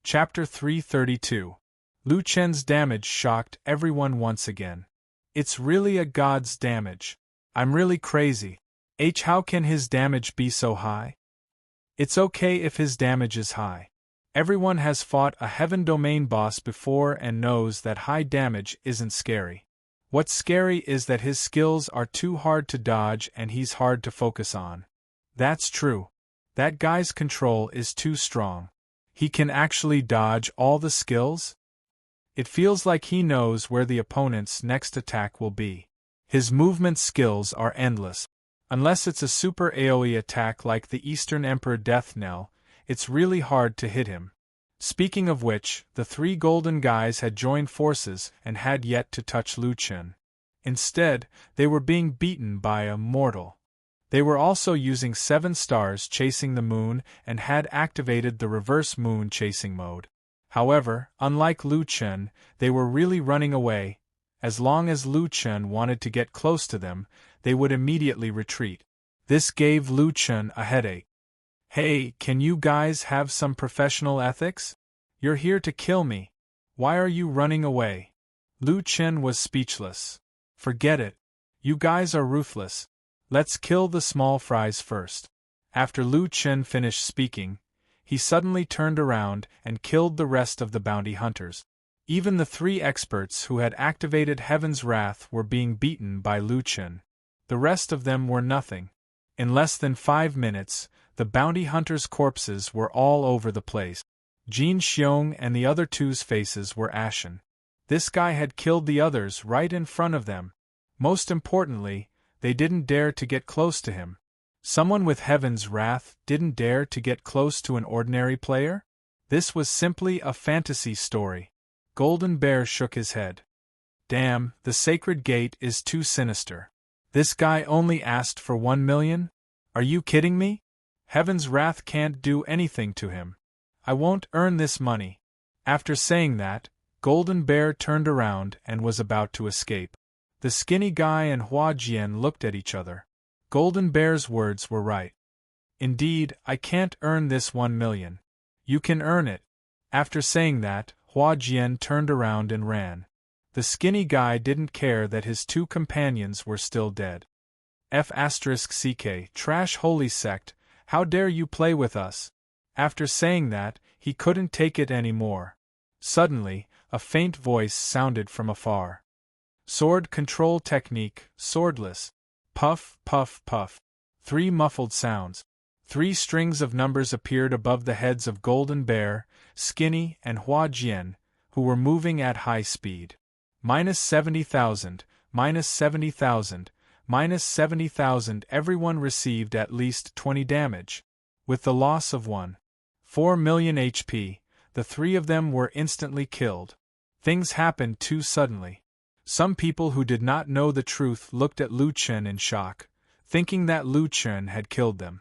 Chapter 332. Lu Chen's damage shocked everyone once again. It's really a god's damage. I'm really crazy. How can his damage be so high? It's okay if his damage is high. Everyone has fought a Heaven Domain boss before and knows that high damage isn't scary. What's scary is that his skills are too hard to dodge and he's hard to focus on. That's true. That guy's control is too strong. He can actually dodge all the skills? It feels like he knows where the opponent's next attack will be. His movement skills are endless. Unless it's a super AoE attack like the Eastern Emperor Death Knell, it's really hard to hit him. Speaking of which, the three golden guys had joined forces and had yet to touch Lu Chen. Instead, they were being beaten by a mortal. They were also using 7 stars chasing the moon and had activated the reverse moon chasing mode. However, unlike Lu Chen, they were really running away. As long as Lu Chen wanted to get close to them, they would immediately retreat. This gave Lu Chen a headache. Hey, can you guys have some professional ethics? You're here to kill me. Why are you running away? Lu Chen was speechless. Forget it. You guys are ruthless. Let's kill the small fries first. After Lu Chen finished speaking, he suddenly turned around and killed the rest of the bounty hunters. Even the 3 experts who had activated Heaven's Wrath were being beaten by Lu Chen. The rest of them were nothing. In less than 5 minutes, the bounty hunters' corpses were all over the place. Jin Xiong and the other 2's faces were ashen. This guy had killed the others right in front of them. Most importantly, they didn't dare to get close to him. Someone with Heaven's Wrath didn't dare to get close to an ordinary player? This was simply a fantasy story. Golden Bear shook his head. Damn, the Sacred Gate is too sinister. This guy only asked for 1 million? Are you kidding me? Heaven's Wrath can't do anything to him. I won't earn this money. After saying that, Golden Bear turned around and was about to escape. The skinny guy and Hua Jian looked at each other. Golden Bear's words were right. Indeed, I can't earn this 1 million. You can earn it. After saying that, Hua Jian turned around and ran. The skinny guy didn't care that his 2 companions were still dead. F***ck, trash holy sect, how dare you play with us? After saying that, he couldn't take it anymore. Suddenly, a faint voice sounded from afar. Sword control technique, swordless. Puff, puff, puff. 3 muffled sounds. 3 strings of numbers appeared above the heads of Golden Bear, Skinny, and Hua Jian, who were moving at high speed. -70,000, -70,000, -70,000. Everyone received at least 20 damage. With the loss of 1.4 million HP, the 3 of them were instantly killed. Things happened too suddenly. Some people who did not know the truth looked at Lu Chen in shock, thinking that Lu Chen had killed them.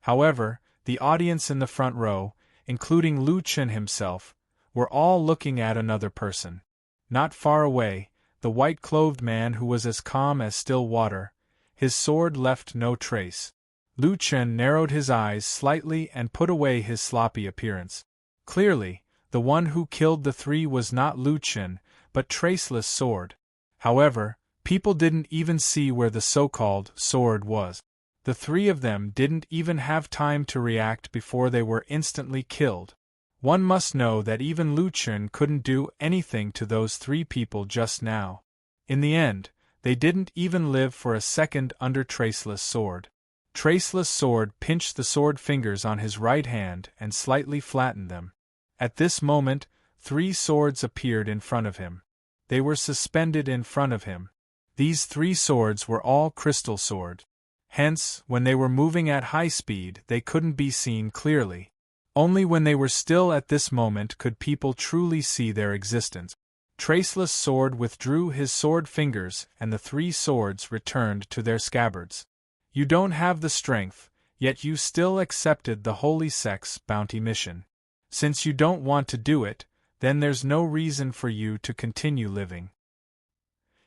However, the audience in the front row, including Lu Chen himself, were all looking at another person. Not far away, the white-clothed man who was as calm as still water, his sword left no trace. Lu Chen narrowed his eyes slightly and put away his sloppy appearance. Clearly, the one who killed the 3 was not Lu Chen, but Traceless Sword. However, people didn't even see where the so-called sword was. The 3 of them didn't even have time to react before they were instantly killed. One must know that even Lu Chen couldn't do anything to those 3 people just now. In the end, they didn't even live for a second under Traceless Sword. Traceless Sword pinched the sword fingers on his right hand and slightly flattened them. At this moment, 3 swords appeared in front of him. They were suspended in front of him. These 3 swords were all crystal swords. Hence, when they were moving at high speed, they couldn't be seen clearly. Only when they were still at this moment could people truly see their existence. Traceless Sword withdrew his sword fingers and the 3 swords returned to their scabbards. You don't have the strength, yet you still accepted the Holy Sect's bounty mission. Since you don't want to do it, then there's no reason for you to continue living.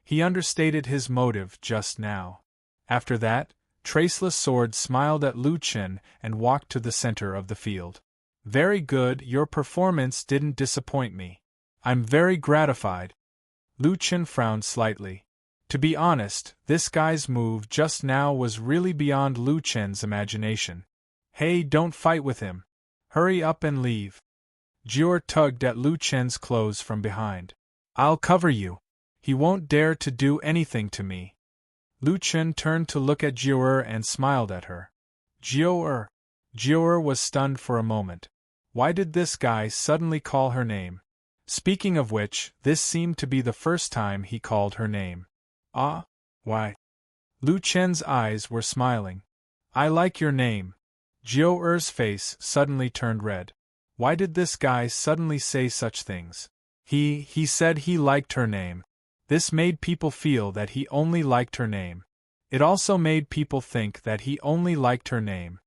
He understated his motive just now. After that, Traceless Sword smiled at Lu Chen and walked to the center of the field. Very good, your performance didn't disappoint me. I'm very gratified. Lu Chen frowned slightly. To be honest, this guy's move just now was really beyond Lu Chen's imagination. Hey, don't fight with him. Hurry up and leave. Jior tugged at Lu Chen's clothes from behind. I'll cover you. He won't dare to do anything to me. Lu Chen turned to look at Jior and smiled at her. Jior. Jior was stunned for a moment. Why did this guy suddenly call her name? Speaking of which, this seemed to be the first time he called her name. Ah? Why? Lu Chen's eyes were smiling. I like your name. Jior's face suddenly turned red. Why did this guy suddenly say such things? He said he liked her name. This made people feel that he only liked her name. It also made people think that he only liked her name.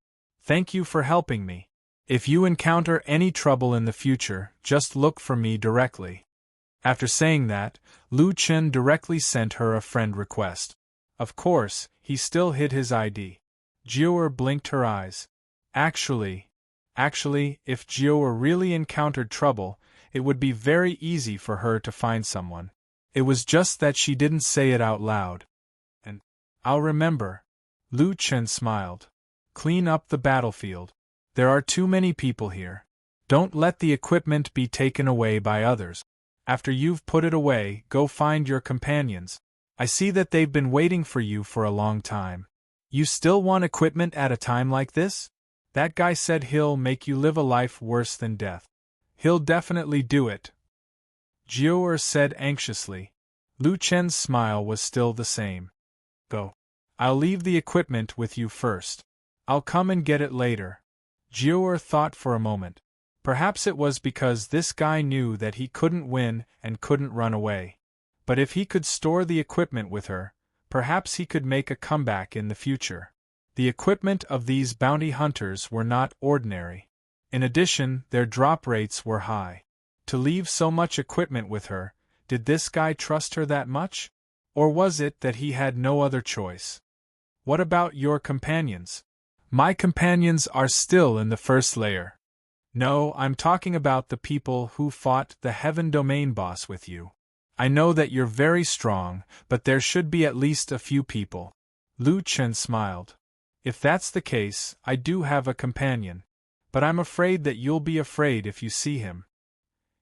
Thank you for helping me. If you encounter any trouble in the future, just look for me directly. After saying that, Lu Chen directly sent her a friend request. Of course, he still hid his ID. Jior blinked her eyes. Actually, if Jior really encountered trouble, it would be very easy for her to find someone. It was just that she didn't say it out loud. And I'll remember. Lu Chen smiled. Clean up the battlefield. There are too many people here. Don't let the equipment be taken away by others. After you've put it away, go find your companions. I see that they've been waiting for you for a long time. You still want equipment at a time like this? That guy said he'll make you live a life worse than death. He'll definitely do it. Jior said anxiously. Lu Chen's smile was still the same. Go. I'll leave the equipment with you first. I'll come and get it later. Jior thought for a moment. Perhaps it was because this guy knew that he couldn't win and couldn't run away. But if he could store the equipment with her, perhaps he could make a comeback in the future. The equipment of these bounty hunters were not ordinary. In addition, their drop rates were high. To leave so much equipment with her, did this guy trust her that much? Or was it that he had no other choice? What about your companions? My companions are still in the first layer. No, I'm talking about the people who fought the Heaven Domain boss with you. I know that you're very strong, but there should be at least a few people. Lu Chen smiled. If that's the case, I do have a companion. But I'm afraid that you'll be afraid if you see him.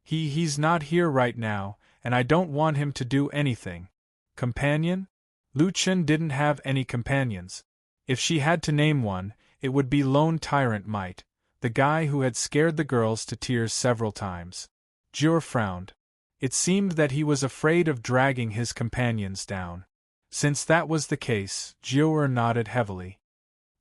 He's not here right now, and I don't want him to do anything. Companion? Lu Chen didn't have any companions. If she had to name one, it would be Lone Tyrant Might, the guy who had scared the girls to tears several times. Jior frowned. It seemed that he was afraid of dragging his companions down. Since that was the case, Jior nodded heavily.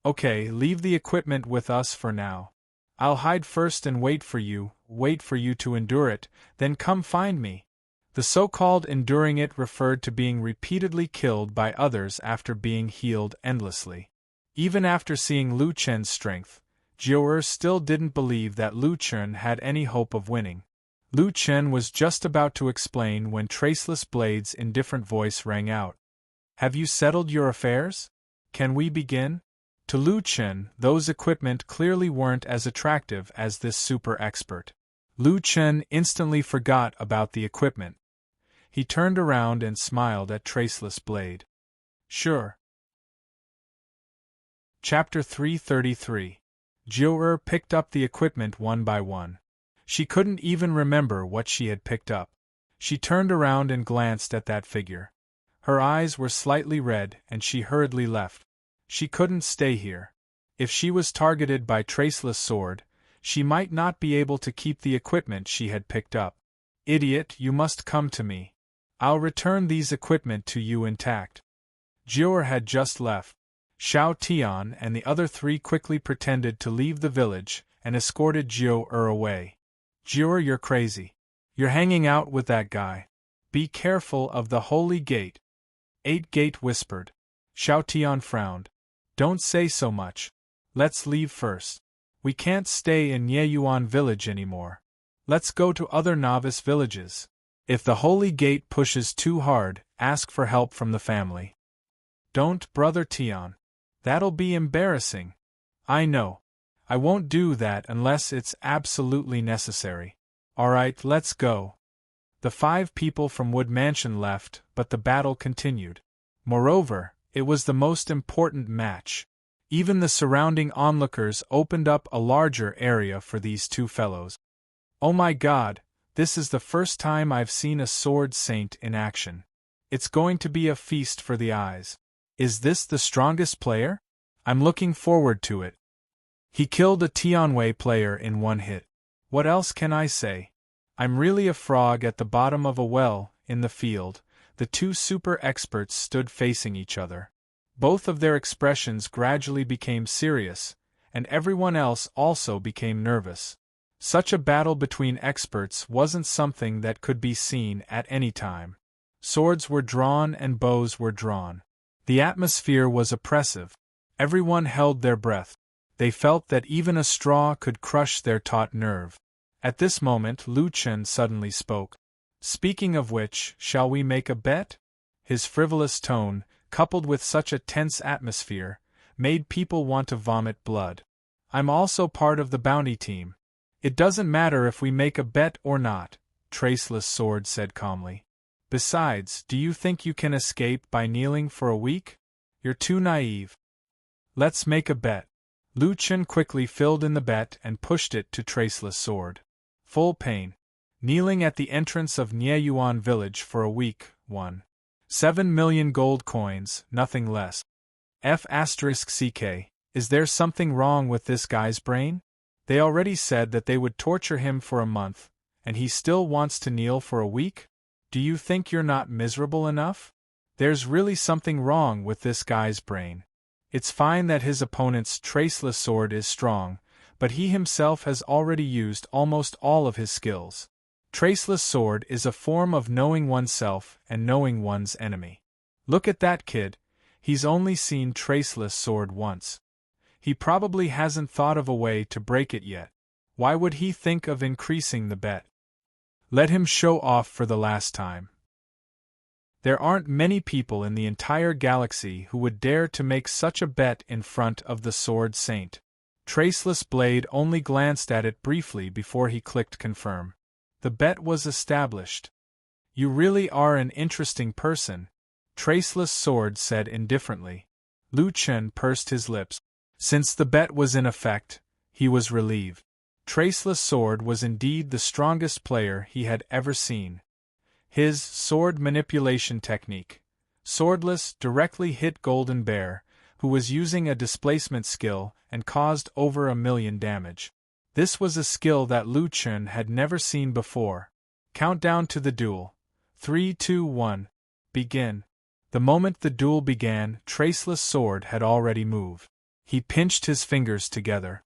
Okay, leave the equipment with us for now. I'll hide first and wait for you to endure it, then come find me. The so-called enduring it referred to being repeatedly killed by others after being healed endlessly. Even after seeing Lu Chen's strength, Jior still didn't believe that Lu Chen had any hope of winning. Lu Chen was just about to explain when Traceless Blade's indifferent voice rang out. Have you settled your affairs? Can we begin? To Lu Chen, those equipment clearly weren't as attractive as this super expert. Lu Chen instantly forgot about the equipment. He turned around and smiled at Traceless Blade. Sure. Chapter 333. Jior picked up the equipment one by one. She couldn't even remember what she had picked up. She turned around and glanced at that figure. Her eyes were slightly red and she hurriedly left. She couldn't stay here. If she was targeted by Traceless Sword, she might not be able to keep the equipment she had picked up. Idiot, you must come to me. I'll return these equipment to you intact. Jior had just left. Xiao Tian and the other three quickly pretended to leave the village and escorted Jior away. Jior, you're crazy. You're hanging out with that guy. Be careful of the Holy Gate. 8 Gate whispered. Xiao Tian frowned. Don't say so much. Let's leave first. We can't stay in Yeyuan village anymore. Let's go to other novice villages. If the Holy Gate pushes too hard, ask for help from the family. Don't, Brother Tian. That'll be embarrassing. I know. I won't do that unless it's absolutely necessary. Alright, let's go. The 5 people from Wood Mansion left, but the battle continued. Moreover, it was the most important match. Even the surrounding onlookers opened up a larger area for these 2 fellows. Oh my god, this is the first time I've seen a sword saint in action. It's going to be a feast for the eyes. Is this the strongest player? I'm looking forward to it. He killed a Tianwei player in 1 hit. What else can I say? I'm really a frog at the bottom of a well. In the field, the 2 super experts stood facing each other. Both of their expressions gradually became serious, and everyone else also became nervous. Such a battle between experts wasn't something that could be seen at any time. Swords were drawn and bows were drawn. The atmosphere was oppressive. Everyone held their breath. They felt that even a straw could crush their taut nerve. At this moment Lu Chen suddenly spoke. Speaking of which, shall we make a bet? His frivolous tone, coupled with such a tense atmosphere, made people want to vomit blood. I'm also part of the bounty team. It doesn't matter if we make a bet or not, Traceless Sword said calmly. Besides, do you think you can escape by kneeling for a week? You're too naive. Let's make a bet. Lu Chen quickly filled in the bet and pushed it to Traceless Sword. Full pain. Kneeling at the entrance of Nieyuan village for a week, 7 million gold coins, nothing less. F***CK, is there something wrong with this guy's brain? They already said that they would torture him for a month, and he still wants to kneel for a week? Do you think you're not miserable enough? There's really something wrong with this guy's brain. It's fine that his opponent's Traceless Sword is strong, but he himself has already used almost all of his skills. Traceless Sword is a form of knowing oneself and knowing one's enemy. Look at that kid, he's only seen Traceless Sword once. He probably hasn't thought of a way to break it yet. Why would he think of increasing the bet? Let him show off for the last time. There aren't many people in the entire galaxy who would dare to make such a bet in front of the Sword Saint. Traceless Blade only glanced at it briefly before he clicked confirm. The bet was established. You really are an interesting person, Traceless Sword said indifferently. Lu Chen pursed his lips. Since the bet was in effect, he was relieved. Traceless Sword was indeed the strongest player he had ever seen. His sword manipulation technique, Swordless, directly hit Golden Bear, who was using a displacement skill and caused over 1 million damage. This was a skill that Lu Chen had never seen before. Countdown to the duel. 3, 2, 1. Begin. The moment the duel began, Traceless Sword had already moved. He pinched his fingers together.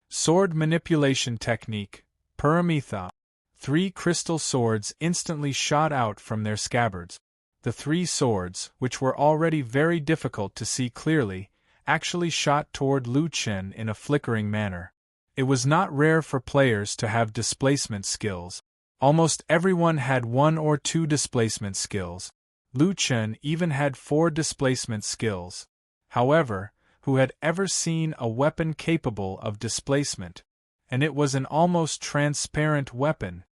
Sword manipulation technique, Paramitha. 3 crystal swords instantly shot out from their scabbards. The 3 swords, which were already very difficult to see clearly, actually shot toward Lu Chen in a flickering manner. It was not rare for players to have displacement skills. Almost everyone had 1 or 2 displacement skills. Lu Chen even had 4 displacement skills. However, who had ever seen a weapon capable of displacement? And it was an almost transparent weapon.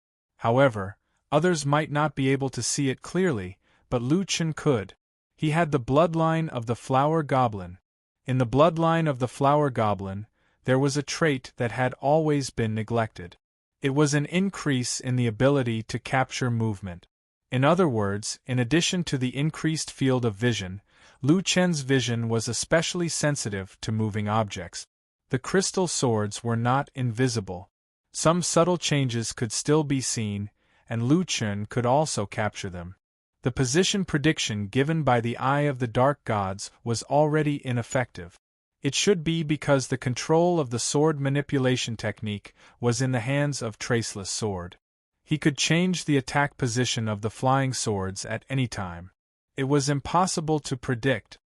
However, others might not be able to see it clearly, but Lu Chen could. He had the bloodline of the Flower Goblin. In the bloodline of the Flower Goblin, there was a trait that had always been neglected. It was an increase in the ability to capture movement. In other words, in addition to the increased field of vision, Lu Chen's vision was especially sensitive to moving objects. The crystal swords were not invisible. Some subtle changes could still be seen, and Lu Chen could also capture them. The position prediction given by the Eye of the Dark Gods was already ineffective. It should be because the control of the sword manipulation technique was in the hands of Traceless Sword. He could change the attack position of the flying swords at any time. It was impossible to predict.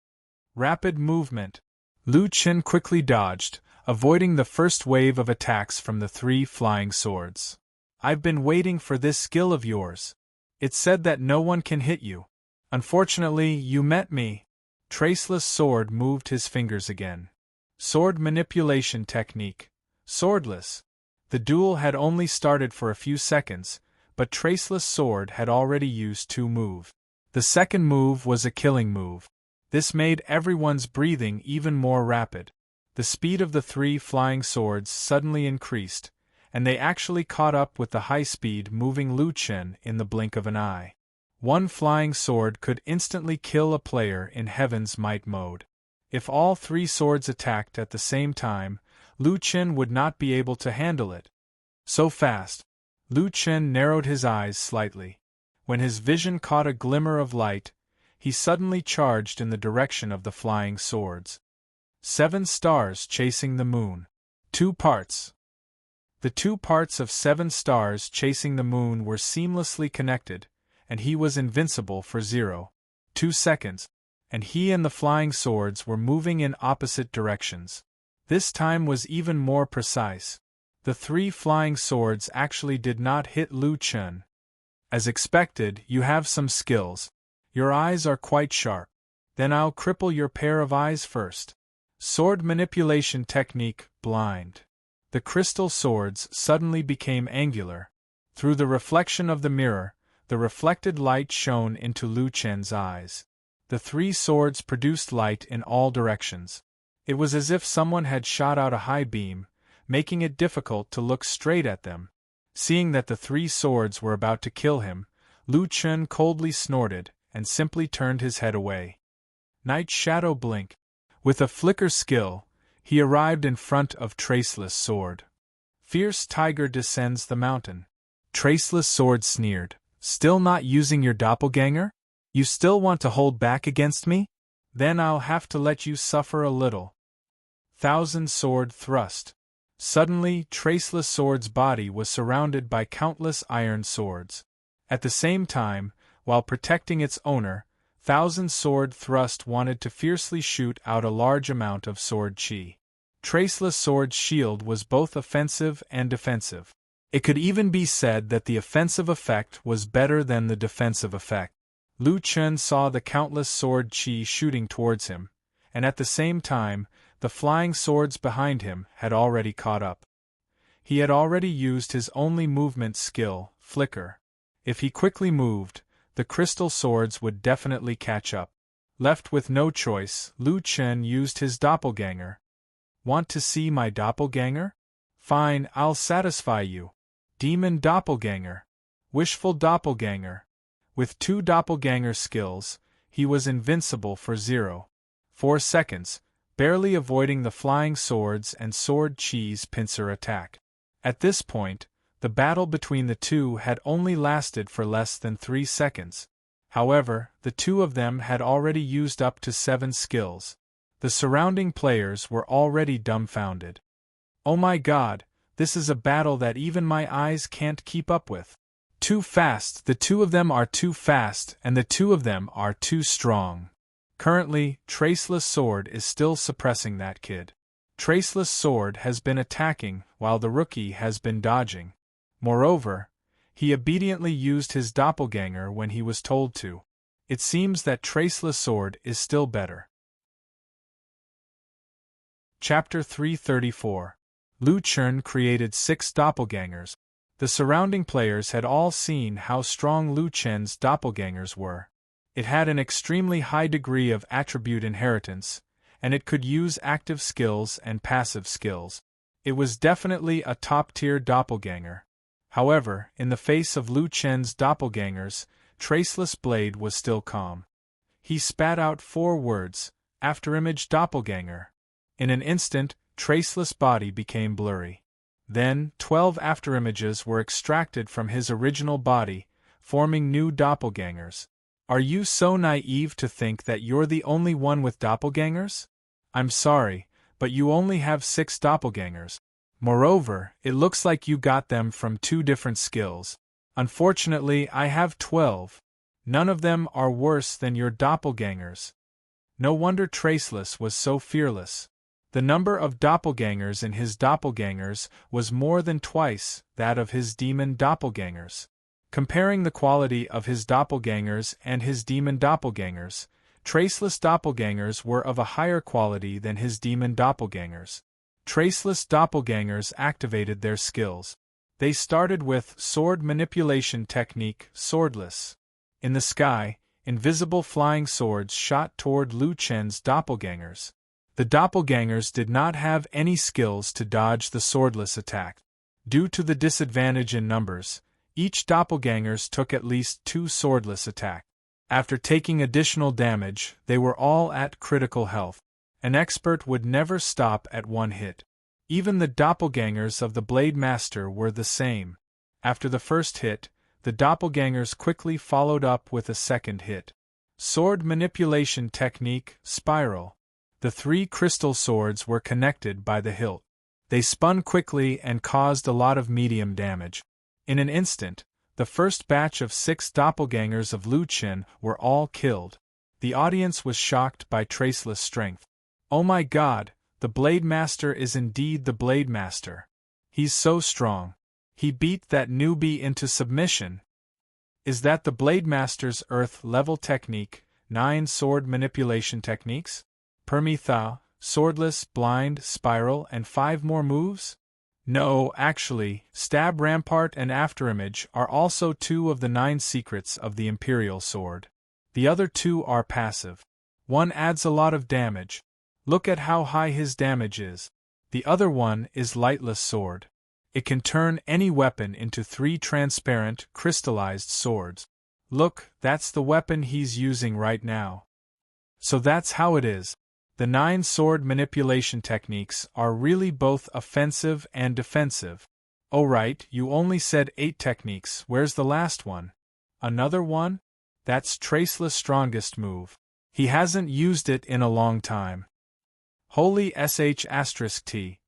Rapid movement. Lu Chen quickly dodged, avoiding the first wave of attacks from the 3 flying swords. I've been waiting for this skill of yours. It said that no one can hit you. Unfortunately, you met me. Traceless Sword moved his fingers again. Sword manipulation technique, Swordless. The duel had only started for a few seconds, but Traceless Sword had already used 2 moves. The second move was a killing move. This made everyone's breathing even more rapid. The speed of the 3 flying swords suddenly increased, and they actually caught up with the high-speed moving Lu Chen in the blink of an eye. One flying sword could instantly kill a player in Heaven's Might mode. If all 3 swords attacked at the same time, Lu Chen would not be able to handle it. So fast. Lu Chen narrowed his eyes slightly. When his vision caught a glimmer of light, he suddenly charged in the direction of the flying swords. 7 stars chasing the moon. 2 parts. The 2 parts of 7 stars chasing the moon were seamlessly connected, and he was invincible for 0.2 seconds, and he and the flying swords were moving in opposite directions. This time was even more precise. The 3 flying swords actually did not hit Lu Chen. As expected, you have some skills. Your eyes are quite sharp. Then I'll cripple your pair of eyes first. Sword manipulation technique, blind. The crystal swords suddenly became angular. Through the reflection of the mirror, the reflected light shone into Lu Chen's eyes. The 3 swords produced light in all directions. It was as if someone had shot out a high beam, making it difficult to look straight at them. Seeing that the 3 swords were about to kill him, Lu Chen coldly snorted and simply turned his head away. Night Shadow Blink. With a flicker skill, he arrived in front of Traceless Sword. Fierce Tiger descends the mountain. Traceless Sword sneered. Still not using your doppelganger? You still want to hold back against me? Then I'll have to let you suffer a little. Thousand Sword Thrust. Suddenly, Traceless Sword's body was surrounded by countless iron swords. At the same time, while protecting its owner, Thousand Sword Thrust wanted to fiercely shoot out a large amount of sword chi. Traceless Sword's shield was both offensive and defensive. It could even be said that the offensive effect was better than the defensive effect. Lu Chen saw the countless sword chi shooting towards him, and at the same time, the flying swords behind him had already caught up. He had already used his only movement skill, Flicker. If he quickly moved, the crystal swords would definitely catch up. Left with no choice, Lu Chen used his doppelganger. Want to see my doppelganger? Fine, I'll satisfy you. Demon Doppelganger. Wishful Doppelganger. With 2 doppelganger skills, he was invincible for 0.4 seconds, barely avoiding the flying swords and sword chi's pincer attack. At this point, the battle between the 2 had only lasted for less than 3 seconds. However, the 2 of them had already used up to 7 skills. The surrounding players were already dumbfounded. Oh my god, this is a battle that even my eyes can't keep up with. Too fast, the 2 of them are too fast, and the 2 of them are too strong. Currently, Traceless Sword is still suppressing that kid. Traceless Sword has been attacking while the rookie has been dodging. Moreover, he obediently used his doppelganger when he was told to. It seems that Traceless Sword is still better. Chapter 334. Lu Chen created 6 doppelgangers. The surrounding players had all seen how strong Lu Chen's doppelgangers were. It had an extremely high degree of attribute inheritance, and it could use active skills and passive skills. It was definitely a top-tier doppelganger. However, in the face of Lu Chen's doppelgangers, Traceless Blade was still calm. He spat out 4 words, Afterimage Doppelganger. In an instant, Traceless' body became blurry. Then, 12 afterimages were extracted from his original body, forming new doppelgangers. Are you so naive to think that you're the only one with doppelgangers? I'm sorry, but you only have 6 doppelgangers. Moreover, it looks like you got them from 2 different skills. Unfortunately, I have 12. None of them are worse than your doppelgangers. No wonder Traceless was so fearless. The number of doppelgangers in his doppelgangers was more than twice that of his demon doppelgangers. Comparing the quality of his doppelgangers and his demon doppelgangers, Traceless doppelgangers were of a higher quality than his demon doppelgangers. Traceless doppelgangers activated their skills. They started with sword manipulation technique, swordless. In the sky, invisible flying swords shot toward Lu Chen's doppelgangers. The doppelgangers did not have any skills to dodge the swordless attack. Due to the disadvantage in numbers, each doppelgangers took at least 2 swordless attacks. After taking additional damage, they were all at critical health. An expert would never stop at 1 hit. Even the doppelgangers of the Blade Master were the same. After the first hit, the doppelgangers quickly followed up with a second hit. Sword manipulation technique, spiral. The 3 crystal swords were connected by the hilt. They spun quickly and caused a lot of medium damage. In an instant, the first batch of 6 doppelgangers of Lu Chen were all killed. The audience was shocked by Traceless' strength. Oh my god, the Blade Master is indeed the Blade Master. He's so strong. He beat that newbie into submission. Is that the Blade Master's Earth-level technique, 9 sword manipulation techniques? Permethau, swordless, blind, spiral, and 5 more moves? No, actually, stab, rampart, and afterimage are also 2 of the 9 secrets of the Imperial Sword. The other 2 are passive. One adds a lot of damage. Look at how high his damage is. The other one is Lightless Sword. It can turn any weapon into 3 transparent, crystallized swords. Look, that's the weapon he's using right now. So that's how it is. The 9 sword manipulation techniques are really both offensive and defensive. Oh right, you only said 8 techniques, where's the last one? Another one? That's Traceless' strongest move. He hasn't used it in a long time. Holy sh*t.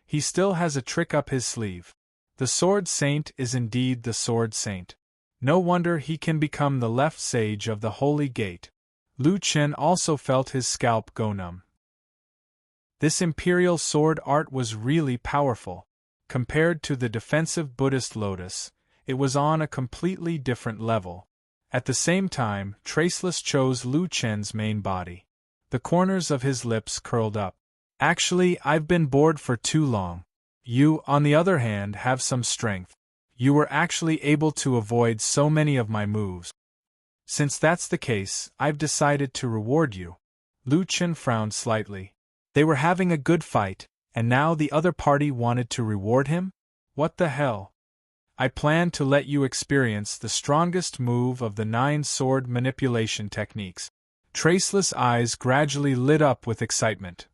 He still has a trick up his sleeve. The Sword Saint is indeed the Sword Saint. No wonder he can become the left sage of the Holy Gate. Lu Chen also felt his scalp go numb. This imperial sword art was really powerful. Compared to the defensive Buddhist lotus, it was on a completely different level. At the same time, Traceless chose Lu Chen's main body. The corners of his lips curled up. Actually, I've been bored for too long. You, on the other hand, have some strength. You were actually able to avoid so many of my moves. Since that's the case, I've decided to reward you. Lu Chen frowned slightly. They were having a good fight, and now the other party wanted to reward him? What the hell? I plan to let you experience the strongest move of the 9 sword manipulation techniques. Traceless' eyes gradually lit up with excitement.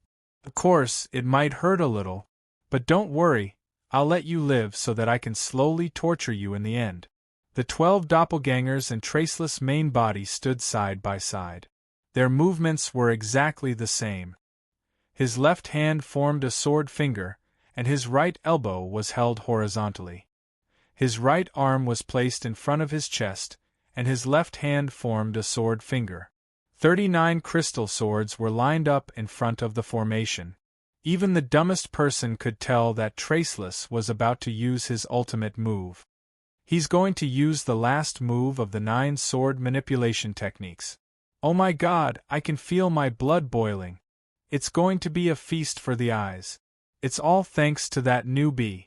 Of course, it might hurt a little, but don't worry, I'll let you live so that I can slowly torture you in the end. The 12 doppelgangers and Traceless' main body stood side by side. Their movements were exactly the same. His left hand formed a sword finger, and his right elbow was held horizontally. His right arm was placed in front of his chest, and his left hand formed a sword finger. 39 crystal swords were lined up in front of the formation. Even the dumbest person could tell that Traceless was about to use his ultimate move. He's going to use the last move of the 9 sword manipulation techniques. Oh my god, I can feel my blood boiling. It's going to be a feast for the eyes. It's all thanks to that newbie.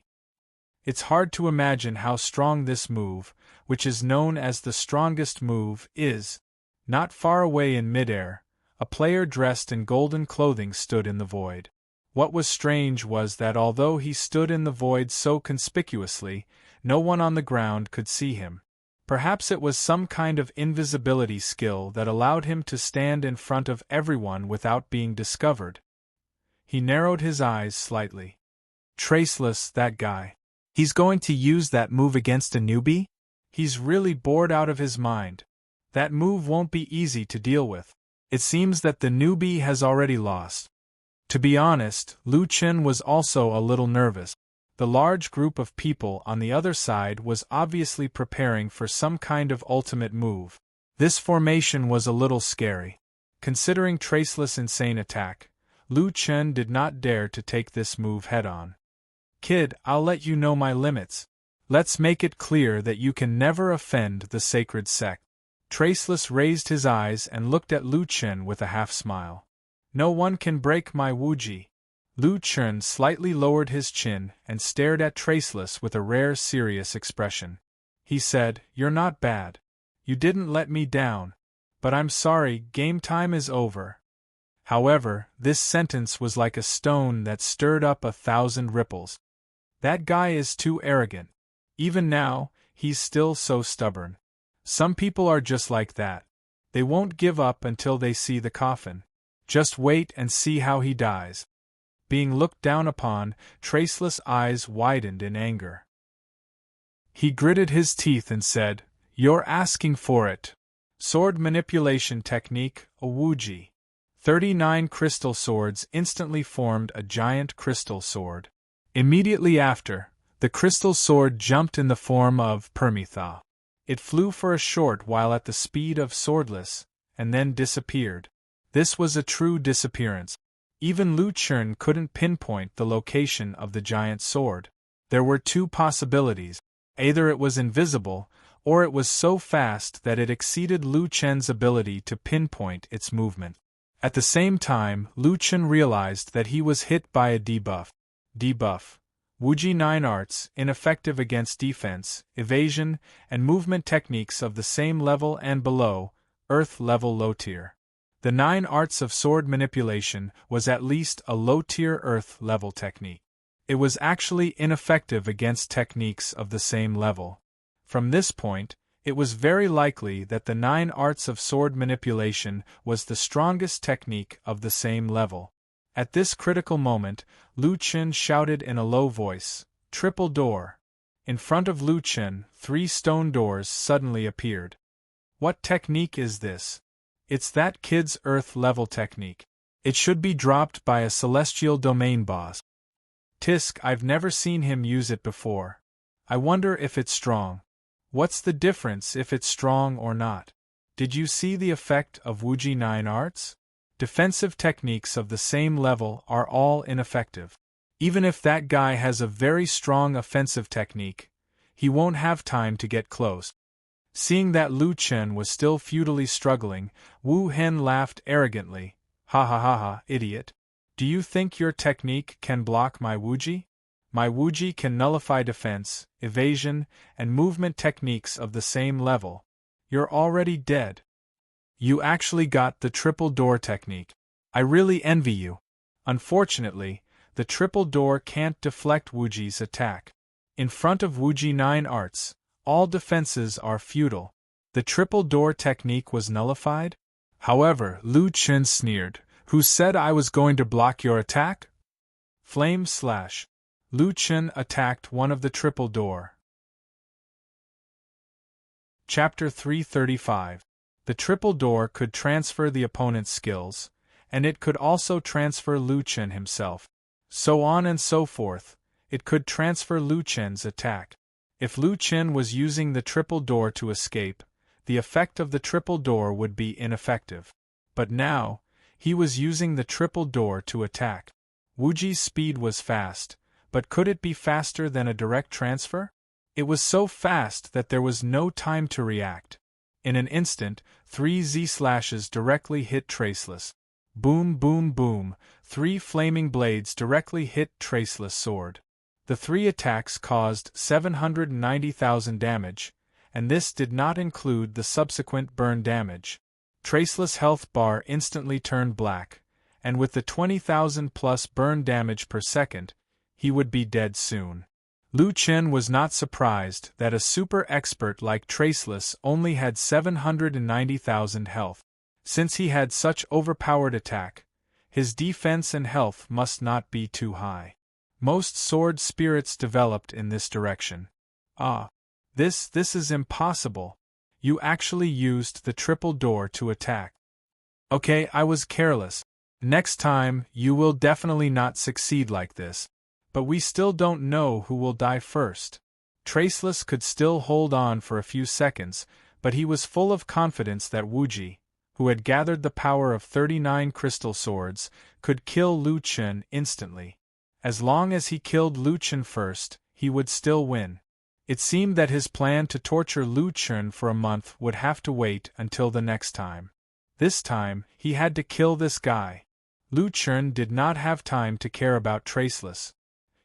It's hard to imagine how strong this move, which is known as the strongest move, is. Not far away in midair, a player dressed in golden clothing stood in the void. What was strange was that although he stood in the void so conspicuously, no one on the ground could see him. Perhaps it was some kind of invisibility skill that allowed him to stand in front of everyone without being discovered. He narrowed his eyes slightly. Traceless, that guy. He's going to use that move against a newbie? He's really bored out of his mind. That move won't be easy to deal with. It seems that the newbie has already lost. To be honest, Lu Chen was also a little nervous. The large group of people on the other side was obviously preparing for some kind of ultimate move. This formation was a little scary. Considering Traceless' insane attack, Lu Chen did not dare to take this move head-on. Kid, I'll let you know my limits. Let's make it clear that you can never offend the sacred sect. Traceless raised his eyes and looked at Lu Chen with a half-smile. No one can break my Wuji. Lu Chen slightly lowered his chin and stared at Traceless with a rare serious expression. He said, "You're not bad. You didn't let me down. But I'm sorry, game time is over." However, this sentence was like a stone that stirred up 1,000 ripples. That guy is too arrogant. Even now, he's still so stubborn. Some people are just like that. They won't give up until they see the coffin. Just wait and see how he dies. Being looked down upon, Traceless' eyes widened in anger. He gritted his teeth and said, "You're asking for it. Sword manipulation technique, a Wuji." 39 crystal swords instantly formed a giant crystal sword. Immediately after, the crystal sword jumped in the form of Permitha. It flew for a short while at the speed of Swordless, and then disappeared. This was a true disappearance. Even Lu Chen couldn't pinpoint the location of the giant sword. There were two possibilities. Either it was invisible, or it was so fast that it exceeded Lu Chen's ability to pinpoint its movement. At the same time, Lu Chen realized that he was hit by a debuff. Debuff. Wuji 9 arts, ineffective against defense, evasion, and movement techniques of the same level and below, Earth level low tier. The 9 arts of sword manipulation was at least a low tier Earth level technique. It was actually ineffective against techniques of the same level. From this point, it was very likely that the 9 arts of sword manipulation was the strongest technique of the same level. At this critical moment, Lu Chen shouted in a low voice, "Triple door!" In front of Lu Chen, 3 stone doors suddenly appeared. What technique is this? It's that kid's Earth level technique. It should be dropped by a celestial domain boss. Tisk, I've never seen him use it before. I wonder if it's strong. What's the difference if it's strong or not? Did you see the effect of Wuji 9 arts? Defensive techniques of the same level are all ineffective. Even if that guy has a very strong offensive technique, he won't have time to get close. Seeing that Lu Chen was still futilely struggling, Wu Hen laughed arrogantly. "Ha ha ha ha, idiot. Do you think your technique can block my Wuji? My Wuji can nullify defense, evasion, and movement techniques of the same level. You're already dead. You actually got the triple door technique. I really envy you. Unfortunately, the triple door can't deflect Wuji's attack. In front of Wuji 9 arts, all defenses are futile. The triple door technique was nullified? However, Lu Chen sneered. Who said I was going to block your attack? Flame slash. Lu Chen attacked one of the triple door. Chapter 335. The triple door could transfer the opponent's skills, and it could also transfer Lu Chen himself. So on and so forth, it could transfer Lu Chen's attack. If Lu Chen was using the triple door to escape, the effect of the triple door would be ineffective. But now, he was using the triple door to attack. Wuji's speed was fast, but could it be faster than a direct transfer? It was so fast that there was no time to react. In an instant, 3 Z-slashes directly hit Traceless. Boom boom boom, 3 flaming blades directly hit Traceless' sword. The 3 attacks caused 790,000 damage, and this did not include the subsequent burn damage. Traceless' health bar instantly turned black, and with the 20,000 plus burn damage per second, he would be dead soon. Lu Chen was not surprised that a super expert like Traceless only had 790,000 health. Since he had such overpowered attack, his defense and health must not be too high. Most sword spirits developed in this direction. Ah, this is impossible. You actually used the triple door to attack. Okay, I was careless. Next time, you will definitely not succeed like this. But we still don't know who will die first. Traceless could still hold on for a few seconds, but he was full of confidence that Wuji, who had gathered the power of 39 crystal swords, could kill Lu Chen instantly. As long as he killed Lu Chen first, he would still win. It seemed that his plan to torture Lu Chen for a month would have to wait until the next time. This time, he had to kill this guy. Lu Chen did not have time to care about Traceless.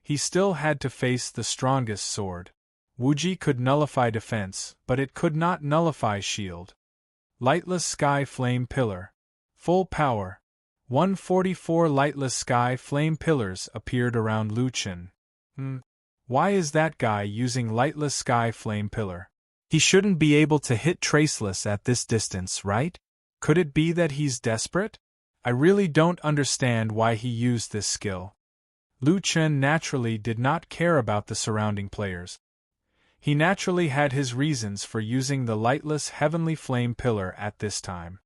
He still had to face the strongest sword. Wuji could nullify defense, but it could not nullify shield. Lightless Sky Flame Pillar. Full power. 144 lightless sky flame pillars appeared around Lu Chen. Why is that guy using lightless sky flame pillar? He shouldn't be able to hit Traceless at this distance, right? Could it be that he's desperate? I really don't understand why he used this skill. Lu Chen naturally did not care about the surrounding players. He naturally had his reasons for using the lightless heavenly flame pillar at this time.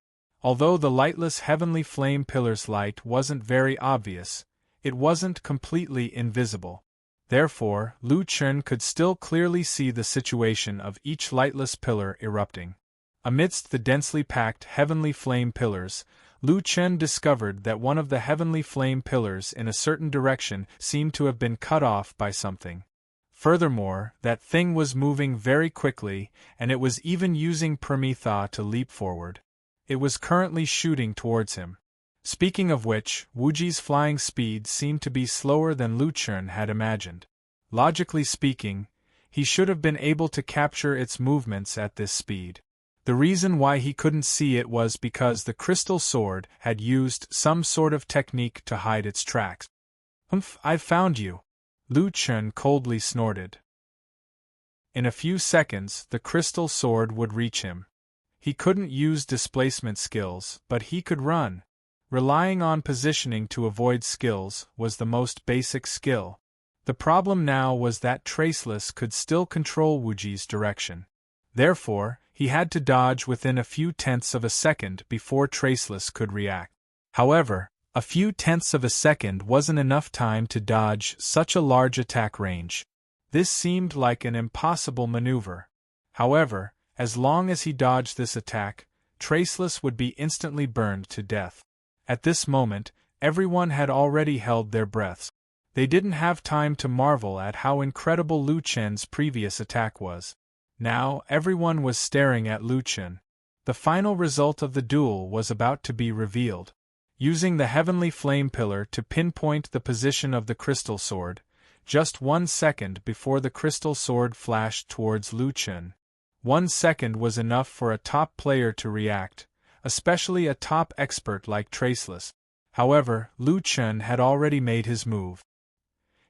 Although the lightless heavenly flame pillar's light wasn't very obvious, it wasn't completely invisible. Therefore, Lu Chen could still clearly see the situation of each lightless pillar erupting. Amidst the densely packed heavenly flame pillars, Lu Chen discovered that one of the heavenly flame pillars in a certain direction seemed to have been cut off by something. Furthermore, that thing was moving very quickly, and it was even using Permetha to leap forward. It was currently shooting towards him. Speaking of which, Wuji's flying speed seemed to be slower than Lu Chen had imagined. Logically speaking, he should have been able to capture its movements at this speed. The reason why he couldn't see it was because the crystal sword had used some sort of technique to hide its tracks. I've found you. Lu Chen coldly snorted. In a few seconds, the crystal sword would reach him. He couldn't use displacement skills, but he could run. Relying on positioning to avoid skills was the most basic skill. The problem now was that Traceless could still control Wuji's direction. Therefore, he had to dodge within a few tenths of a second before Traceless could react. However, a few tenths of a second wasn't enough time to dodge such a large attack range. This seemed like an impossible maneuver. However, as long as he dodged this attack, Traceless would be instantly burned to death. At this moment, everyone had already held their breaths. They didn't have time to marvel at how incredible Lu Chen's previous attack was. Now, everyone was staring at Lu Chen. The final result of the duel was about to be revealed. Using the heavenly flame pillar to pinpoint the position of the crystal sword, just 1 second before the crystal sword flashed towards Lu Chen. 1 second was enough for a top player to react, especially a top expert like Traceless. However, Lu Chen had already made his move.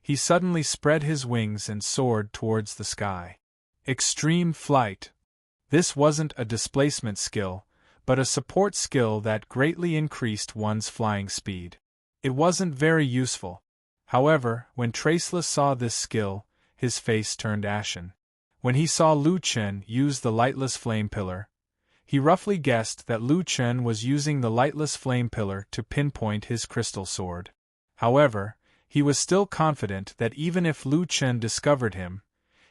He suddenly spread his wings and soared towards the sky. Extreme flight. This wasn't a displacement skill, but a support skill that greatly increased one's flying speed. It wasn't very useful. However, when Traceless saw this skill, his face turned ashen. When he saw Lu Chen use the lightless flame pillar, he roughly guessed that Lu Chen was using the lightless flame pillar to pinpoint his crystal sword. However, he was still confident that even if Lu Chen discovered him,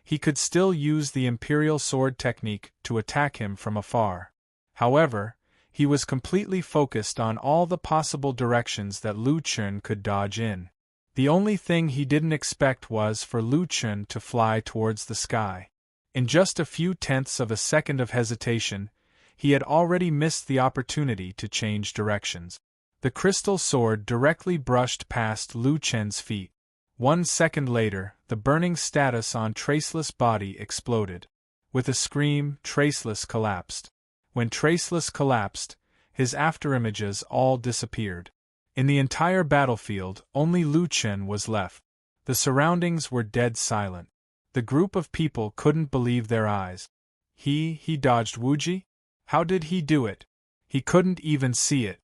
he could still use the Imperial Sword technique to attack him from afar. However, he was completely focused on all the possible directions that Lu Chen could dodge in. The only thing he didn't expect was for Lu Chen to fly towards the sky. In just a few tenths of a second of hesitation, he had already missed the opportunity to change directions. The crystal sword directly brushed past Lu Chen's feet. 1 second later, the burning status on Traceless' body exploded. With a scream, Traceless collapsed. When Traceless collapsed, his afterimages all disappeared. In the entire battlefield, only Lu Chen was left. The surroundings were dead silent. The group of people couldn't believe their eyes. He dodged Wuji? How did he do it? He couldn't even see it.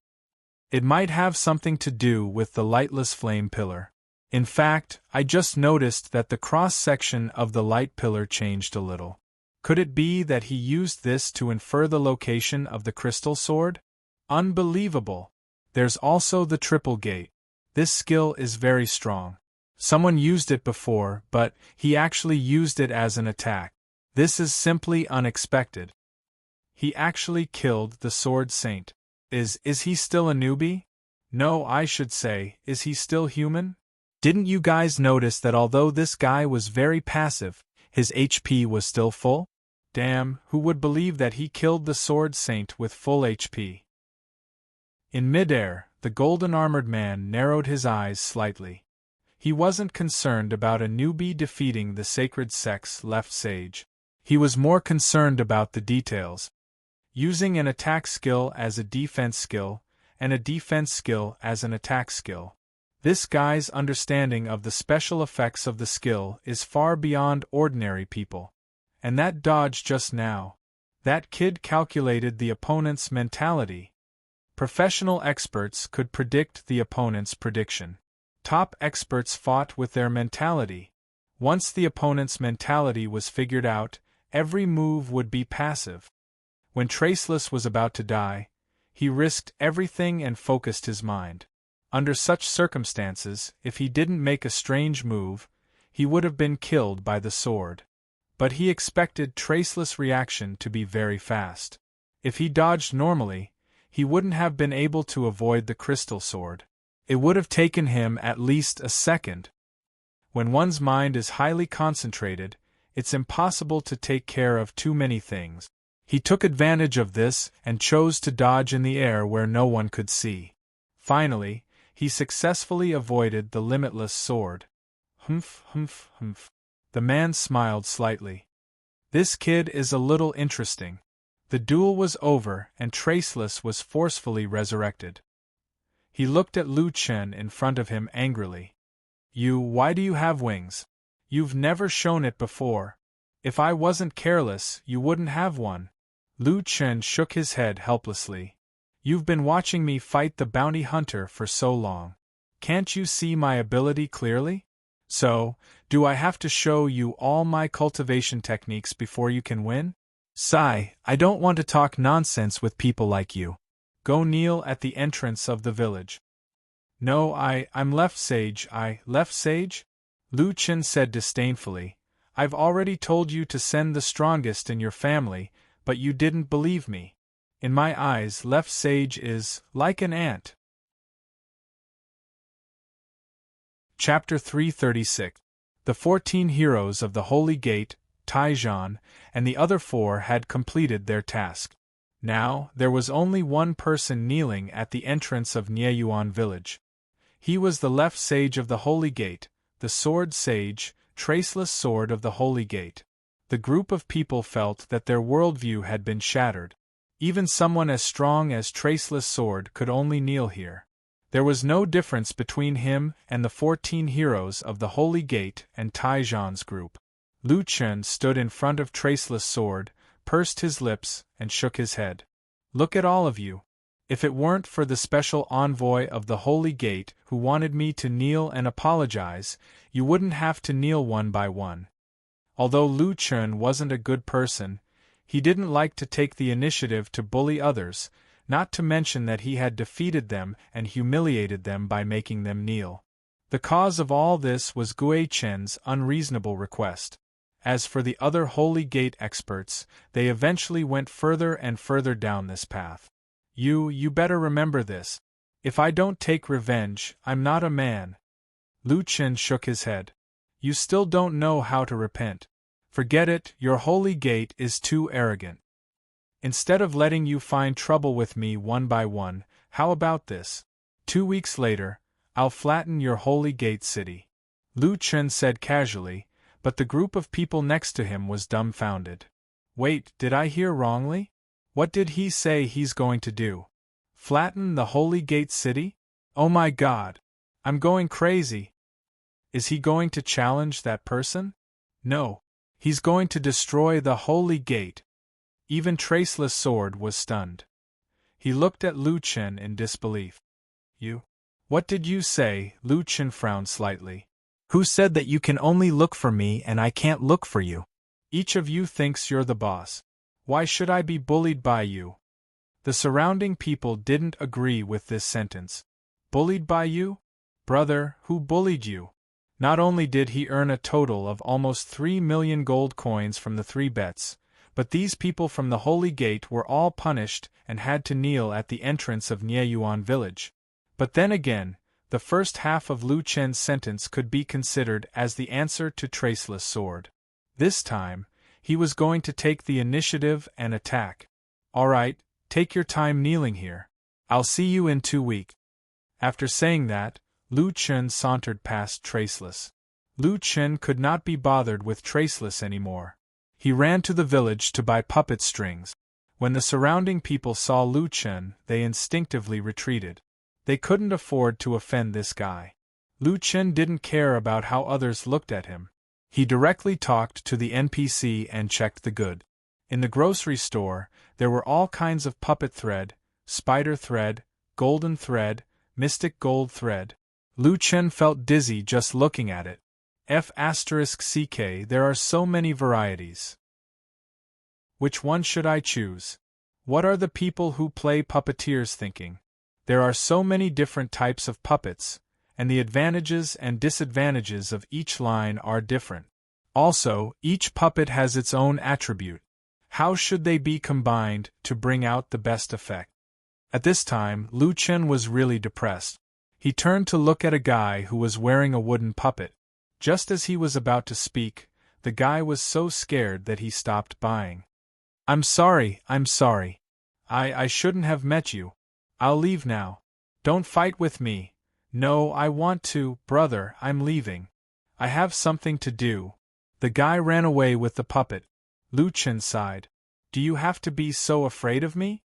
It might have something to do with the lightless flame pillar. In fact, I just noticed that the cross-section of the light pillar changed a little. Could it be that he used this to infer the location of the crystal sword? Unbelievable! There's also the triple gate. This skill is very strong. Someone used it before, but he actually used it as an attack. This is simply unexpected. He actually killed the Sword Saint. Is he still a newbie? No, I should say, is he still human? Didn't you guys notice that although this guy was very passive, his HP was still full? Damn, who would believe that he killed the Sword Saint with full HP? In midair, The golden-armored man narrowed his eyes slightly. He wasn't concerned about a newbie defeating the sacred sex left sage. He was more concerned about the details. Using an attack skill as a defense skill, and a defense skill as an attack skill. This guy's understanding of the special effects of the skill is far beyond ordinary people. And that dodge just now. That kid calculated the opponent's mentality. Professional experts could predict the opponent's prediction. Top experts fought with their mentality. Once the opponent's mentality was figured out, every move would be passive. When Traceless was about to die, he risked everything and focused his mind. Under such circumstances, if he didn't make a strange move, he would have been killed by the sword. But he expected Traceless' reaction to be very fast. If he dodged normally, he wouldn't have been able to avoid the crystal sword. It would have taken him at least a second. When one's mind is highly concentrated, it's impossible to take care of too many things. He took advantage of this and chose to dodge in the air where no one could see. Finally, he successfully avoided the limitless sword. Humph, humph, humph. The man smiled slightly. This kid is a little interesting. The duel was over and Traceless was forcefully resurrected. He looked at Lu Chen in front of him angrily. Why do you have wings? You've never shown it before. If I wasn't careless, you wouldn't have one. Lu Chen shook his head helplessly. You've been watching me fight the bounty hunter for so long. Can't you see my ability clearly? So, do I have to show you all my cultivation techniques before you can win? Sigh, I don't want to talk nonsense with people like you. Go kneel at the entrance of the village. No, I'm left sage. Left sage? Lu Chen said disdainfully. I've already told you to send the strongest in your family, but you didn't believe me. In my eyes, left sage is like an ant. Chapter 336. The 14 heroes of the Holy Gate, Taizhan, and the other 4 had completed their task. Now, there was only one person kneeling at the entrance of Nieyuan village. He was the left sage of the Holy Gate, the sword sage, Traceless sword of the Holy Gate. The group of people felt that their worldview had been shattered. Even someone as strong as Traceless sword could only kneel here. There was no difference between him and the 14 heroes of the Holy Gate and Taizhan's group. Lu Chen stood in front of Traceless sword, pursed his lips, and shook his head. Look at all of you. If it weren't for the special envoy of the Holy Gate who wanted me to kneel and apologize, you wouldn't have to kneel one by one. Although Lu Chen wasn't a good person, he didn't like to take the initiative to bully others, not to mention that he had defeated them and humiliated them by making them kneel. The cause of all this was Gui Chen's unreasonable request. As for the other Holy Gate experts, they eventually went further and further down this path. You better remember this. If I don't take revenge, I'm not a man. Lu Chen shook his head. You still don't know how to repent. Forget it, your Holy Gate is too arrogant. Instead of letting you find trouble with me one by one, how about this? 2 weeks later, I'll flatten your Holy Gate city. Lu Chen said casually, but the group of people next to him was dumbfounded. Wait, did I hear wrongly? What did he say he's going to do? Flatten the Holy Gate city? Oh my God! I'm going crazy. Is he going to challenge that person? No. He's going to destroy the Holy Gate. Even Traceless sword was stunned. He looked at Lu Chen in disbelief. You? What did you say? Lu Chen frowned slightly. Who said that you can only look for me and I can't look for you? Each of you thinks you're the boss. Why should I be bullied by you? The surrounding people didn't agree with this sentence. Bullied by you? Brother, who bullied you? Not only did he earn a total of almost 3 million gold coins from the 3 bets, but these people from the Holy Gate were all punished and had to kneel at the entrance of Nieyuan village. But then again, the first half of Lu Chen's sentence could be considered as the answer to Traceless sword. This time, he was going to take the initiative and attack. All right, take your time kneeling here. I'll see you in 2 weeks. After saying that, Lu Chen sauntered past Traceless. Lu Chen could not be bothered with Traceless anymore. He ran to the village to buy puppet strings. When the surrounding people saw Lu Chen, they instinctively retreated. They couldn't afford to offend this guy. Lu Chen didn't care about how others looked at him. He directly talked to the NPC and checked the good. In the grocery store, there were all kinds of puppet thread, spider thread, golden thread, mystic gold thread. Lu Chen felt dizzy just looking at it. F***ck, there are so many varieties. Which one should I choose? What are the people who play puppeteers thinking? There are so many different types of puppets, and the advantages and disadvantages of each line are different. Also, each puppet has its own attribute. How should they be combined to bring out the best effect? At this time, Lu Chen was really depressed. He turned to look at a guy who was wearing a wooden puppet. Just as he was about to speak, the guy was so scared that he stopped buying. I'm sorry. I shouldn't have met you. I'll leave now. Don't fight with me. No, I want to, brother, I'm leaving. I have something to do. The guy ran away with the puppet. Lu Chen sighed. Do you have to be so afraid of me?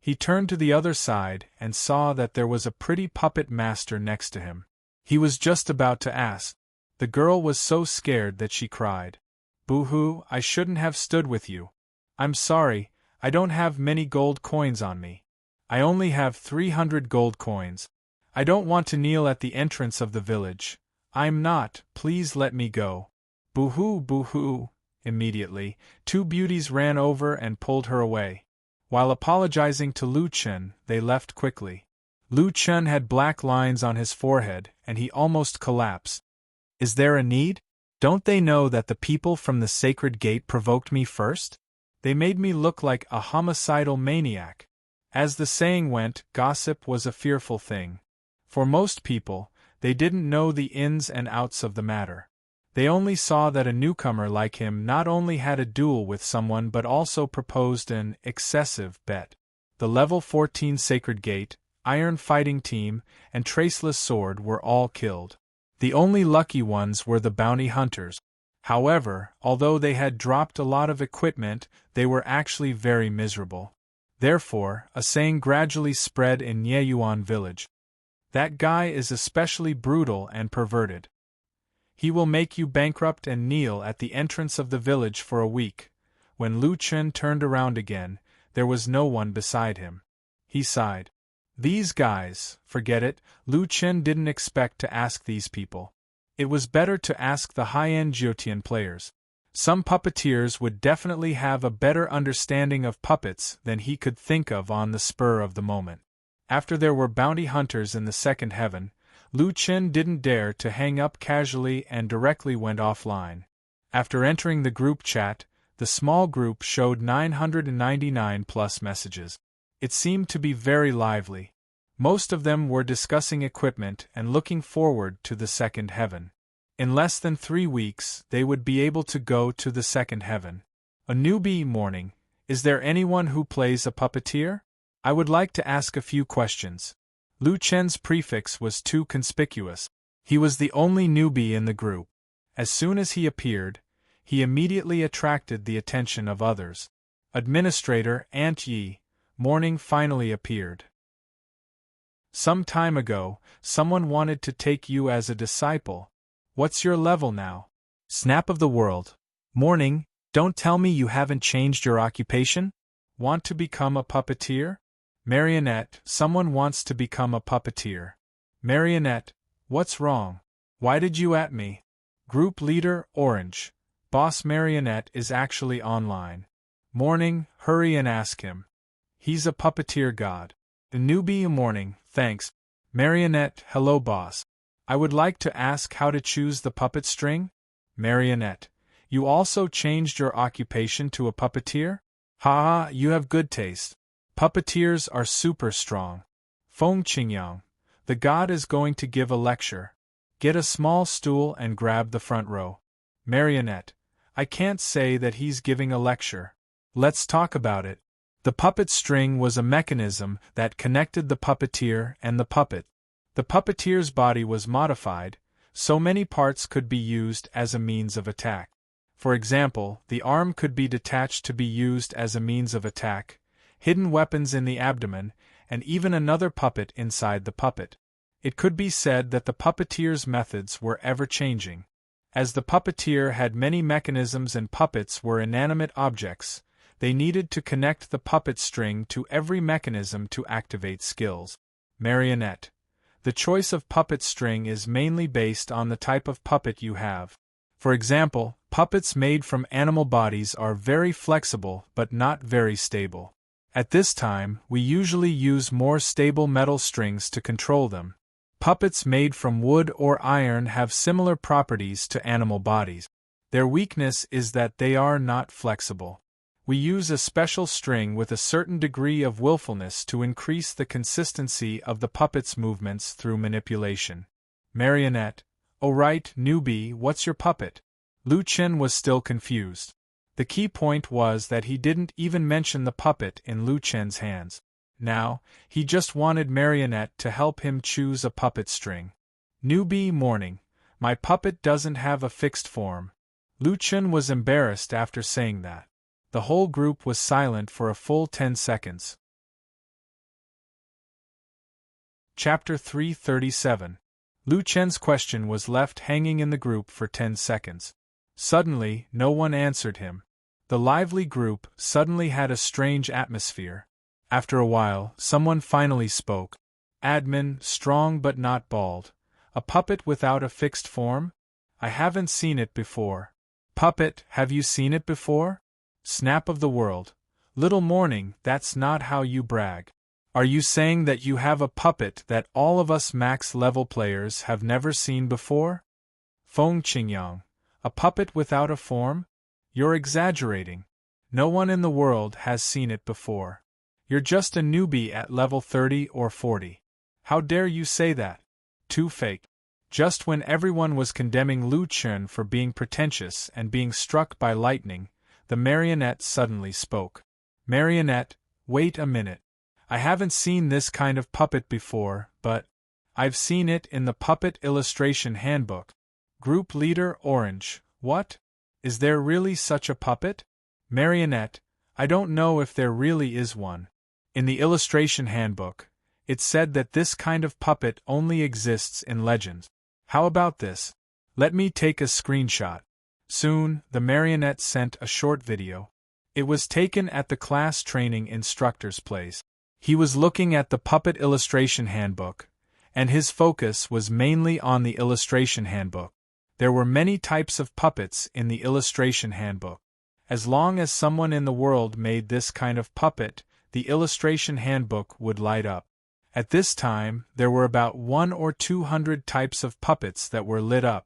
He turned to the other side and saw that there was a pretty puppet master next to him. He was just about to ask. The girl was so scared that she cried. Boo-hoo, I shouldn't have stood with you. I'm sorry, I don't have many gold coins on me. I only have 300 gold coins. I don't want to kneel at the entrance of the village. I'm not, please let me go. Boo-hoo, boo-hoo. Immediately, two beauties ran over and pulled her away. While apologizing to Lu Chen, they left quickly. Lu Chen had black lines on his forehead, and he almost collapsed. Is there a need? Don't they know that the people from the sacred gate provoked me first? They made me look like a homicidal maniac. As the saying went, gossip was a fearful thing. For most people, they didn't know the ins and outs of the matter. They only saw that a newcomer like him not only had a duel with someone but also proposed an excessive bet. The level 14 Sacred Gate, Iron Fighting Team, and Traceless Sword were all killed. The only lucky ones were the bounty hunters. However, although they had dropped a lot of equipment, they were actually very miserable. Therefore, a saying gradually spread in Yeyuan village. That guy is especially brutal and perverted. He will make you bankrupt and kneel at the entrance of the village for a week. When Lu Chen turned around again, there was no one beside him. He sighed. These guys, forget it, Lu Chen didn't expect to ask these people. It was better to ask the high-end Jiotian players. Some puppeteers would definitely have a better understanding of puppets than he could think of on the spur of the moment. After there were bounty hunters in the second heaven, Lu Chen didn't dare to hang up casually and directly went offline. After entering the group chat, the small group showed 999 plus messages. It seemed to be very lively. Most of them were discussing equipment and looking forward to the second heaven. In less than 3 weeks, they would be able to go to the second heaven. A newbie morning. Is there anyone who plays a puppeteer? I would like to ask a few questions. Lu Chen's prefix was too conspicuous. He was the only newbie in the group. As soon as he appeared, he immediately attracted the attention of others. Administrator Aunt Yi, morning finally appeared. Some time ago, someone wanted to take you as a disciple. What's your level now? Snap of the world. Morning, don't tell me you haven't changed your occupation? Want to become a puppeteer? Marionette, someone wants to become a puppeteer. Marionette, what's wrong? Why did you at me? Group leader, Orange. Boss Marionette is actually online. Morning, hurry and ask him. He's a puppeteer god. The newbie, morning, thanks. Marionette, hello boss. I would like to ask how to choose the puppet string? Marionette, you also changed your occupation to a puppeteer? Ha, you have good taste. Puppeteers are super strong. Feng Qingyang, the god is going to give a lecture. Get a small stool and grab the front row. Marionette, I can't say that he's giving a lecture. Let's talk about it. The puppet string was a mechanism that connected the puppeteer and the puppet. The puppeteer's body was modified, so many parts could be used as a means of attack. For example, the arm could be detached to be used as a means of attack, hidden weapons in the abdomen, and even another puppet inside the puppet. It could be said that the puppeteer's methods were ever-changing. As the puppeteer had many mechanisms and puppets were inanimate objects, they needed to connect the puppet string to every mechanism to activate skills. Marionette. The choice of puppet string is mainly based on the type of puppet you have. For example, puppets made from animal bodies are very flexible but not very stable. At this time, we usually use more stable metal strings to control them. Puppets made from wood or iron have similar properties to animal bodies. Their weakness is that they are not flexible. We use a special string with a certain degree of willfulness to increase the consistency of the puppet's movements through manipulation. Marionette. Oh right, newbie, what's your puppet? Lu Chen was still confused. The key point was that he didn't even mention the puppet in Lu Chen's hands. Now, he just wanted Marionette to help him choose a puppet string. Newbie morning. My puppet doesn't have a fixed form. Lu Chen was embarrassed after saying that. The whole group was silent for a full 10 seconds. Chapter 337. Lu Chen's question was left hanging in the group for 10 seconds. Suddenly, no one answered him. The lively group suddenly had a strange atmosphere. After a while, someone finally spoke. Admin, strong but not bald. A puppet without a fixed form? I haven't seen it before. Puppet, have you seen it before? Snap of the world. Little Morning, that's not how you brag. Are you saying that you have a puppet that all of us max-level players have never seen before? Feng Qingyang. A puppet without a form? You're exaggerating. No one in the world has seen it before. You're just a newbie at level 30 or 40. How dare you say that? Too fake. Just when everyone was condemning Lu Chen for being pretentious and being struck by lightning, the marionette suddenly spoke. Marionette, wait a minute. I haven't seen this kind of puppet before, but I've seen it in the Puppet Illustration Handbook. Group Leader Orange, what? Is there really such a puppet? Marionette, I don't know if there really is one. In the Illustration Handbook, it said that this kind of puppet only exists in legends. How about this? Let me take a screenshot. Soon, the marionette sent a short video. It was taken at the class training instructor's place. He was looking at the Puppet Illustration Handbook, and his focus was mainly on the Illustration Handbook. There were many types of puppets in the Illustration Handbook. As long as someone in the world made this kind of puppet, the Illustration Handbook would light up. At this time, there were about 100 or 200 types of puppets that were lit up.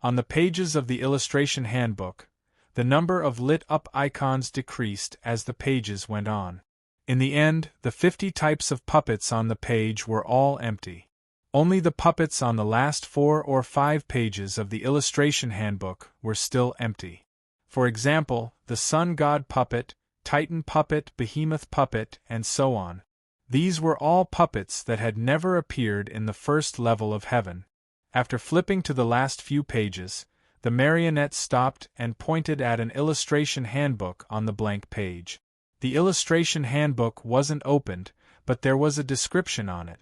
On the pages of the Illustration Handbook, the number of lit-up icons decreased as the pages went on. In the end, the 50 types of puppets on the page were all empty. Only the puppets on the last 4 or 5 pages of the Illustration Handbook were still empty. For example, the Sun God puppet, Titan puppet, Behemoth puppet, and so on. These were all puppets that had never appeared in the first level of heaven. After flipping to the last few pages, the marionette stopped and pointed at an Illustration Handbook on the blank page. The Illustration Handbook wasn't opened, but there was a description on it.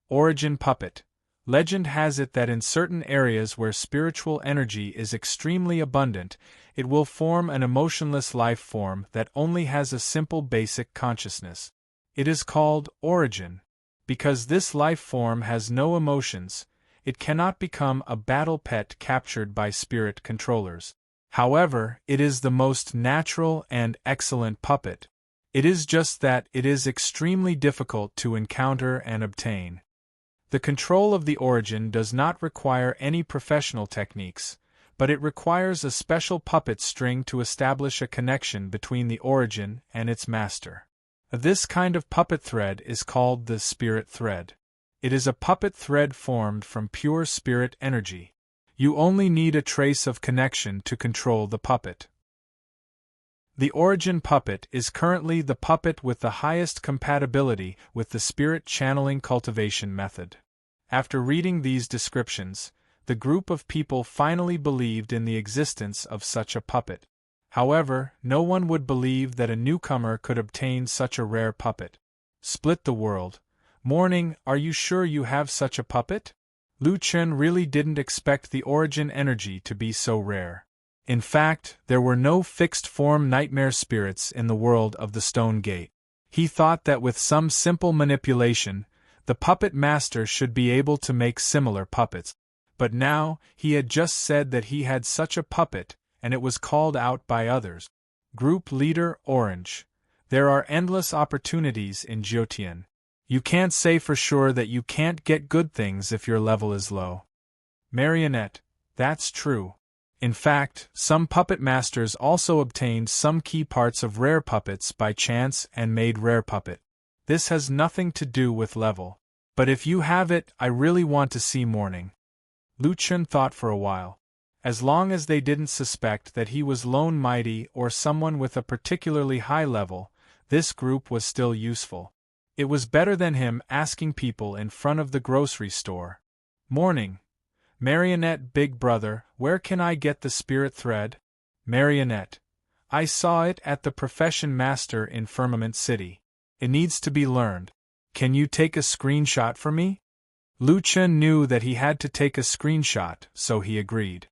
Origin puppet. Legend has it that in certain areas where spiritual energy is extremely abundant, it will form an emotionless life form that only has a simple basic consciousness. It is called origin. Because this life form has no emotions, it cannot become a battle pet captured by spirit controllers. However, it is the most natural and excellent puppet. It is just that it is extremely difficult to encounter and obtain. The control of the origin does not require any professional techniques, but it requires a special puppet string to establish a connection between the origin and its master. This kind of puppet thread is called the spirit thread. It is a puppet thread formed from pure spirit energy. You only need a trace of connection to control the puppet. The origin puppet is currently the puppet with the highest compatibility with the spirit channeling cultivation method. After reading these descriptions, the group of people finally believed in the existence of such a puppet. However, no one would believe that a newcomer could obtain such a rare puppet. Split the world. Morning, are you sure you have such a puppet? Lu Chen really didn't expect the origin energy to be so rare. In fact, there were no fixed-form nightmare spirits in the world of the Stone Gate. He thought that with some simple manipulation, the puppet master should be able to make similar puppets. But now, he had just said that he had such a puppet, and it was called out by others. Group Leader Orange. There are endless opportunities in Jyotian. You can't say for sure that you can't get good things if your level is low. Marionette. That's true. In fact, some puppet masters also obtained some key parts of rare puppets by chance and made rare puppet. This has nothing to do with level. But if you have it, I really want to see Morning. Lu Chen thought for a while. As long as they didn't suspect that he was Lone Mighty or someone with a particularly high level, this group was still useful. It was better than him asking people in front of the grocery store. Morning. Marionette Big Brother, where can I get the spirit thread? Marionette. I saw it at the Profession Master in Firmament City. It needs to be learned. Can you take a screenshot for me? Lu Chen knew that he had to take a screenshot, so he agreed.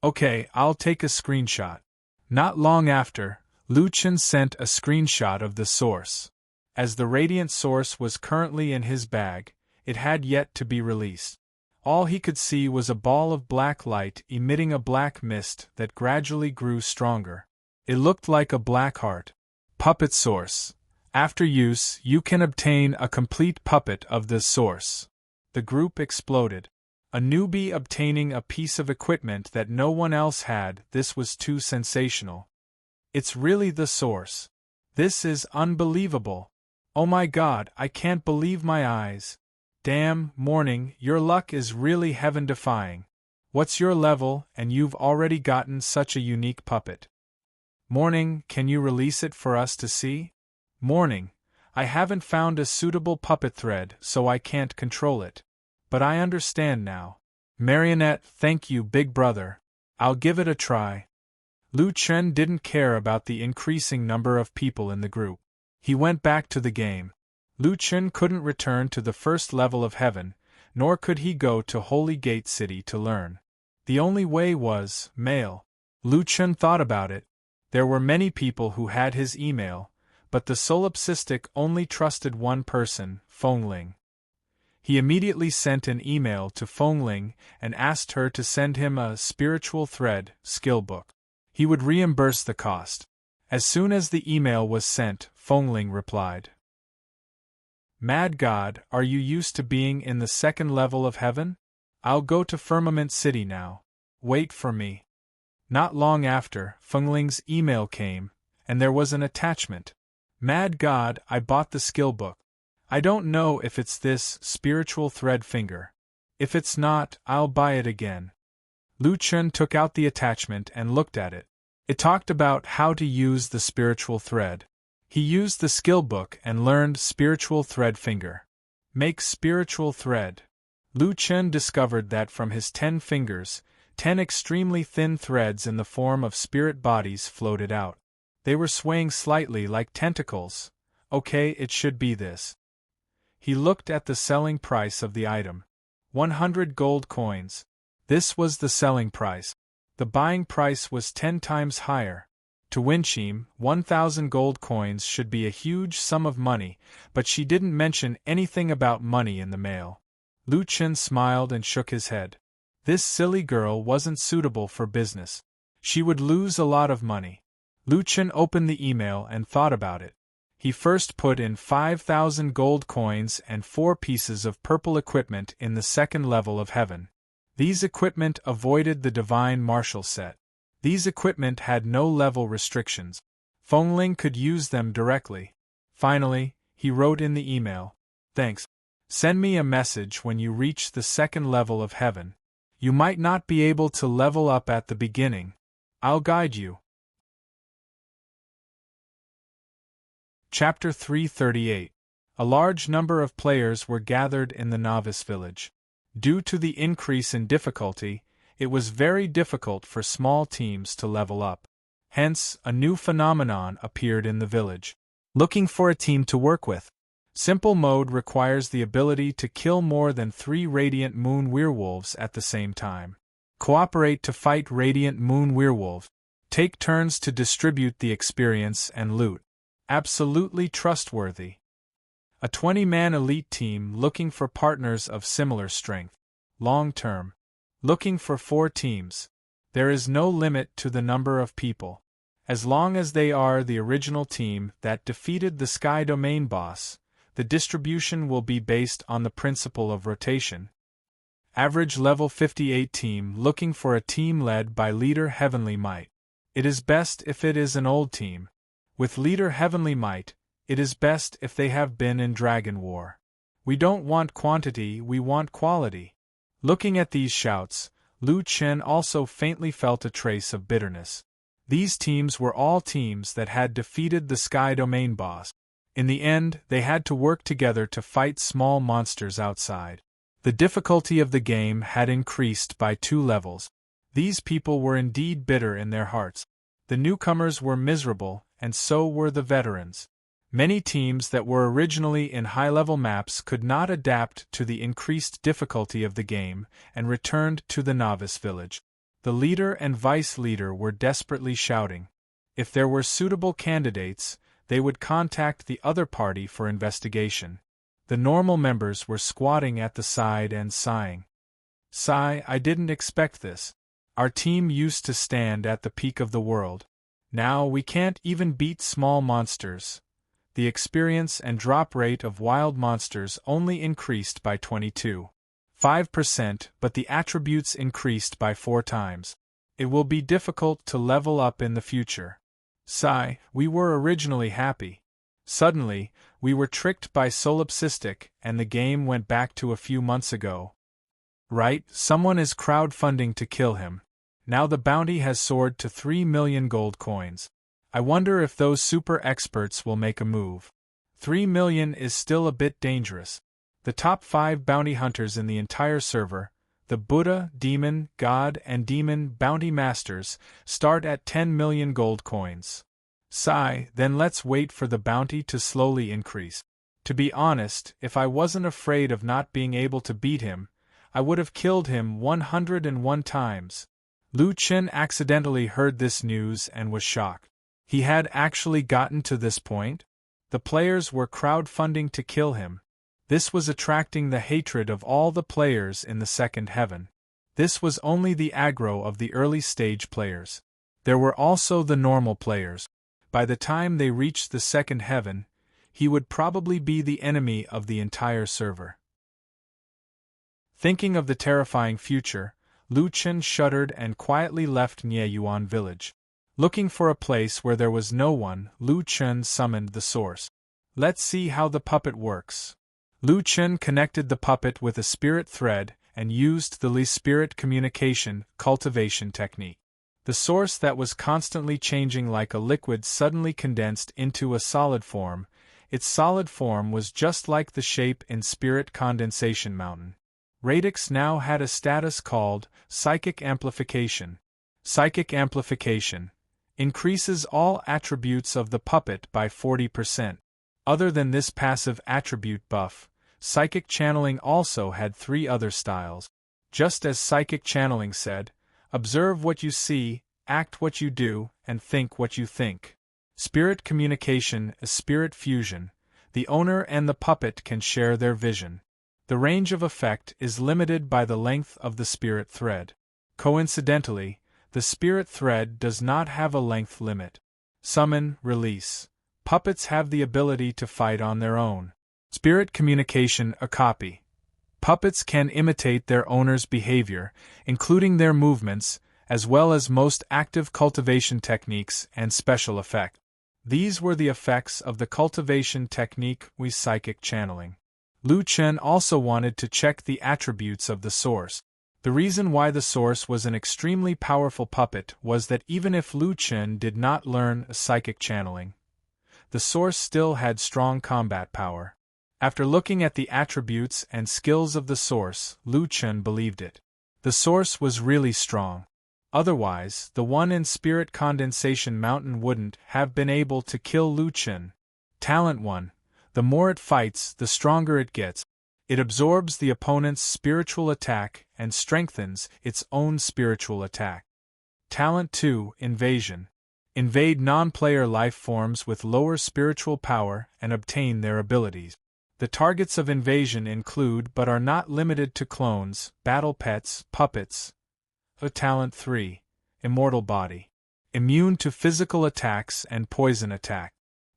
Okay, I'll take a screenshot. Not long after, Lu Chen sent a screenshot of the source. As the radiant source was currently in his bag, it had yet to be released. All he could see was a ball of black light emitting a black mist that gradually grew stronger. It looked like a black heart. Puppet source. After use, you can obtain a complete puppet of this source. The group exploded. A newbie obtaining a piece of equipment that no one else had, this was too sensational. It's really the source. This is unbelievable. Oh my God, I can't believe my eyes. Damn, Morning, your luck is really heaven-defying. What's your level, and you've already gotten such a unique puppet? Morning, can you release it for us to see? Morning, I haven't found a suitable puppet thread, so I can't control it. But I understand now. Marionette, thank you, Big Brother. I'll give it a try. Lu Chen didn't care about the increasing number of people in the group. He went back to the game. Lu Chen couldn't return to the first level of heaven, nor could he go to Holy Gate City to learn. The only way was mail. Lu Chen thought about it. There were many people who had his email, but the solipsistic only trusted one person, Fengling. He immediately sent an email to Fengling and asked her to send him a spiritual thread skill book. He would reimburse the cost. As soon as the email was sent, Fengling replied. Mad God, are you used to being in the second level of heaven? I'll go to Firmament City now. Wait for me. Not long after, Fengling's email came, and there was an attachment. Mad God, I bought the skill book. I don't know if it's this spiritual thread finger. If it's not, I'll buy it again. Lu Chen took out the attachment and looked at it. It talked about how to use the spiritual thread. He used the skill book and learned spiritual thread finger. Make spiritual thread. Lu Chen discovered that from his 10 fingers, 10 extremely thin threads in the form of spirit bodies floated out. They were swaying slightly like tentacles. Okay, it should be this. He looked at the selling price of the item. 100 gold coins. This was the selling price. The buying price was 10 times higher. To Winchim, 1,000 gold coins should be a huge sum of money, but she didn't mention anything about money in the mail. Lu Chen smiled and shook his head. This silly girl wasn't suitable for business. She would lose a lot of money. Lu Chen opened the email and thought about it. He first put in 5,000 gold coins and 4 pieces of purple equipment in the second level of heaven. These equipment avoided the divine martial set. These equipment had no level restrictions. Fengling could use them directly. Finally, he wrote in the email, "Thanks. Send me a message when you reach the second level of heaven. You might not be able to level up at the beginning. I'll guide you." Chapter 338. A large number of players were gathered in the novice village. Due to the increase in difficulty, it was very difficult for small teams to level up. Hence, a new phenomenon appeared in the village. Looking for a team to work with. Simple mode requires the ability to kill more than 3 Radiant Moon Werewolves at the same time. Cooperate to fight Radiant Moon Werewolves. Take turns to distribute the experience and loot. Absolutely trustworthy. A 20-man elite team looking for partners of similar strength. Long term. Looking for 4 teams. There is no limit to the number of people. As long as they are the original team that defeated the Sky Domain boss, the distribution will be based on the principle of rotation. Average level 58 team looking for a team led by Leader Heavenly Might. It is best if it is an old team. With Leader Heavenly Might, it is best if they have been in Dragon War. We don't want quantity, we want quality. Looking at these shouts, Lu Chen also faintly felt a trace of bitterness. These teams were all teams that had defeated the Sky Domain boss. In the end, they had to work together to fight small monsters outside. The difficulty of the game had increased by 2 levels. These people were indeed bitter in their hearts. The newcomers were miserable, and so were the veterans. Many teams that were originally in high-level maps could not adapt to the increased difficulty of the game and returned to the novice village. The leader and vice leader were desperately shouting. If there were suitable candidates, they would contact the other party for investigation. The normal members were squatting at the side and sighing. Sigh, I didn't expect this. Our team used to stand at the peak of the world. Now we can't even beat small monsters. The experience and drop rate of wild monsters only increased by 22.5%, but the attributes increased by 4 times. It will be difficult to level up in the future. Sigh, we were originally happy. Suddenly, we were tricked by Solipsistic and the game went back to a few months ago. Right, someone is crowdfunding to kill him. Now the bounty has soared to 3 million gold coins. I wonder if those super experts will make a move. 3 million is still a bit dangerous. The top 5 bounty hunters in the entire server, the Buddha, Demon, God, and Demon Bounty Masters, start at 10 million gold coins. Sigh, then let's wait for the bounty to slowly increase. To be honest, if I wasn't afraid of not being able to beat him, I would have killed him 101 times. Lu Chen accidentally heard this news and was shocked. He had actually gotten to this point? The players were crowdfunding to kill him. This was attracting the hatred of all the players in the second heaven. This was only the aggro of the early stage players. There were also the normal players. By the time they reached the second heaven, he would probably be the enemy of the entire server. Thinking of the terrifying future, Lu Chen shuddered and quietly left Nieyuan village. Looking for a place where there was no one, Lu Chen summoned the source. Let's see how the puppet works. Lu Chen connected the puppet with a spirit thread and used the Li spirit communication cultivation technique. The source that was constantly changing like a liquid suddenly condensed into a solid form. Its solid form was just like the shape in Spirit Condensation Mountain. Radix now had a status called Psychic Amplification. Psychic Amplification increases all attributes of the puppet by 40%. Other than this passive attribute buff, Psychic Channeling also had 3 other styles. Just as Psychic Channeling said, observe what you see, act what you do, and think what you think. Spirit Communication is Spirit Fusion. The owner and the puppet can share their vision. The range of effect is limited by the length of the spirit thread. Coincidentally, the spirit thread does not have a length limit. Summon, release. Puppets have the ability to fight on their own. Spirit Communication, a copy. Puppets can imitate their owner's behavior, including their movements, as well as most active cultivation techniques and special effects. These were the effects of the cultivation technique with Psychic Channeling. Lu Chen also wanted to check the attributes of the source. The reason why the source was an extremely powerful puppet was that even if Lu Chen did not learn Psychic Channeling, the source still had strong combat power. After looking at the attributes and skills of the source, Lu Chen believed it. The source was really strong. Otherwise, the one in Spirit Condensation Mountain wouldn't have been able to kill Lu Chen. Talent 1. The more it fights, the stronger it gets. It absorbs the opponent's spiritual attack and strengthens its own spiritual attack. Talent 2. Invasion. Invade non-player life forms with lower spiritual power and obtain their abilities. The targets of invasion include but are not limited to clones, battle pets, puppets. Talent 3. Immortal body. Immune to physical attacks and poison attack.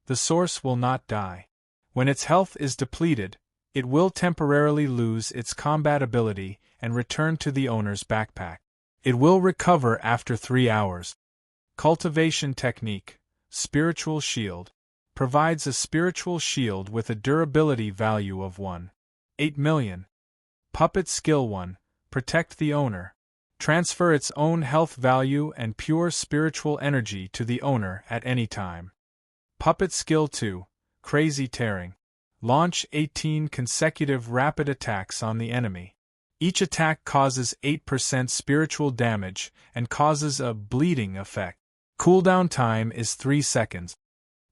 The source will not die. When its health is depleted, it will temporarily lose its combat ability and return to the owner's backpack. It will recover after 3 hours. Cultivation technique, Spiritual Shield. Provides a spiritual shield with a durability value of 1.8 million. Puppet skill 1. Protect the owner. Transfer its own health value and pure spiritual energy to the owner at any time. Puppet skill 2. Crazy tearing. Launch 18 consecutive rapid attacks on the enemy. Each attack causes 8% spiritual damage and causes a bleeding effect. Cooldown time is 3 seconds.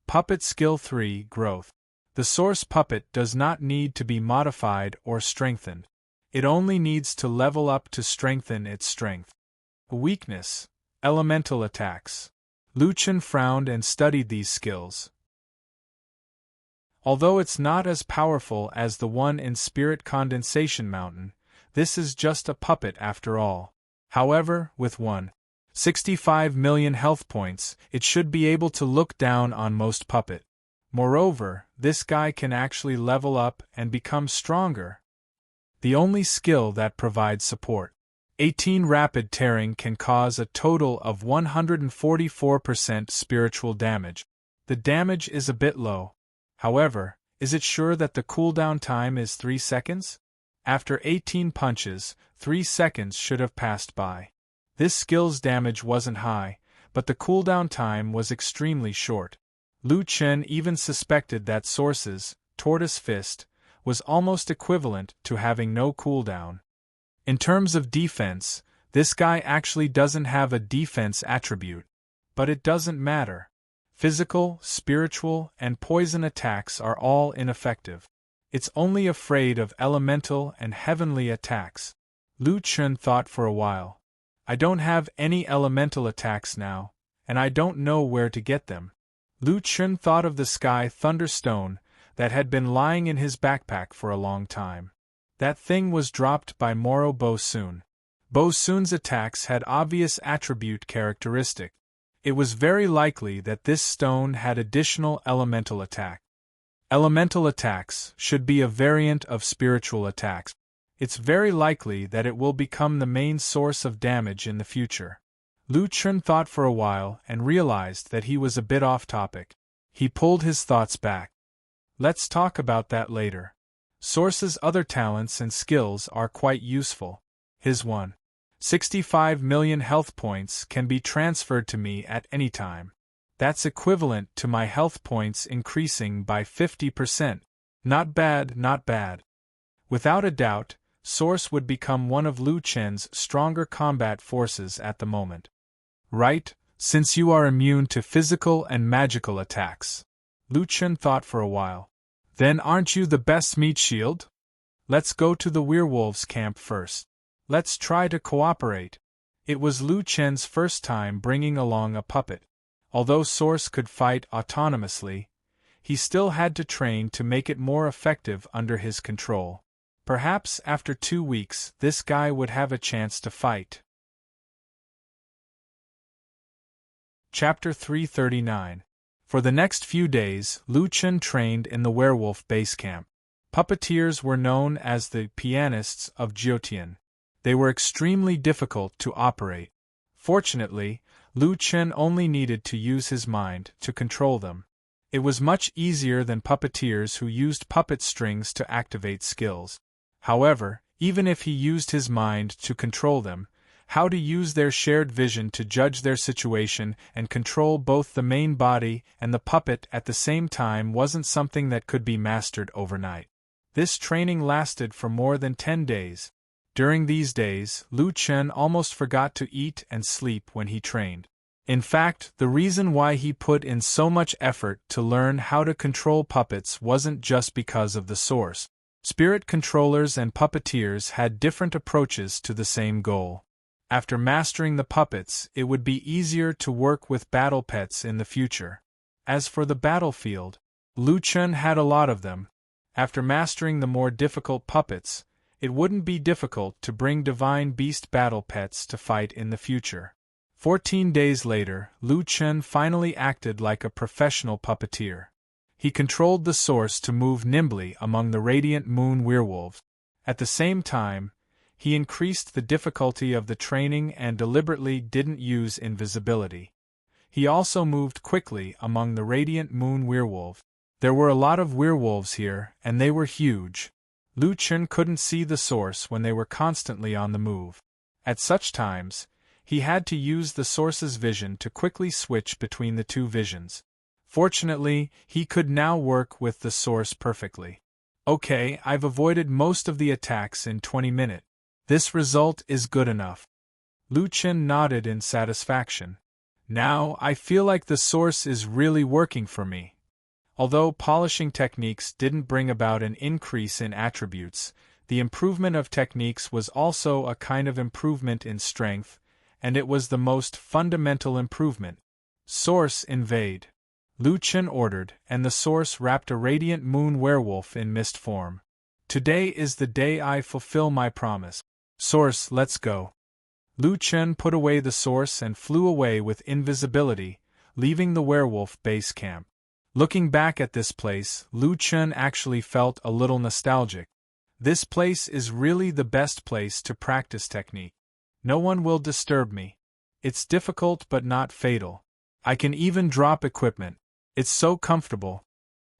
Puppet skill 3. Growth. The source puppet does not need to be modified or strengthened. It only needs to level up to strengthen its strength. Weakness. Elemental attacks. Lu Chen frowned and studied these skills. Although it's not as powerful as the one in Spirit Condensation Mountain, this is just a puppet after all. However, with 1.65 million health points, it should be able to look down on most puppet. Moreover, this guy can actually level up and become stronger. The only skill that provides support. 18 rapid tearing can cause a total of 144% spiritual damage. The damage is a bit low. However, is it sure that the cooldown time is 3 seconds? After 18 punches, 3 seconds should have passed by. This skill's damage wasn't high, but the cooldown time was extremely short. Lu Chen even suspected that Source's Tortoise Fist was almost equivalent to having no cooldown. In terms of defense, this guy actually doesn't have a defense attribute. But it doesn't matter. Physical, spiritual, and poison attacks are all ineffective. It's only afraid of elemental and heavenly attacks. Lu Chen thought for a while. I don't have any elemental attacks now, and I don't know where to get them. Lu Chen thought of the sky thunderstone that had been lying in his backpack for a long time. That thing was dropped by Moro Bo Soon. Bo Soon's attacks had obvious attribute characteristic. It was very likely that this stone had additional elemental attack. Elemental attacks should be a variant of spiritual attacks. It's very likely that it will become the main source of damage in the future. Lu Chen thought for a while and realized that he was a bit off topic. He pulled his thoughts back. Let's talk about that later. Source's other talents and skills are quite useful. His 1.65 million health points can be transferred to me at any time. That's equivalent to my health points increasing by 50%. Not bad, not bad. Without a doubt, Source would become one of Lu Chen's stronger combat forces at the moment. Right, since you are immune to physical and magical attacks. Lu Chen thought for a while. Then aren't you the best meat shield? Let's go to the werewolves' camp first. Let's try to cooperate. It was Lu Chen's first time bringing along a puppet. Although Source could fight autonomously, he still had to train to make it more effective under his control. Perhaps after 2 weeks this guy would have a chance to fight. Chapter 339. For the next few days, Lu Chen trained in the werewolf base camp. Puppeteers were known as the pianists of Jiotian. They were extremely difficult to operate. Fortunately, Lu Chen only needed to use his mind to control them. It was much easier than puppeteers who used puppet strings to activate skills. However, even if he used his mind to control them, how to use their shared vision to judge their situation and control both the main body and the puppet at the same time wasn't something that could be mastered overnight. This training lasted for more than 10 days. During these days, Lu Chen almost forgot to eat and sleep when he trained. In fact, the reason why he put in so much effort to learn how to control puppets wasn't just because of the source. Spirit controllers and puppeteers had different approaches to the same goal. After mastering the puppets, it would be easier to work with battle pets in the future. As for the battlefield, Lu Chen had a lot of them. After mastering the more difficult puppets, it wouldn't be difficult to bring divine beast battle pets to fight in the future. 14 days later, Lu Chen finally acted like a professional puppeteer. He controlled the source to move nimbly among the radiant moon werewolves. At the same time, he increased the difficulty of the training and deliberately didn't use invisibility. He also moved quickly among the radiant moon werewolves. There were a lot of werewolves here, and they were huge. Lu Chen couldn't see the source when they were constantly on the move. At such times, he had to use the source's vision to quickly switch between the two visions. Fortunately, he could now work with the source perfectly. Okay, I've avoided most of the attacks in 20 minutes. This result is good enough. Lu Chen nodded in satisfaction. Now, I feel like the source is really working for me. Although polishing techniques didn't bring about an increase in attributes, the improvement of techniques was also a kind of improvement in strength, and it was the most fundamental improvement. Source invade. Lu Chen ordered, and the source wrapped a radiant moon werewolf in mist form. Today is the day I fulfill my promise. Source, let's go. Lu Chen put away the source and flew away with invisibility, leaving the werewolf base camp. Looking back at this place, Lu Chen actually felt a little nostalgic. This place is really the best place to practice technique. No one will disturb me. It's difficult but not fatal. I can even drop equipment. It's so comfortable.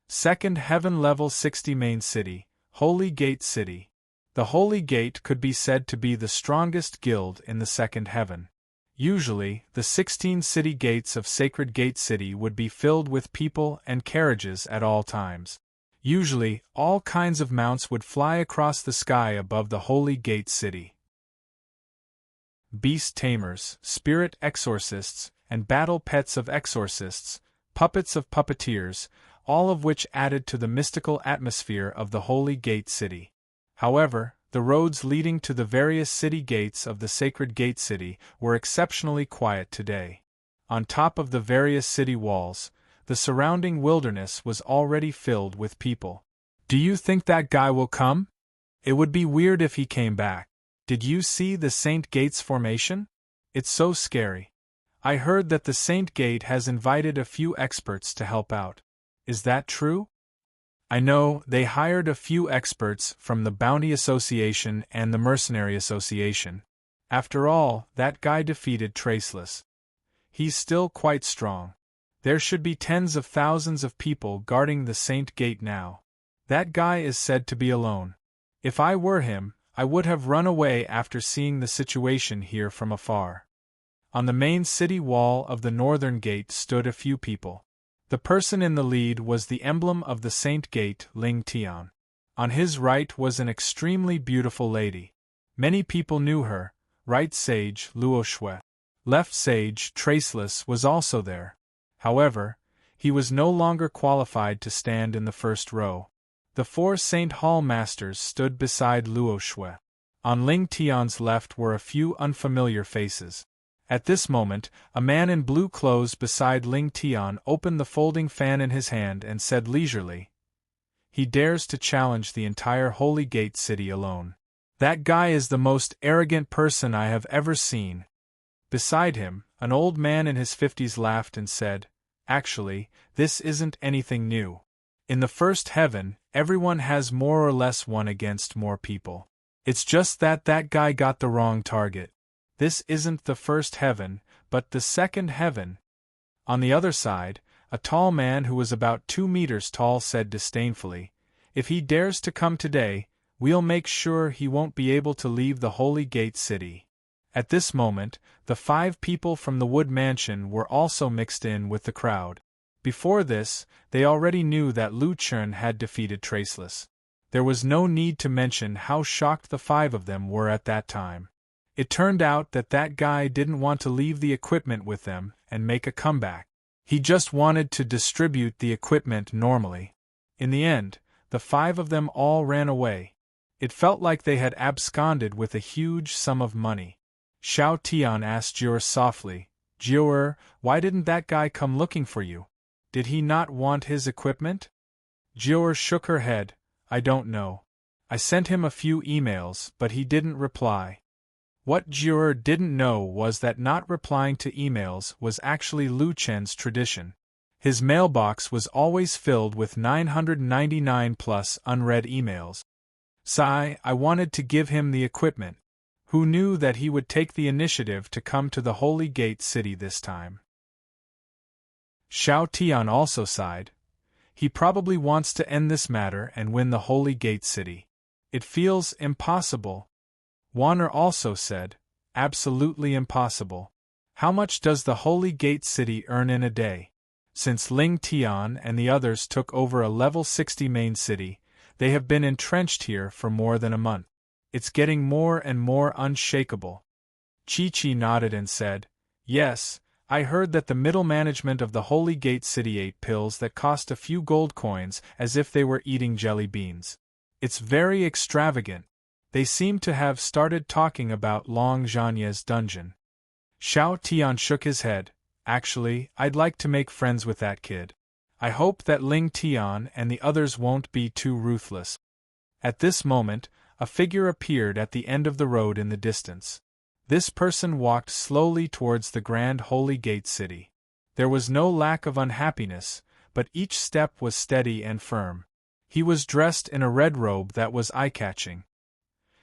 Second Heaven Level 60 Main City, Holy Gate City. The Holy Gate could be said to be the strongest guild in the Second Heaven. Usually, the 16 city gates of Sacred Gate City would be filled with people and carriages at all times. Usually, all kinds of mounts would fly across the sky above the Holy Gate City. Beast tamers, spirit exorcists, and battle pets of exorcists, puppets of puppeteers, all of which added to the mystical atmosphere of the Holy Gate City. However, the roads leading to the various city gates of the Sacred Gate City were exceptionally quiet today. On top of the various city walls, the surrounding wilderness was already filled with people. Do you think that guy will come? It would be weird if he came back. Did you see the Saint Gates formation? It's so scary. I heard that the Saint Gate has invited a few experts to help out. Is that true? I know, they hired a few experts from the Bounty Association and the Mercenary Association. After all, that guy defeated Traceless. He's still quite strong. There should be tens of thousands of people guarding the Saint Gate now. That guy is said to be alone. If I were him, I would have run away after seeing the situation here from afar. On the main city wall of the northern gate stood a few people. The person in the lead was the emblem of the Saint Gate, Ling Tian. On his right was an extremely beautiful lady. Many people knew her. Right Sage, Luo Shui. Left Sage, Traceless, was also there. However, he was no longer qualified to stand in the first row. The 4 Saint Hall Masters stood beside Luo Shui. On Ling Tian's left were a few unfamiliar faces. At this moment, a man in blue clothes beside Ling Tian opened the folding fan in his hand and said leisurely, "He dares to challenge the entire Holy Gate City alone. That guy is the most arrogant person I have ever seen." Beside him, an old man in his 50s laughed and said, "Actually, this isn't anything new. In the first heaven, everyone has more or less won against more people. It's just that that guy got the wrong target. This isn't the first heaven, but the second heaven." On the other side, a tall man who was about 2 meters tall said disdainfully, "If he dares to come today, we'll make sure he won't be able to leave the Holy Gate City." At this moment, the 5 people from the Wood Mansion were also mixed in with the crowd. Before this, they already knew that Lu Chen had defeated Traceless. There was no need to mention how shocked the 5 of them were at that time. It turned out that that guy didn't want to leave the equipment with them and make a comeback. He just wanted to distribute the equipment normally. In the end, the 5 of them all ran away. It felt like they had absconded with a huge sum of money. Xiao Tian asked Jiu softly, "Jiu, why didn't that guy come looking for you? Did he not want his equipment?" Jiu shook her head, "I don't know. I sent him a few emails, but he didn't reply." What Jiu didn't know was that not replying to emails was actually Lu Chen's tradition. His mailbox was always filled with 999 plus unread emails. I wanted to give him the equipment. Who knew that he would take the initiative to come to the Holy Gate City this time? Xiao Tian also sighed. He probably wants to end this matter and win the Holy Gate City. It feels impossible. Wanner also said, "Absolutely impossible. How much does the Holy Gate City earn in a day?" Since Ling Tian and the others took over a level 60 main city, they have been entrenched here for more than a month. It's getting more and more unshakable. Chi-Chi nodded and said, "Yes, I heard that the middle management of the Holy Gate City ate pills that cost a few gold coins as if they were eating jelly beans. It's very extravagant. They seem to have started talking about Long Zhanye's dungeon." Xiao Tian shook his head. "Actually, I'd like to make friends with that kid. I hope that Ling Tian and the others won't be too ruthless." At this moment, a figure appeared at the end of the road in the distance. This person walked slowly towards the grand Holy Gate City. There was no lack of unhappiness, but each step was steady and firm. He was dressed in a red robe that was eye-catching.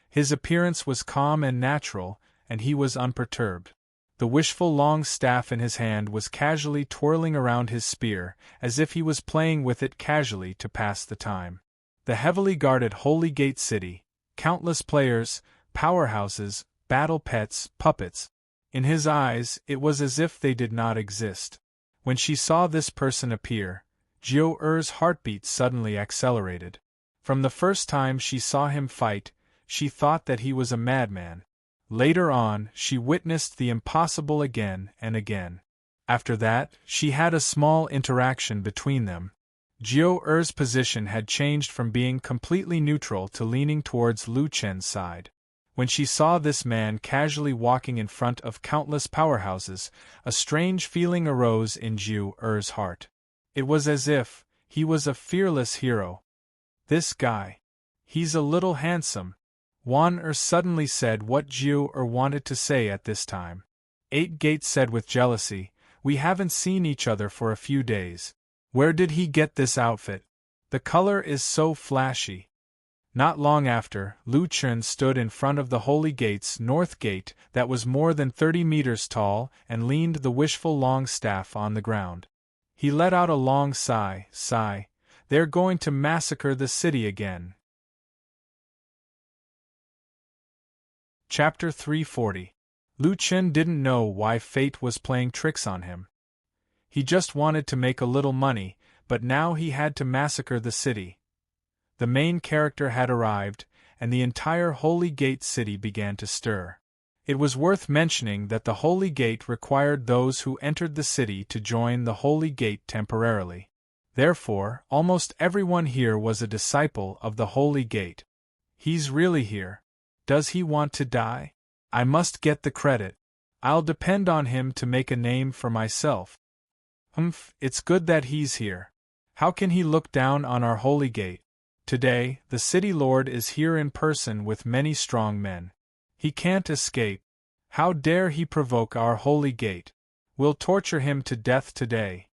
His appearance was calm and natural, and he was unperturbed. The wishful long staff in his hand was casually twirling around his spear, as if he was playing with it casually to pass the time. The heavily guarded Holy Gate City, countless players, powerhouses, battle pets, puppets. In his eyes, it was as if they did not exist. When she saw this person appear, Jiu Er's heartbeat suddenly accelerated. From the first time she saw him fight, she thought that he was a madman. Later on, she witnessed the impossible again and again. After that, she had a small interaction between them. Jiu Er's position had changed from being completely neutral to leaning towards Lu Chen's side. When she saw this man casually walking in front of countless powerhouses, a strange feeling arose in Jiu Er's heart. It was as if he was a fearless hero. "This guy. He's a little handsome." Wan suddenly said what Jiu wanted to say at this time. 8 Gate said with jealousy, "We haven't seen each other for a few days. Where did he get this outfit? The color is so flashy." Not long after, Lu Chen stood in front of the Holy Gate's north gate that was more than 30 meters tall and leaned the wishful long staff on the ground. He let out a long sigh. "They're going to massacre the city again." Chapter 340. Lu Chen didn't know why fate was playing tricks on him. He just wanted to make a little money, but now he had to massacre the city. The main character had arrived, and the entire Holy Gate City began to stir. It was worth mentioning that the Holy Gate required those who entered the city to join the Holy Gate temporarily. Therefore, almost everyone here was a disciple of the Holy Gate. He's really here. Does he want to die? I must get the credit. I'll depend on him to make a name for myself. It's good that he's here. How can he look down on our Holy Gate? Today, the City Lord is here in person with many strong men. He can't escape. How dare he provoke our Holy Gate? We'll torture him to death today.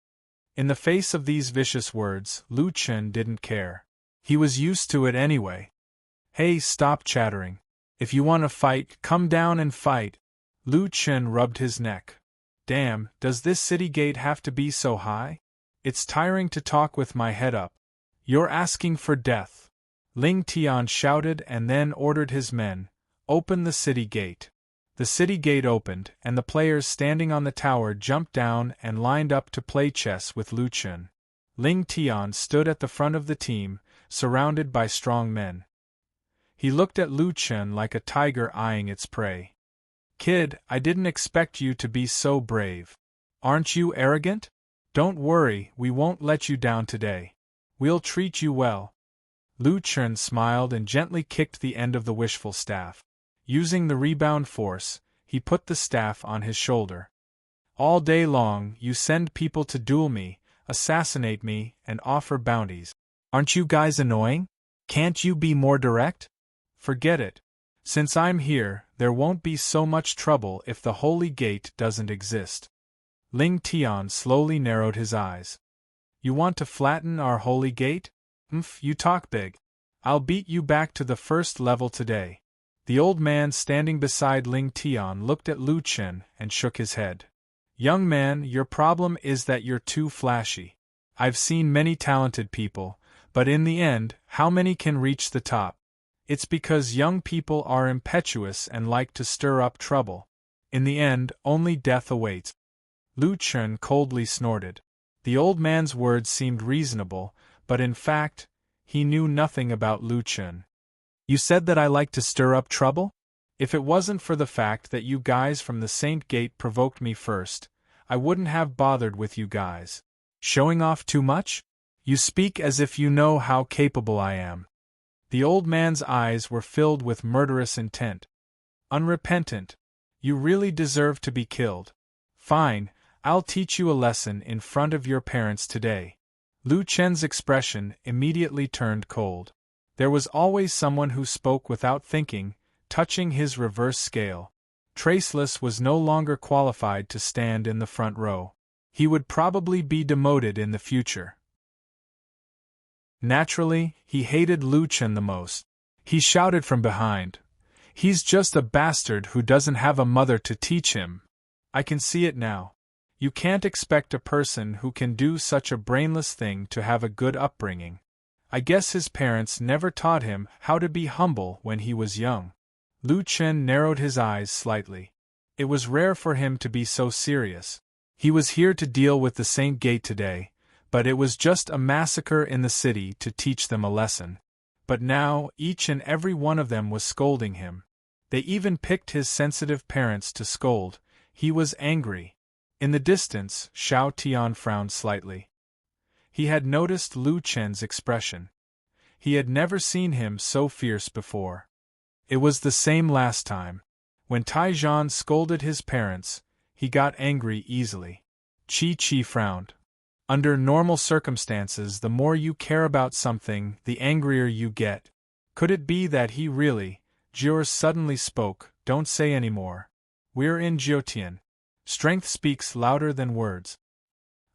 In the face of these vicious words, Lu Chen didn't care. He was used to it anyway. "Hey, stop chattering. If you want to fight, come down and fight." Lu Chen rubbed his neck. "Damn, does this city gate have to be so high? It's tiring to talk with my head up." "You're asking for death." Ling Tian shouted and then ordered his men, "Open the city gate." The city gate opened, and the players standing on the tower jumped down and lined up to play chess with Lu Chen. Ling Tian stood at the front of the team, surrounded by strong men. He looked at Lu Chen like a tiger eyeing its prey. Kid, I didn't expect you to be so brave. Aren't you arrogant? Don't worry, we won't let you down today. We'll treat you well. Lu Chen smiled and gently kicked the end of the wishful staff. Using the rebound force, he put the staff on his shoulder. All day long, you send people to duel me, assassinate me, and offer bounties. Aren't you guys annoying? Can't you be more direct? Forget it. Since I'm here, there won't be so much trouble if the Holy Gate doesn't exist. Ling Tian slowly narrowed his eyes. You want to flatten our Holy Gate? You talk big. I'll beat you back to the first level today. The old man standing beside Ling Tian looked at Lu Chen and shook his head. Young man, your problem is that you're too flashy. I've seen many talented people, but in the end, how many can reach the top? It's because young people are impetuous and like to stir up trouble. In the end, only death awaits. Lu Chen coldly snorted. The old man's words seemed reasonable, but in fact, he knew nothing about Lu Chen. You said that I like to stir up trouble? If it wasn't for the fact that you guys from the Saint Gate provoked me first, I wouldn't have bothered with you guys. Showing off too much? You speak as if you know how capable I am. The old man's eyes were filled with murderous intent. Unrepentant. You really deserve to be killed. Fine, I'll teach you a lesson in front of your parents today. Lu Chen's expression immediately turned cold. There was always someone who spoke without thinking, touching his reverse scale. Traceless was no longer qualified to stand in the front row. He would probably be demoted in the future. Naturally, he hated Lu Chen the most. He shouted from behind. He's just a bastard who doesn't have a mother to teach him. I can see it now. You can't expect a person who can do such a brainless thing to have a good upbringing. I guess his parents never taught him how to be humble when he was young. Lu Chen narrowed his eyes slightly. It was rare for him to be so serious. He was here to deal with the Saint Gate today, but it was just a massacre in the city to teach them a lesson. But now, each and every one of them was scolding him. They even picked his sensitive parents to scold. He was angry. In the distance, Xiao Tian frowned slightly. He had noticed Lu Chen's expression. He had never seen him so fierce before. It was the same last time. When Taizhan scolded his parents, he got angry easily. Chi frowned. Under normal circumstances, the more you care about something, the angrier you get. Could it be that he really? Jior suddenly spoke. Don't say any more. We're in Jiotian. Strength speaks louder than words.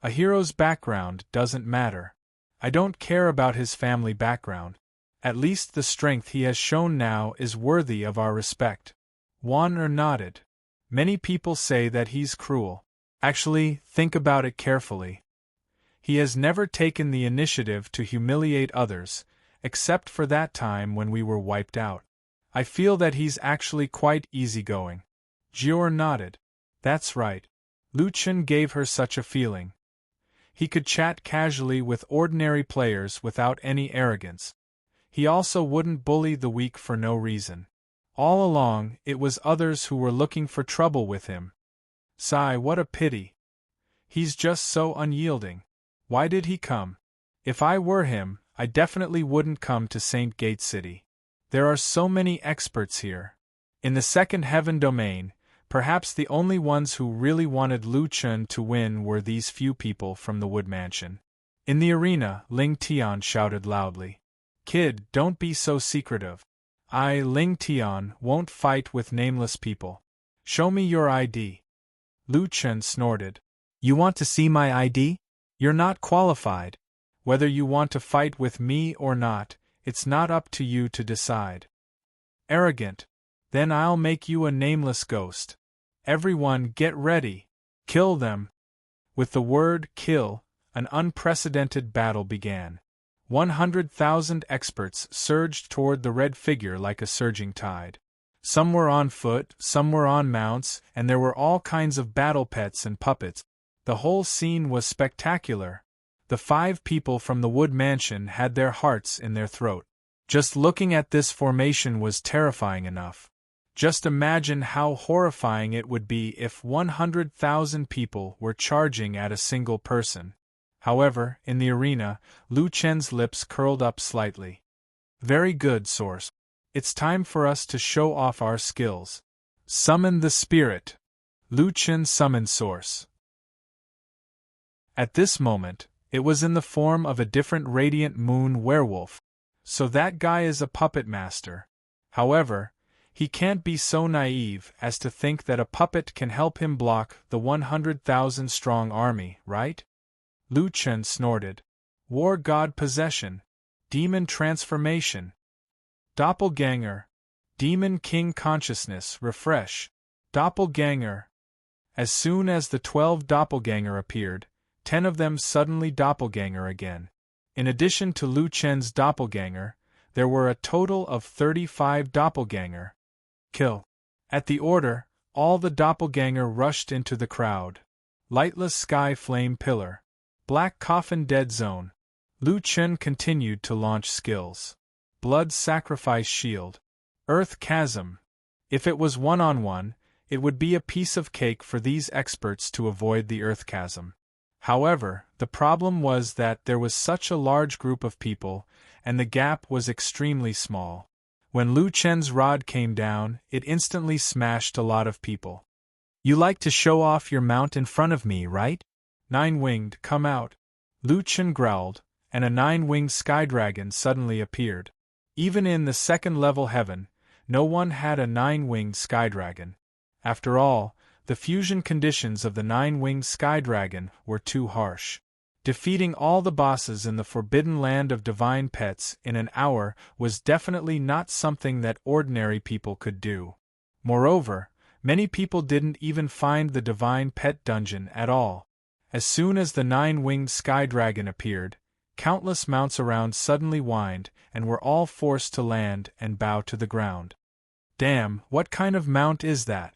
A hero's background doesn't matter. I don't care about his family background. At least the strength he has shown now is worthy of our respect. Wan nodded. Many people say that he's cruel. Actually, think about it carefully. He has never taken the initiative to humiliate others, except for that time when we were wiped out. I feel that he's actually quite easygoing. Jior nodded. That's right. Lu Chen gave her such a feeling. He could chat casually with ordinary players without any arrogance. He also wouldn't bully the weak for no reason. All along, it was others who were looking for trouble with him. Sigh, what a pity. He's just so unyielding. Why did he come? If I were him, I definitely wouldn't come to Saint Gate City. There are so many experts here. In the second heaven domain, perhaps the only ones who really wanted Lu Chen to win were these few people from the Wood Mansion. In the arena, Ling Tian shouted loudly. Kid, don't be so secretive. I, Ling Tian, won't fight with nameless people. Show me your ID. Lu Chen snorted. You want to see my ID? You're not qualified. Whether you want to fight with me or not, it's not up to you to decide. Arrogant. Then I'll make you a nameless ghost. Everyone get ready. Kill them. With the word kill, an unprecedented battle began. 100,000 experts surged toward the red figure like a surging tide. Some were on foot, some were on mounts, and there were all kinds of battle pets and puppets. The whole scene was spectacular. The 5 people from the wood mansion had their hearts in their throat. Just looking at this formation was terrifying enough. Just imagine how horrifying it would be if 100,000 people were charging at a single person. However, in the arena, Lu Chen's lips curled up slightly. Very good, Source. It's time for us to show off our skills. Summon the spirit. Lu Chen summoned Source. At this moment, it was in the form of a different radiant moon werewolf. So that guy is a puppet master. However, he can't be so naive as to think that a puppet can help him block the 100,000 strong army, right? Lu Chen snorted. War god possession. Demon transformation. Doppelganger. Demon king consciousness refresh. Doppelganger. As soon as the 12 doppelganger appeared, 10 of them suddenly doppelganger again. In addition to Lu Chen's doppelganger, there were a total of 35 doppelganger. Kill. At the order, all the doppelganger rushed into the crowd. Lightless sky flame pillar. Black coffin dead zone. Lu Chen continued to launch skills. Blood sacrifice shield. Earth chasm. If it was one-on-one, it would be a piece of cake for these experts to avoid the earth chasm. However, the problem was that there was such a large group of people, and the gap was extremely small. When Lu Chen's rod came down, it instantly smashed a lot of people. You like to show off your mount in front of me, right? 9-winged, come out. Lu Chen growled, and a 9-winged sky dragon suddenly appeared. Even in the second-level heaven, no one had a 9-winged sky dragon. After all, the fusion conditions of the 9-winged sky dragon were too harsh. Defeating all the bosses in the forbidden land of divine pets in an hour was definitely not something that ordinary people could do. Moreover, many people didn't even find the divine pet dungeon at all. As soon as the 9-winged sky dragon appeared, countless mounts around suddenly whined and were all forced to land and bow to the ground. Damn, what kind of mount is that?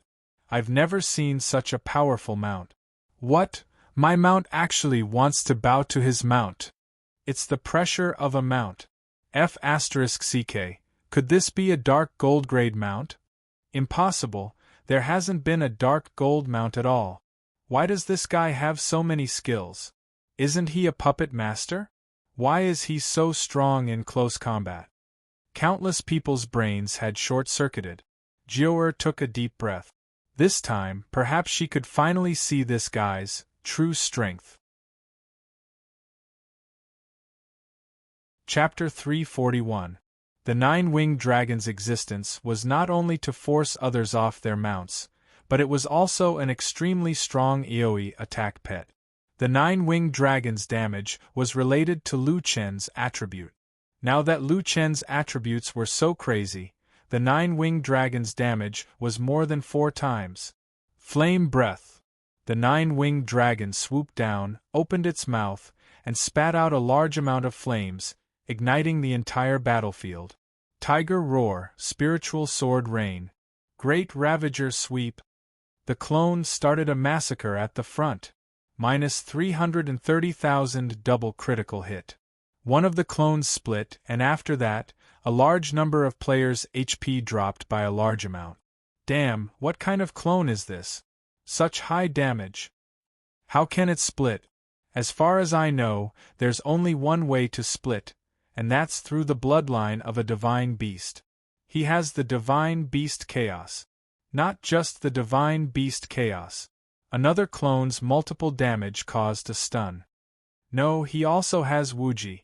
I've never seen such a powerful mount. What? My mount actually wants to bow to his mount. It's the pressure of a mount. F*CK. Could this be a dark gold grade mount? Impossible, there hasn't been a dark gold mount at all. Why does this guy have so many skills? Isn't he a puppet master? Why is he so strong in close combat? Countless people's brains had short-circuited. Jiu'er took a deep breath. This time, perhaps she could finally see this guy's true strength. Chapter 341. The 9-winged dragon's existence was not only to force others off their mounts, but it was also an extremely strong AoE attack pet. The 9-winged dragon's damage was related to Lu Chen's attribute. Now that Lu Chen's attributes were so crazy, the 9-winged dragon's damage was more than 4 times. Flame breath. The 9-winged dragon swooped down, opened its mouth, and spat out a large amount of flames, igniting the entire battlefield. Tiger roar, spiritual sword rain. Great ravager sweep. The clone started a massacre at the front. Minus 330,000 double critical hit. One of the clones split, and after that, a large number of players' HP dropped by a large amount. Damn, what kind of clone is this? Such high damage. How can it split? As far as I know, there's only one way to split, and that's through the bloodline of a divine beast. He has the divine beast chaos. Not just the divine beast chaos. Another clone's multiple damage caused a stun. No, he also has Wuji.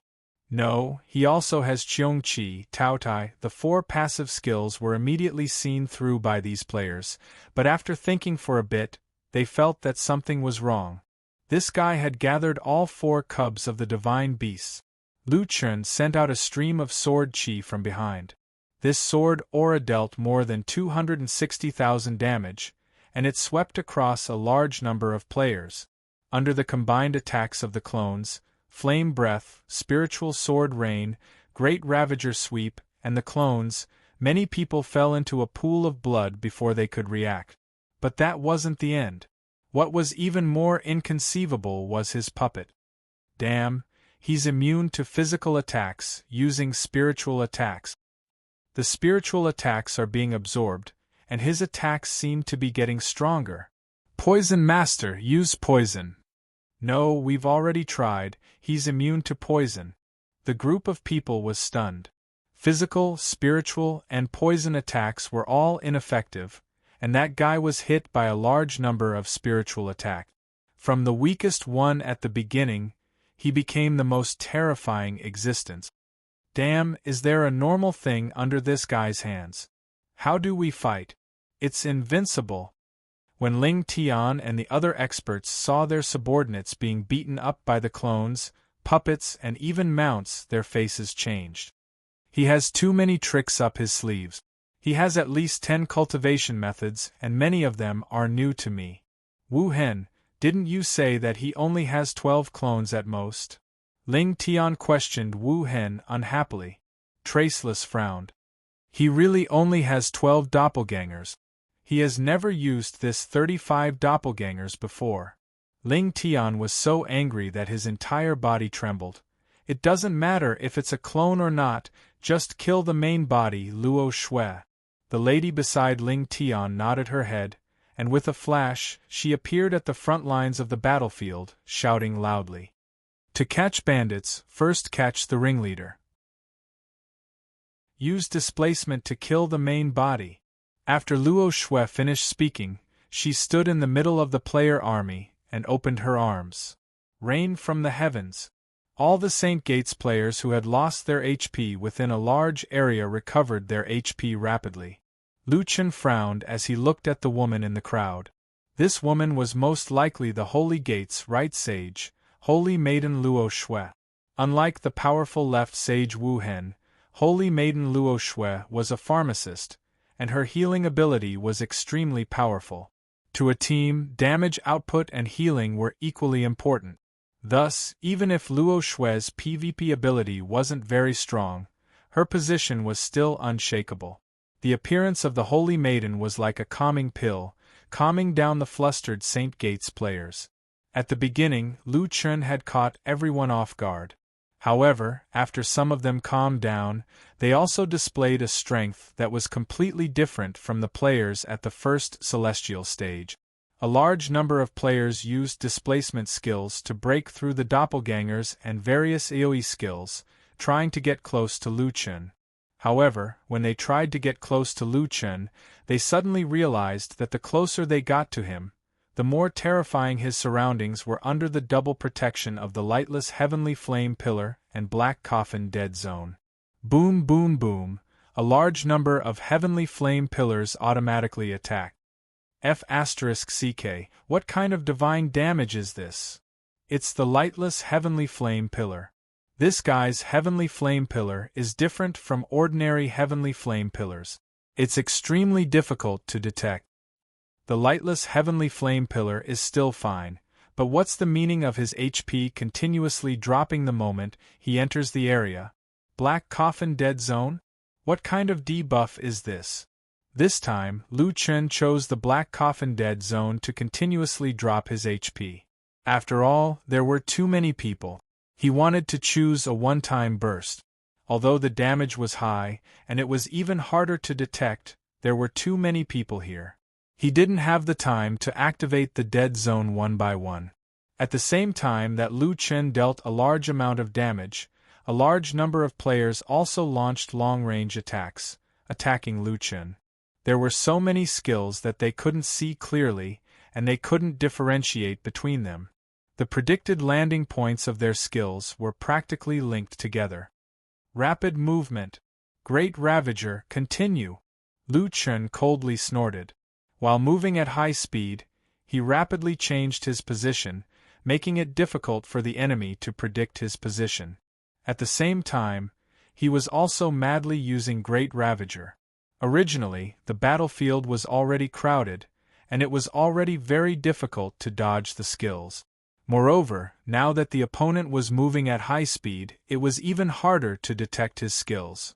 No, he also has Qiongqi, Taotai. The 4 passive skills were immediately seen through by these players, but after thinking for a bit, they felt that something was wrong. This guy had gathered all 4 cubs of the divine beasts. Lu Chen sent out a stream of sword chi from behind. This sword aura dealt more than 260,000 damage, and it swept across a large number of players. Under the combined attacks of the clones, Flame Breath, Spiritual Sword Rain, Great Ravager Sweep, and the clones, many people fell into a pool of blood before they could react. But that wasn't the end. What was even more inconceivable was his puppet. Damn, he's immune to physical attacks, using spiritual attacks. The spiritual attacks are being absorbed, and his attacks seem to be getting stronger. Poison Master, use poison. No, we've already tried, he's immune to poison. The group of people was stunned. Physical, spiritual, and poison attacks were all ineffective, and that guy was hit by a large number of spiritual attacks. From the weakest one at the beginning, he became the most terrifying existence. Damn, is there a normal thing under this guy's hands? How do we fight? It's invincible. When Ling Tian and the other experts saw their subordinates being beaten up by the clones, puppets, and even mounts, their faces changed. He has too many tricks up his sleeves. He has at least 10 cultivation methods, and many of them are new to me. Wu Hen, didn't you say that he only has 12 clones at most? Ling Tian questioned Wu Hen unhappily. Traceless frowned. He really only has 12 doppelgangers. He has never used this 35 doppelgangers before. Ling Tian was so angry that his entire body trembled. It doesn't matter if it's a clone or not, just kill the main body, Luo Shui. The lady beside Ling Tian nodded her head, and with a flash, she appeared at the front lines of the battlefield, shouting loudly. To catch bandits, first catch the ringleader. Use displacement to kill the main body. After Luo Shui finished speaking, she stood in the middle of the player army and opened her arms. Rain from the heavens. All the Saint Gates players who had lost their HP within a large area recovered their HP rapidly. Lu Chen frowned as he looked at the woman in the crowd. This woman was most likely the Holy Gates' right sage, Holy Maiden Luo Shui. Unlike the powerful left sage Wu Hen, Holy Maiden Luo Shui was a pharmacist, and her healing ability was extremely powerful. To a team, damage output and healing were equally important. Thus, even if Luo Shui's PvP ability wasn't very strong, her position was still unshakable. The appearance of the Holy Maiden was like a calming pill, calming down the flustered Saint Gates players. At the beginning, Lu Chen had caught everyone off guard. However, after some of them calmed down, they also displayed a strength that was completely different from the players at the first celestial stage. A large number of players used displacement skills to break through the doppelgangers and various AoE skills, trying to get close to Lu Chen. However, when they tried to get close to Lu Chen, they suddenly realized that the closer they got to him, the more terrifying his surroundings were under the double protection of the lightless Heavenly Flame Pillar and Black Coffin Dead Zone. Boom boom boom, a large number of Heavenly Flame Pillars automatically attacked. F***CK, what kind of divine damage is this? It's the lightless Heavenly Flame Pillar. This guy's Heavenly Flame Pillar is different from ordinary Heavenly Flame Pillars. It's extremely difficult to detect. The lightless Heavenly Flame Pillar is still fine, but what's the meaning of his HP continuously dropping the moment he enters the area? Black Coffin Dead Zone? What kind of debuff is this? This time, Lu Chen chose the Black Coffin Dead Zone to continuously drop his HP. After all, there were too many people. He wanted to choose a one-time burst. Although the damage was high, and it was even harder to detect, there were too many people here. He didn't have the time to activate the dead zone one by one. At the same time that Lu Chen dealt a large amount of damage, a large number of players also launched long-range attacks, attacking Lu Chen. There were so many skills that they couldn't see clearly, and they couldn't differentiate between them. The predicted landing points of their skills were practically linked together. Rapid movement. Great Ravager, continue. Lu Chen coldly snorted. While moving at high speed, he rapidly changed his position, making it difficult for the enemy to predict his position. At the same time, he was also madly using Great Ravager. Originally, the battlefield was already crowded, and it was already very difficult to dodge the skills. Moreover, now that the opponent was moving at high speed, it was even harder to detect his skills.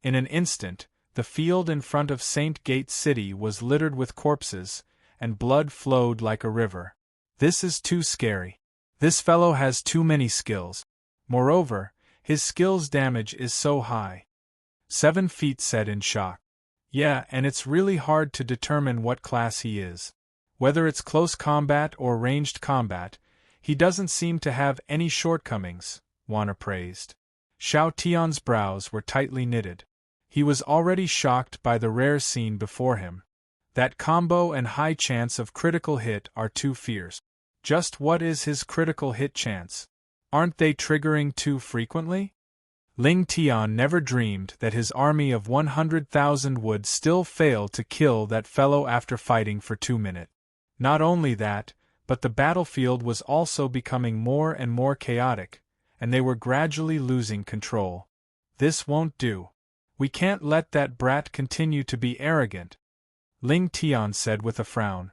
In an instant, the field in front of Saint Gate City was littered with corpses, and blood flowed like a river. This is too scary. This fellow has too many skills. Moreover, his skill's damage is so high. 7 feet said in shock. Yeah, and it's really hard to determine what class he is. Whether it's close combat or ranged combat, he doesn't seem to have any shortcomings, Warner praised. Xiao Tian's brows were tightly knitted. He was already shocked by the rare scene before him. That combo and high chance of critical hit are too fierce. Just what is his critical hit chance? Aren't they triggering too frequently? Ling Tian never dreamed that his army of 100,000 would still fail to kill that fellow after fighting for 2 minutes. Not only that, but the battlefield was also becoming more and more chaotic, and they were gradually losing control. This won't do. We can't let that brat continue to be arrogant, Ling Tian said with a frown.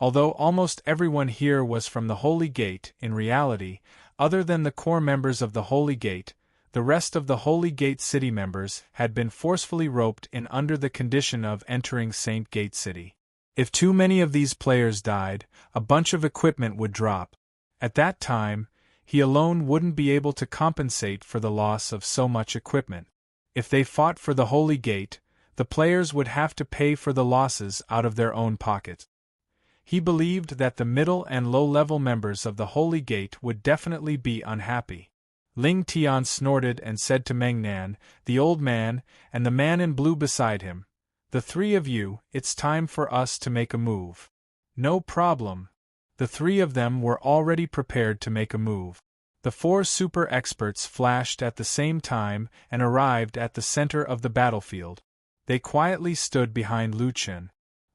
Although almost everyone here was from the Holy Gate, in reality, other than the core members of the Holy Gate, the rest of the Holy Gate City members had been forcefully roped in under the condition of entering Saint Gate City. If too many of these players died, a bunch of equipment would drop. At that time, he alone wouldn't be able to compensate for the loss of so much equipment. If they fought for the Holy Gate, the players would have to pay for the losses out of their own pockets. He believed that the middle and low-level members of the Holy Gate would definitely be unhappy. Ling Tian snorted and said to Meng Nan, the old man, and the man in blue beside him, "The 3 of you, it's time for us to make a move." No problem. The 3 of them were already prepared to make a move. The 4 super experts flashed at the same time and arrived at the center of the battlefield. They quietly stood behind Lu Chen.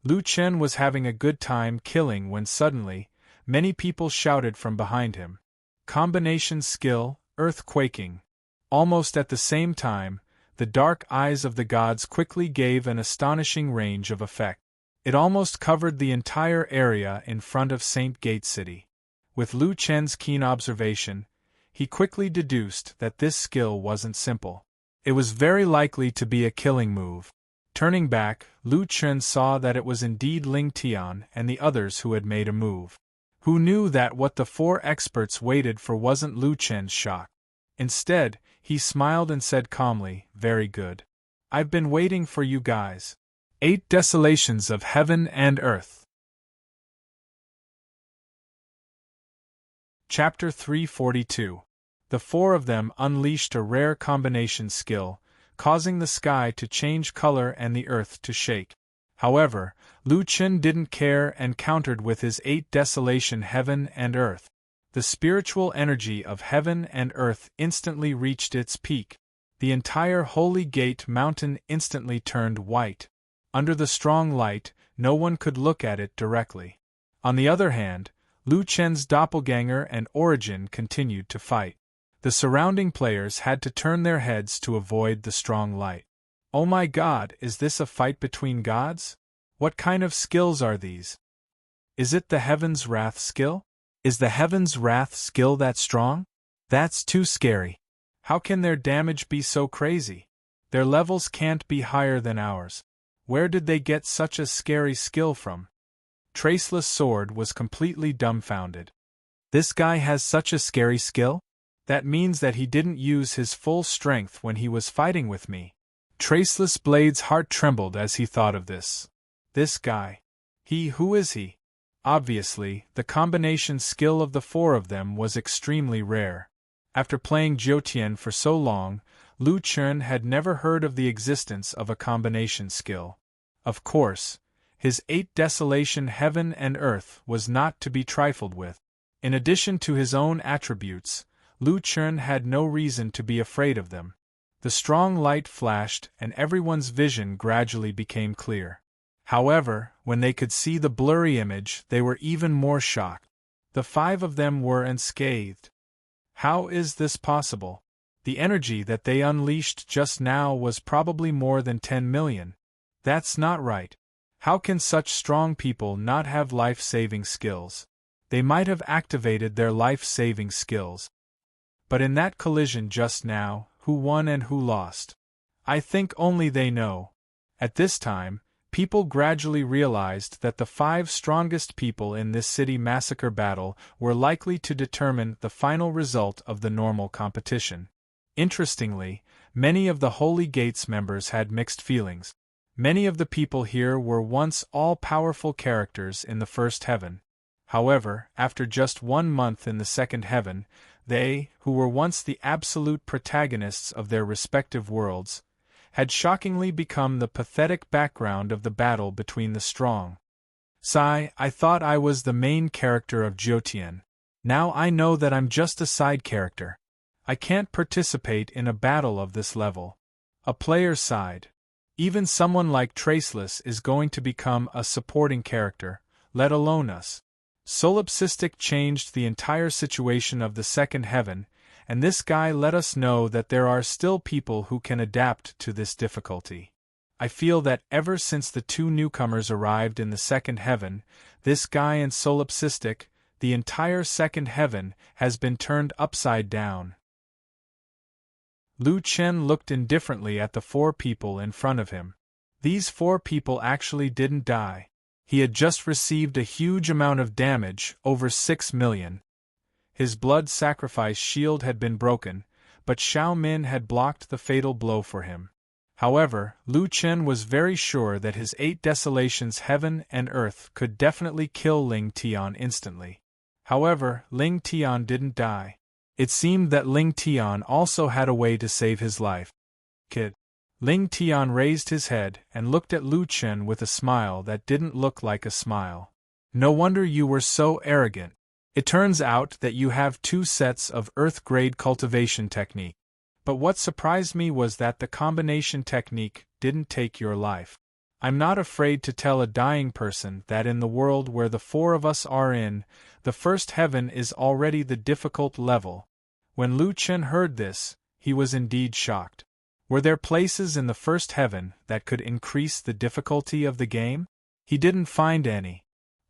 Lu Chen was having a good time killing when suddenly, many people shouted from behind him. Combination skill, earthquaking. Almost at the same time, the dark eyes of the gods quickly gave an astonishing range of effect. It almost covered the entire area in front of Saint Gate City. With Lu Chen's keen observation, he quickly deduced that this skill wasn't simple. It was very likely to be a killing move. Turning back, Lu Chen saw that it was indeed Ling Tian and the others who had made a move. Who knew that what the 4 experts waited for wasn't Lu Chen's shock. Instead, he smiled and said calmly, "Very good. I've been waiting for you guys." 8 Desolations of Heaven and Earth. Chapter 342. The 4 of them unleashed a rare combination skill, causing the sky to change color and the earth to shake. However, Lu Chen didn't care and countered with his 8 Desolation Heaven and Earth. The spiritual energy of heaven and earth instantly reached its peak. The entire Holy Gate Mountain instantly turned white. Under the strong light, no one could look at it directly. On the other hand, Lu Chen's doppelganger and Origin continued to fight. The surrounding players had to turn their heads to avoid the strong light. Oh my god, is this a fight between gods? What kind of skills are these? Is it the Heaven's Wrath skill? Is the Heaven's Wrath skill that strong? That's too scary. How can their damage be so crazy? Their levels can't be higher than ours. Where did they get such a scary skill from? Traceless Sword was completely dumbfounded. This guy has such a scary skill? That means that he didn't use his full strength when he was fighting with me. Traceless Blade's heart trembled as he thought of this. This guy. Who is he? Obviously, the combination skill of the 4 of them was extremely rare. After playing Jiutian for so long, Lu Chen had never heard of the existence of a combination skill. Of course, his 8 Desolation Heaven and Earth was not to be trifled with. In addition to his own attributes, Lu Chen had no reason to be afraid of them. The strong light flashed and everyone's vision gradually became clear. However, when they could see the blurry image, they were even more shocked. The 5 of them were unscathed. How is this possible? The energy that they unleashed just now was probably more than 10 million. That's not right. How can such strong people not have life-saving skills? They might have activated their life-saving skills. But in that collision just now, who won and who lost? I think only they know. At this time, people gradually realized that the 5 strongest people in this city massacre battle were likely to determine the final result of the normal competition. Interestingly, many of the Holy Gates members had mixed feelings. Many of the people here were once all-powerful characters in the first heaven. However, after just 1 month in the second heaven, they, who were once the absolute protagonists of their respective worlds, had shockingly become the pathetic background of the battle between the strong. Sigh, I thought I was the main character of Jyotian. Now I know that I'm just a side character. I can't participate in a battle of this level. A player sighed. Even someone like Traceless is going to become a supporting character, let alone us. Solipsistic changed the entire situation of the second heaven, and this guy let us know that there are still people who can adapt to this difficulty. I feel that ever since the 2 newcomers arrived in the second heaven, this guy and Solipsistic, the entire second heaven has been turned upside down. Lu Chen looked indifferently at the 4 people in front of him. These 4 people actually didn't die. He had just received a huge amount of damage, over 6 million. His blood sacrifice shield had been broken, but Xiao Min had blocked the fatal blow for him. However, Lu Chen was very sure that his 8 desolations heaven and earth could definitely kill Ling Tian instantly. However, Ling Tian didn't die. It seemed that Ling Tian also had a way to save his life. Kid. Ling Tian raised his head and looked at Lu Chen with a smile that didn't look like a smile. No wonder you were so arrogant. It turns out that you have 2 sets of Earth-grade cultivation technique. But what surprised me was that the combination technique didn't take your life. I'm not afraid to tell a dying person that in the world where the 4 of us are in, the first heaven is already the difficult level. When Lu Chen heard this, he was indeed shocked. Were there places in the first heaven that could increase the difficulty of the game? He didn't find any.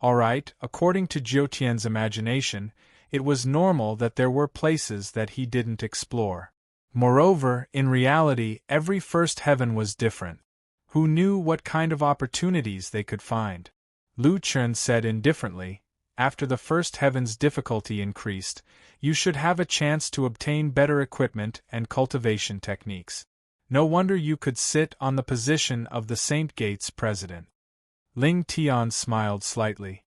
Alright, according to Jyotian's imagination, it was normal that there were places that he didn't explore. Moreover, in reality, every first heaven was different. Who knew what kind of opportunities they could find? Lu Chen said indifferently, after the first heaven's difficulty increased, you should have a chance to obtain better equipment and cultivation techniques. No wonder you could sit on the position of the Saint Gates president. Ling Tian smiled slightly.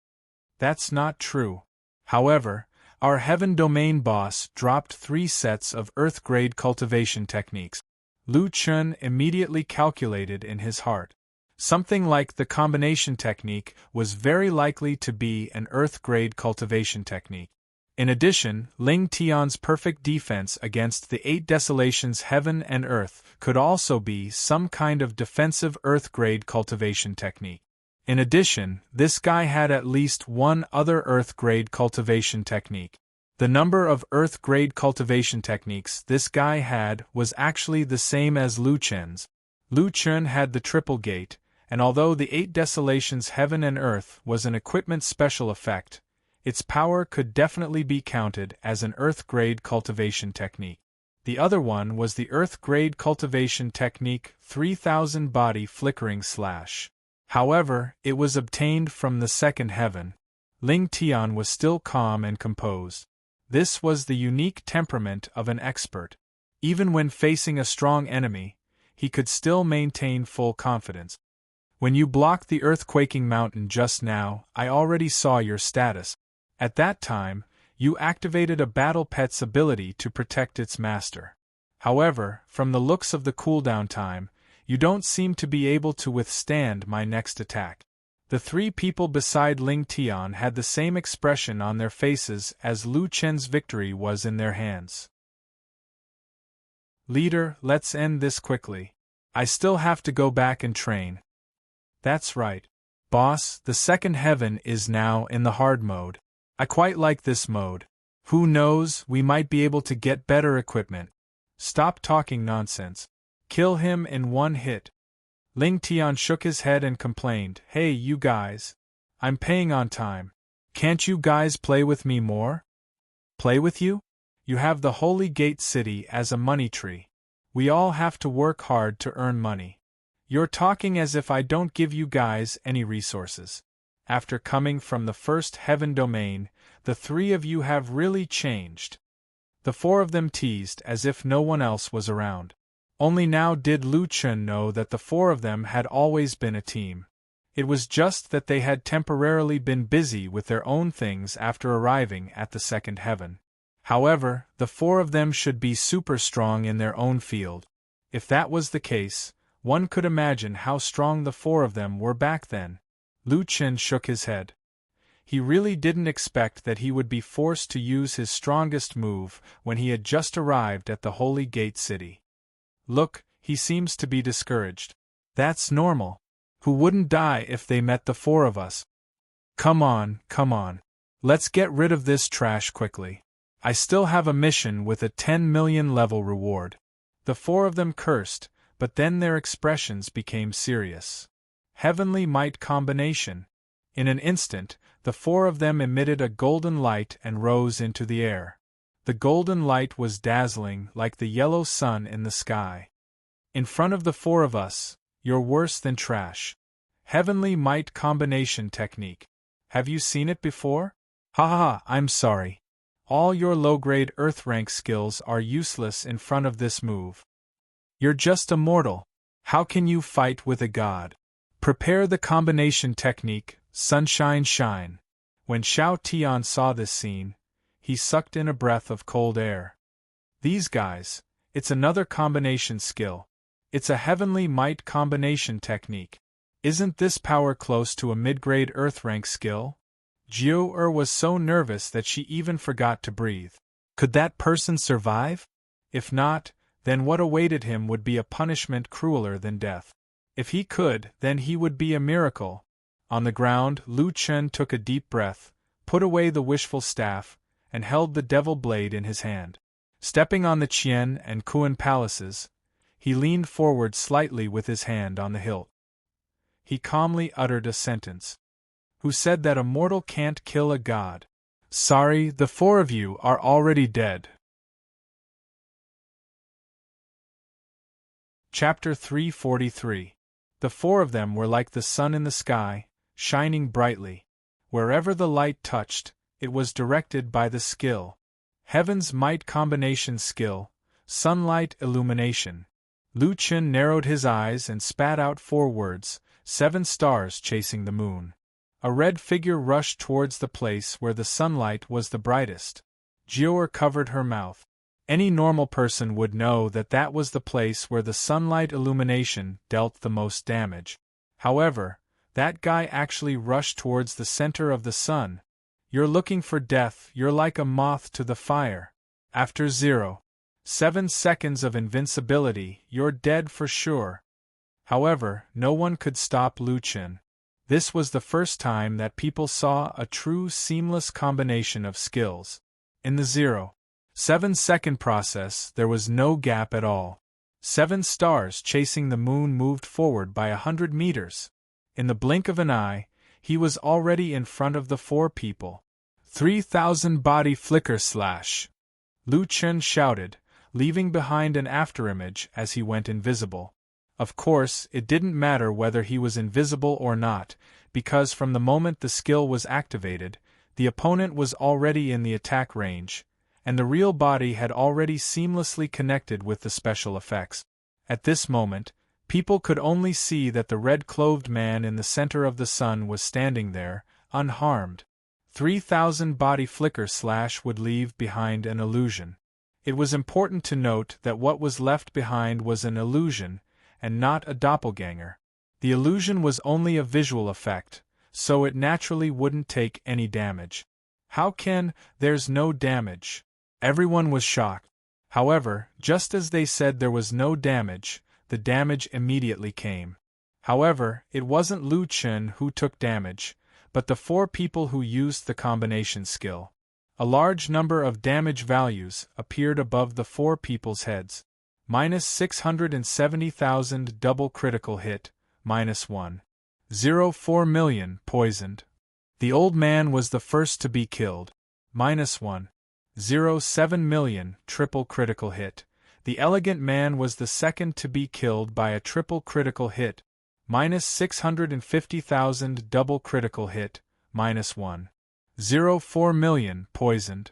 That's not true. However, our heaven domain boss dropped 3 sets of Earth-grade cultivation techniques. Lu Chen immediately calculated in his heart. Something like the combination technique was very likely to be an Earth-grade cultivation technique. In addition, Ling Tian's perfect defense against the 8 desolations heaven and earth could also be some kind of defensive Earth-grade cultivation technique. In addition, this guy had at least 1 other Earth-grade cultivation technique. The number of Earth-grade cultivation techniques this guy had was actually the same as Lu Chen's. Lu Chen had the triple gate, and although the 8 desolations heaven and earth was an equipment special effect, its power could definitely be counted as an Earth-grade cultivation technique. The other one was the Earth-grade cultivation technique 3000 body flickering slash. However, it was obtained from the second heaven. Ling Tian was still calm and composed. This was the unique temperament of an expert. Even when facing a strong enemy, he could still maintain full confidence. When you blocked the earthquaking mountain just now, I already saw your status. At that time, you activated a battle pet's ability to protect its master. However, from the looks of the cooldown time, you don't seem to be able to withstand my next attack. The 3 people beside Ling Tian had the same expression on their faces as Lu Chen's victory was in their hands. Leader, let's end this quickly. I still have to go back and train. That's right. Boss, the second heaven is now in the hard mode. I quite like this mode. Who knows, we might be able to get better equipment. Stop talking nonsense. Kill him in 1 hit. Ling Tian shook his head and complained, Hey you guys. I'm paying on time. Can't you guys play with me more? Play with you? You have the Holy Gate City as a money tree. We all have to work hard to earn money. You're talking as if I don't give you guys any resources. After coming from the first heaven domain, the three of you have really changed. The four of them teased as if no one else was around. Only now did Lu Chen know that the four of them had always been a team. It was just that they had temporarily been busy with their own things after arriving at the second heaven. However, the four of them should be super strong in their own field. If that was the case, one could imagine how strong the four of them were back then. Lu Chen shook his head. He really didn't expect that he would be forced to use his strongest move when he had just arrived at the Holy Gate City. Look, he seems to be discouraged. That's normal. Who wouldn't die if they met the four of us? Come on, come on. Let's get rid of this trash quickly. I still have a mission with a 10 million level reward. The four of them cursed, but then their expressions became serious. Heavenly might combination. In an instant, the four of them emitted a golden light and rose into the air. The golden light was dazzling like the yellow sun in the sky. In front of the four of us, you're worse than trash. Heavenly might combination technique. Have you seen it before? Ha ha ha, I'm sorry. All your low-grade Earth rank skills are useless in front of this move. You're just a mortal. How can you fight with a god? Prepare the combination technique, Sunshine Shine. When Xiao Tian saw this scene, he sucked in a breath of cold air. These guys, it's another combination skill. It's a heavenly might combination technique. Isn't this power close to a mid-grade Earth rank skill? Jiu was so nervous that she even forgot to breathe. Could that person survive? If not, then what awaited him would be a punishment crueler than death. If he could, then he would be a miracle. On the ground, Lu Chen took a deep breath, put away the wishful staff, and held the devil blade in his hand. Stepping on the Qian and Kuan palaces, he leaned forward slightly with his hand on the hilt. He calmly uttered a sentence. Who said that a mortal can't kill a god? Sorry, the four of you are already dead. Chapter 343. The four of them were like the sun in the sky, shining brightly. Wherever the light touched, it was directed by the skill. Heaven's might combination skill, sunlight illumination. Lu Chen narrowed his eyes and spat out 4 words, 7 stars chasing the moon. A red figure rushed towards the place where the sunlight was the brightest. Jiu covered her mouth. Any normal person would know that that was the place where the sunlight illumination dealt the most damage. However, that guy actually rushed towards the center of the sun. You're looking for death, you're like a moth to the fire. After 0.7 seconds of invincibility, you're dead for sure. However, no one could stop Lu Chen. This was the first time that people saw a true seamless combination of skills. In the 0.7 second process, there was no gap at all. 7 stars chasing the moon moved forward by 100 meters. In the blink of an eye, he was already in front of the 4 people. 3,000 body flicker slash. Lu Chen shouted, leaving behind an afterimage as he went invisible. Of course, it didn't matter whether he was invisible or not, because from the moment the skill was activated, the opponent was already in the attack range, and the real body had already seamlessly connected with the special effects. At this moment, people could only see that the red-clothed man in the center of the sun was standing there, unharmed. 3,000 body flicker slash would leave behind an illusion. It was important to note that what was left behind was an illusion, and not a doppelganger. The illusion was only a visual effect, so it naturally wouldn't take any damage. How can there's no damage? Everyone was shocked. However, just as they said there was no damage, the damage immediately came. However, it wasn't Lu Chen who took damage, but the 4 people who used the combination skill. A large number of damage values appeared above the 4 people's heads. -670,000 double critical hit, -1.04 million poisoned. The old man was the first to be killed. -1.07 million triple critical hit. The elegant man was the second to be killed by a triple critical hit, minus 650,000 double critical hit, minus 1.04 million poisoned.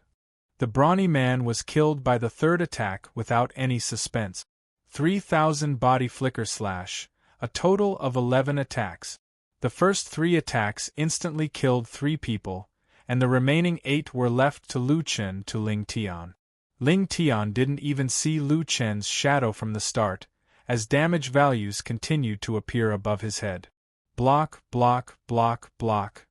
The brawny man was killed by the third attack without any suspense. 3,000 body flicker slash, a total of 11 attacks. The first 3 attacks instantly killed 3 people, and the remaining 8 were left to Lu Chen to Ling Tian. Ling Tian didn't even see Lu Chen's shadow from the start, as damage values continued to appear above his head. Block, block, block, block.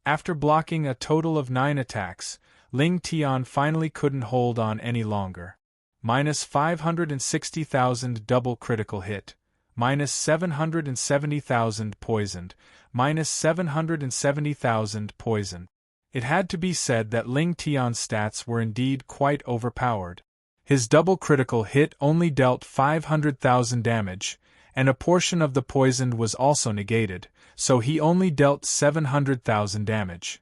After blocking a total of 9 attacks, Ling Tian finally couldn't hold on any longer. Minus 560,000 double critical hit, minus 770,000 poisoned, minus 770,000 poison. It had to be said that Ling Tian's stats were indeed quite overpowered. His double critical hit only dealt 500,000 damage, and a portion of the poison was also negated, so he only dealt 700,000 damage.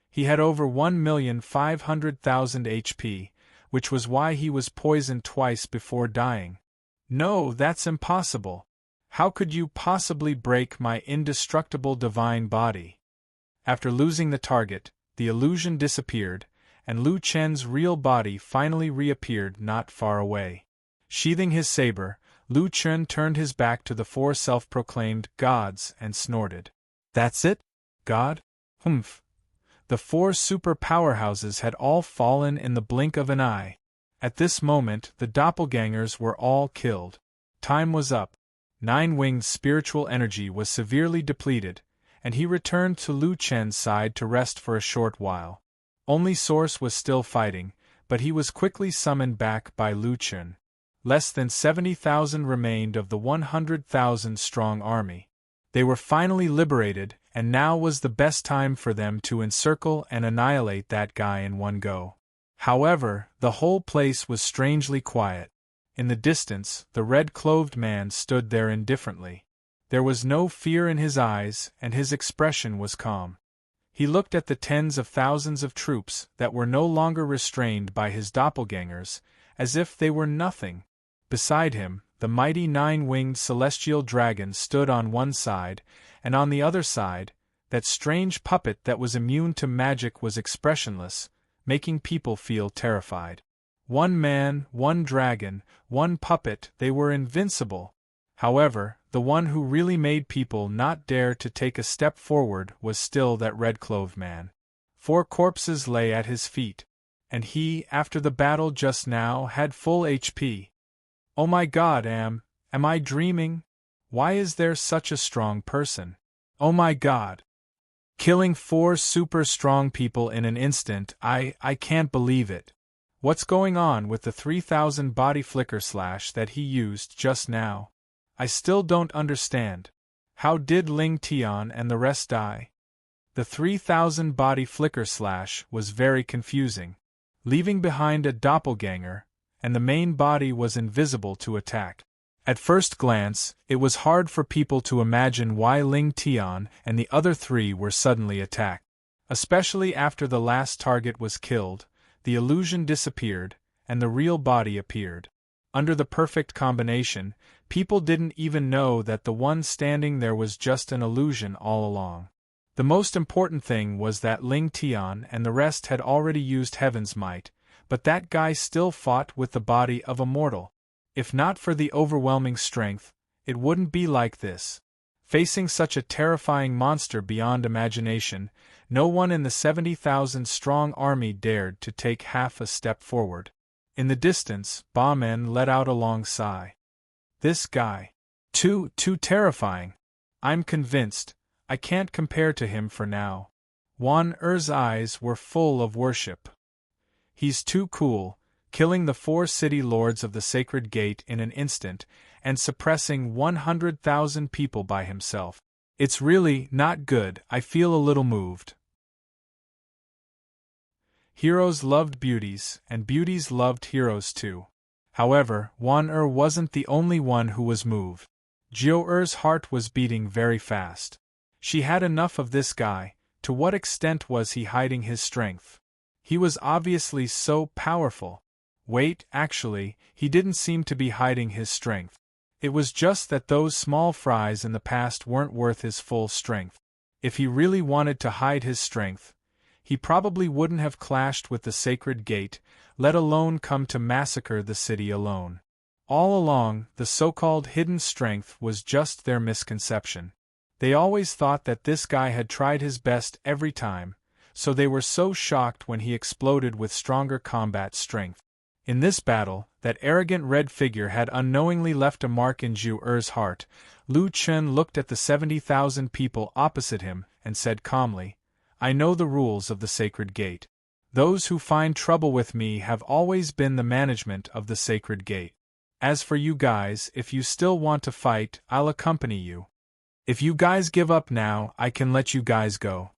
He had over 1,500,000 HP, which was why he was poisoned twice before dying. No, that's impossible. How could you possibly break my indestructible divine body? After losing the target, the illusion disappeared, and Lu Chen's real body finally reappeared not far away. Sheathing his saber, Lu Chen turned his back to the 4 self-proclaimed gods and snorted. That's it? God? Humph. The 4 super powerhouses had all fallen in the blink of an eye. At this moment the doppelgangers were all killed. Time was up. Nine-Winged's spiritual energy was severely depleted, and he returned to Lu Chen's side to rest for a short while. Only Source was still fighting, but he was quickly summoned back by Lu Chen. Less than 70,000 remained of the 100,000 strong army. They were finally liberated, and now was the best time for them to encircle and annihilate that guy in one go. However, the whole place was strangely quiet. In the distance, the red-clothed man stood there indifferently. There was no fear in his eyes, and his expression was calm. He looked at the tens of thousands of troops that were no longer restrained by his doppelgangers, as if they were nothing. Beside him, the mighty 9-winged celestial dragon stood on one side, and on the other side, that strange puppet that was immune to magic was expressionless, making people feel terrified. One man, one dragon, one puppet, they were invincible. However, the one who really made people not dare to take a step forward was still that red-clothed man. 4 corpses lay at his feet, and he, after the battle just now, had full HP. Oh my God, am I dreaming? Why is there such a strong person? Oh my God! Killing 4 super strong people in an instant, I can't believe it. What's going on with the 3,000 body flicker slash that he used just now? I still don't understand. How did Ling Tian and the rest die? The 3,000 body flicker slash was very confusing, leaving behind a doppelganger, and the main body was invisible to attack. At first glance, it was hard for people to imagine why Ling Tian and the other 3 were suddenly attacked. Especially after the last target was killed, the illusion disappeared, and the real body appeared. Under the perfect combination, people didn't even know that the one standing there was just an illusion all along. The most important thing was that Ling Tian and the rest had already used Heaven's Might, but that guy still fought with the body of a mortal. If not for the overwhelming strength, it wouldn't be like this. Facing such a terrifying monster beyond imagination, no one in the 70,000 strong army dared to take half a step forward. In the distance, Ba Men let out a long sigh. This guy. Too terrifying. I'm convinced, I can't compare to him for now. Wan Er's eyes were full of worship. He's too cool, killing the 4 city lords of the Sacred Gate in an instant, and suppressing 100,000 people by himself. It's really not good. I feel a little moved. Heroes loved beauties, and beauties loved heroes too. However, Wan Er wasn't the only one who was moved. Jiu Er's heart was beating very fast. She had enough of this guy. To what extent was he hiding his strength? He was obviously so powerful. Wait, actually, he didn't seem to be hiding his strength. It was just that those small fries in the past weren't worth his full strength. If he really wanted to hide his strength, he probably wouldn't have clashed with the sacred gate, let alone come to massacre the city alone. All along, the so-called hidden strength was just their misconception. They always thought that this guy had tried his best every time, so they were so shocked when he exploded with stronger combat strength. In this battle, that arrogant red figure had unknowingly left a mark in Zhu Er's heart. Lu Chen looked at the 70,000 people opposite him and said calmly, "I know the rules of the sacred gate. Those who find trouble with me have always been the management of the sacred gate. As for you guys, if you still want to fight, I'll accompany you. If you guys give up now, I can let you guys go.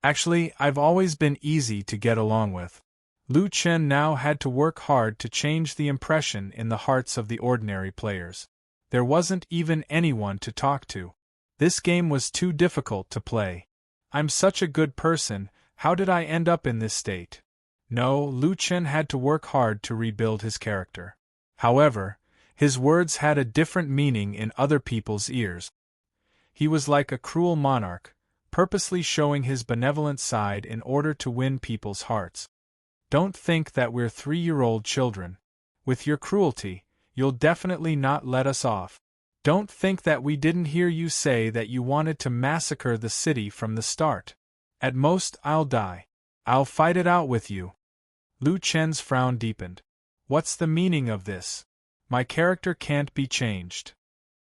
Actually, I've always been easy to get along with." Lu Chen now had to work hard to change the impression in the hearts of the ordinary players. There wasn't even anyone to talk to. This game was too difficult to play. "I'm such a good person, how did I end up in this state?" No, Lu Chen had to work hard to rebuild his character. However, his words had a different meaning in other people's ears. He was like a cruel monarch, purposely showing his benevolent side in order to win people's hearts. "Don't think that we're 3-year-old children. With your cruelty, you'll definitely not let us off. Don't think that we didn't hear you say that you wanted to massacre the city from the start. At most, I'll die. I'll fight it out with you." Lu Chen's frown deepened. "What's the meaning of this? My character can't be changed.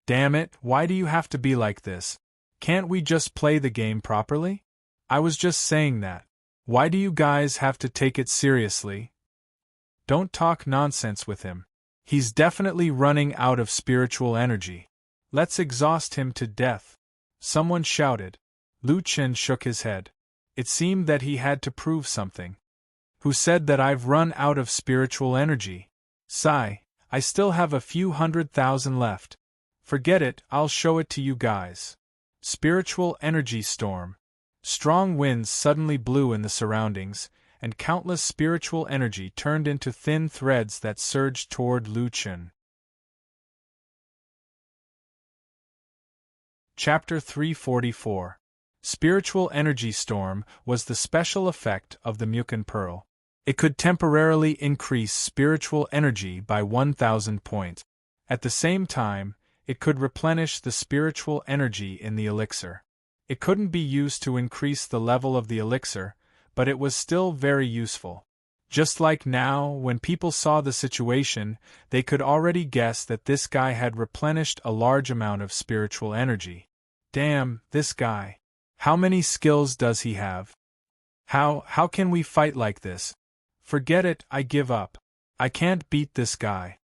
Damn it, why do you have to be like this? Can't we just play the game properly? I was just saying that. Why do you guys have to take it seriously? Don't talk nonsense with him. He's definitely running out of spiritual energy. Let's exhaust him to death." Someone shouted. Lu Chen shook his head. It seemed that he had to prove something. "Who said that I've run out of spiritual energy? Sigh, I still have a few 100,000 left. Forget it, I'll show it to you guys." Spiritual energy storm. Strong winds suddenly blew in the surroundings, and countless spiritual energy turned into thin threads that surged toward Lu Chen. Chapter 344. Spiritual Energy Storm was the special effect of the Mukan Pearl. It could temporarily increase spiritual energy by 1,000 points. At the same time, it could replenish the spiritual energy in the elixir. It couldn't be used to increase the level of the elixir, but it was still very useful. Just like now, when people saw the situation, they could already guess that this guy had replenished a large amount of spiritual energy. Damn, this guy. How many skills does he have? How can we fight like this? Forget it, I give up. I can't beat this guy.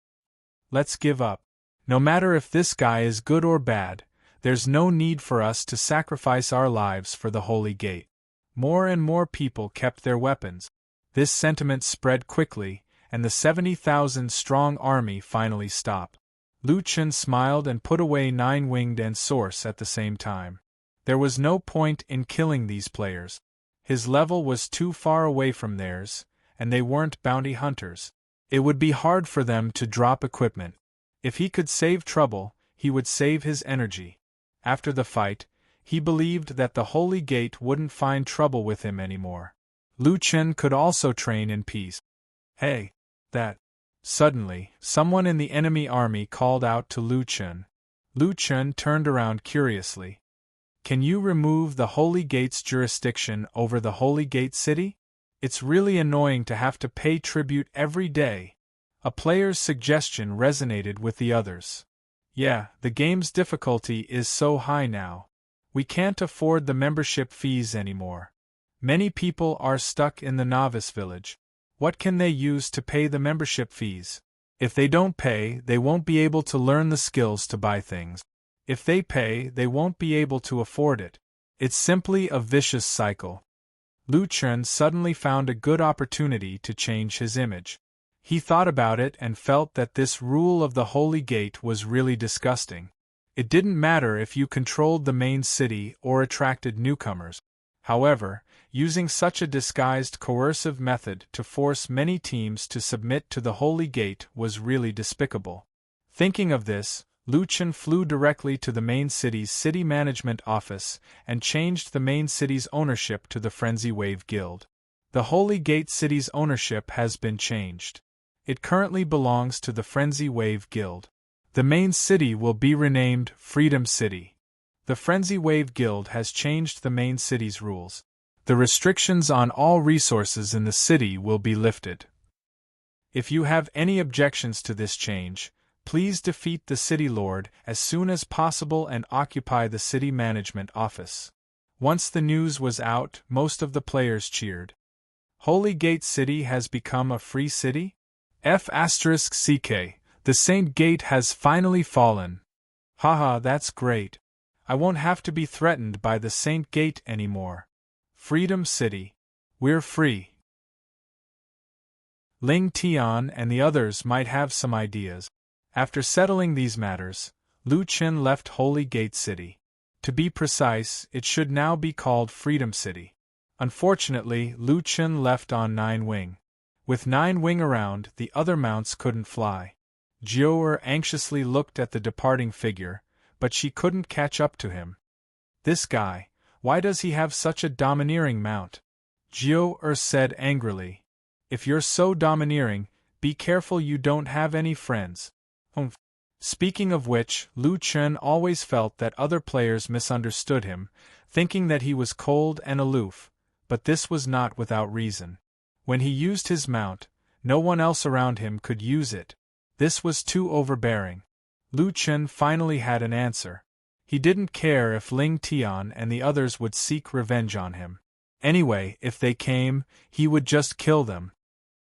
Let's give up. No matter if this guy is good or bad, there's no need for us to sacrifice our lives for the Holy Gate. More and more people kept their weapons. This sentiment spread quickly, and the 70,000-strong army finally stopped. Lu Chen smiled and put away Nine-Winged and Source at the same time. There was no point in killing these players. His level was too far away from theirs, and they weren't bounty hunters. It would be hard for them to drop equipment. If he could save trouble, he would save his energy. After the fight, he believed that the Holy Gate wouldn't find trouble with him anymore. Lu Chen could also train in peace. "Hey, that." Suddenly, someone in the enemy army called out to Lu Chen. Lu Chen turned around curiously. "Can you remove the Holy Gate's jurisdiction over the Holy Gate City? It's really annoying to have to pay tribute every day." A player's suggestion resonated with the others. "Yeah, the game's difficulty is so high now. We can't afford the membership fees anymore. Many people are stuck in the novice village. What can they use to pay the membership fees? If they don't pay, they won't be able to learn the skills to buy things. If they pay, they won't be able to afford it. It's simply a vicious cycle." Lu Chen suddenly found a good opportunity to change his image. He thought about it and felt that this rule of the Holy Gate was really disgusting. It didn't matter if you controlled the main city or attracted newcomers. However, using such a disguised coercive method to force many teams to submit to the Holy Gate was really despicable. Thinking of this, Lu Chen flew directly to the main city's city management office and changed the main city's ownership to the Frenzy Wave Guild. The Holy Gate City's ownership has been changed. It currently belongs to the Frenzy Wave Guild. The main city will be renamed Freedom City. The Frenzy Wave Guild has changed the main city's rules. The restrictions on all resources in the city will be lifted. If you have any objections to this change, please defeat the city lord as soon as possible and occupy the city management office. Once the news was out, most of the players cheered. Holy Gate City has become a free city? F***ck, the Saint Gate has finally fallen. Haha, that's great. I won't have to be threatened by the Saint Gate anymore. Freedom City. We're free. Ling Tian and the others might have some ideas. After settling these matters, Lu Chen left Holy Gate City. To be precise, it should now be called Freedom City. Unfortunately, Lu Chen left on 9 Wing. With 9 Wing around, the other mounts couldn't fly. Jiao anxiously looked at the departing figure, but she couldn't catch up to him. This guy, why does he have such a domineering mount? Jiao said angrily. If you're so domineering, be careful you don't have any friends. Speaking of which, Lu Chen always felt that other players misunderstood him, thinking that he was cold and aloof, but this was not without reason. When he used his mount, no one else around him could use it. This was too overbearing. Lu Chen finally had an answer. He didn't care if Ling Tian and the others would seek revenge on him. Anyway, if they came, he would just kill them.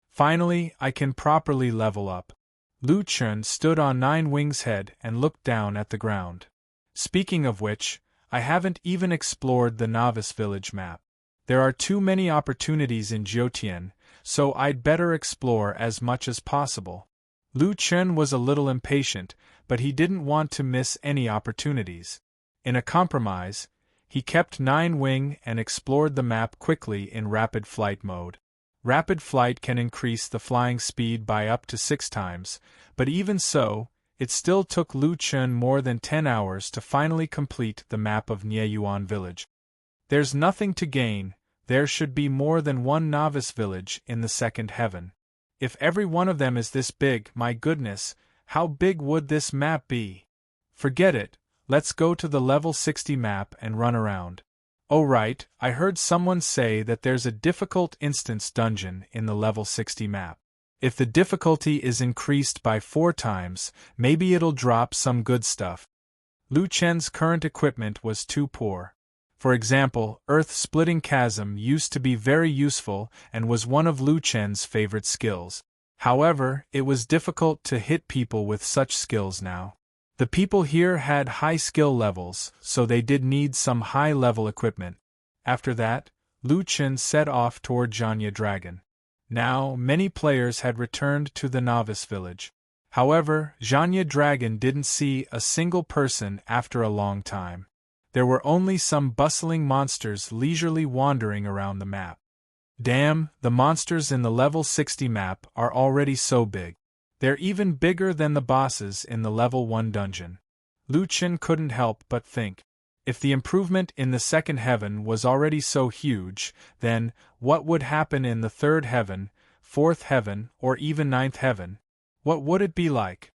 Finally, I can properly level up. Lu Chen stood on 9 Wing's head and looked down at the ground. Speaking of which, I haven't even explored the Novice Village map. There are too many opportunities in Jiutian, so I'd better explore as much as possible. Lu Chen was a little impatient, but he didn't want to miss any opportunities. In a compromise, he kept 9 Wing and explored the map quickly in rapid flight mode. Rapid flight can increase the flying speed by up to 6 times, but even so, it still took Lu Chen more than 10 hours to finally complete the map of Nieyuan Village. There's nothing to gain, there should be more than 1 novice village in the second heaven. If every one of them is this big, my goodness, how big would this map be? Forget it, let's go to the level 60 map and run around. Oh right, I heard someone say that there's a difficult instance dungeon in the level 60 map. If the difficulty is increased by 4 times, maybe it'll drop some good stuff. Lu Chen's current equipment was too poor. For example, Earth-Splitting Chasm used to be very useful and was one of Lu Chen's favorite skills. However, it was difficult to hit people with such skills now. The people here had high skill levels, so they did need some high-level equipment. After that, Lu Chen set off toward Janya Dragon. Now, many players had returned to the novice village. However, Janya Dragon didn't see a single person after a long time. There were only some bustling monsters leisurely wandering around the map. Damn, the monsters in the level 60 map are already so big. They're even bigger than the bosses in the level 1 dungeon. Lu Chen couldn't help but think. If the improvement in the second heaven was already so huge, then what would happen in the third heaven, fourth heaven, or even ninth heaven? What would it be like?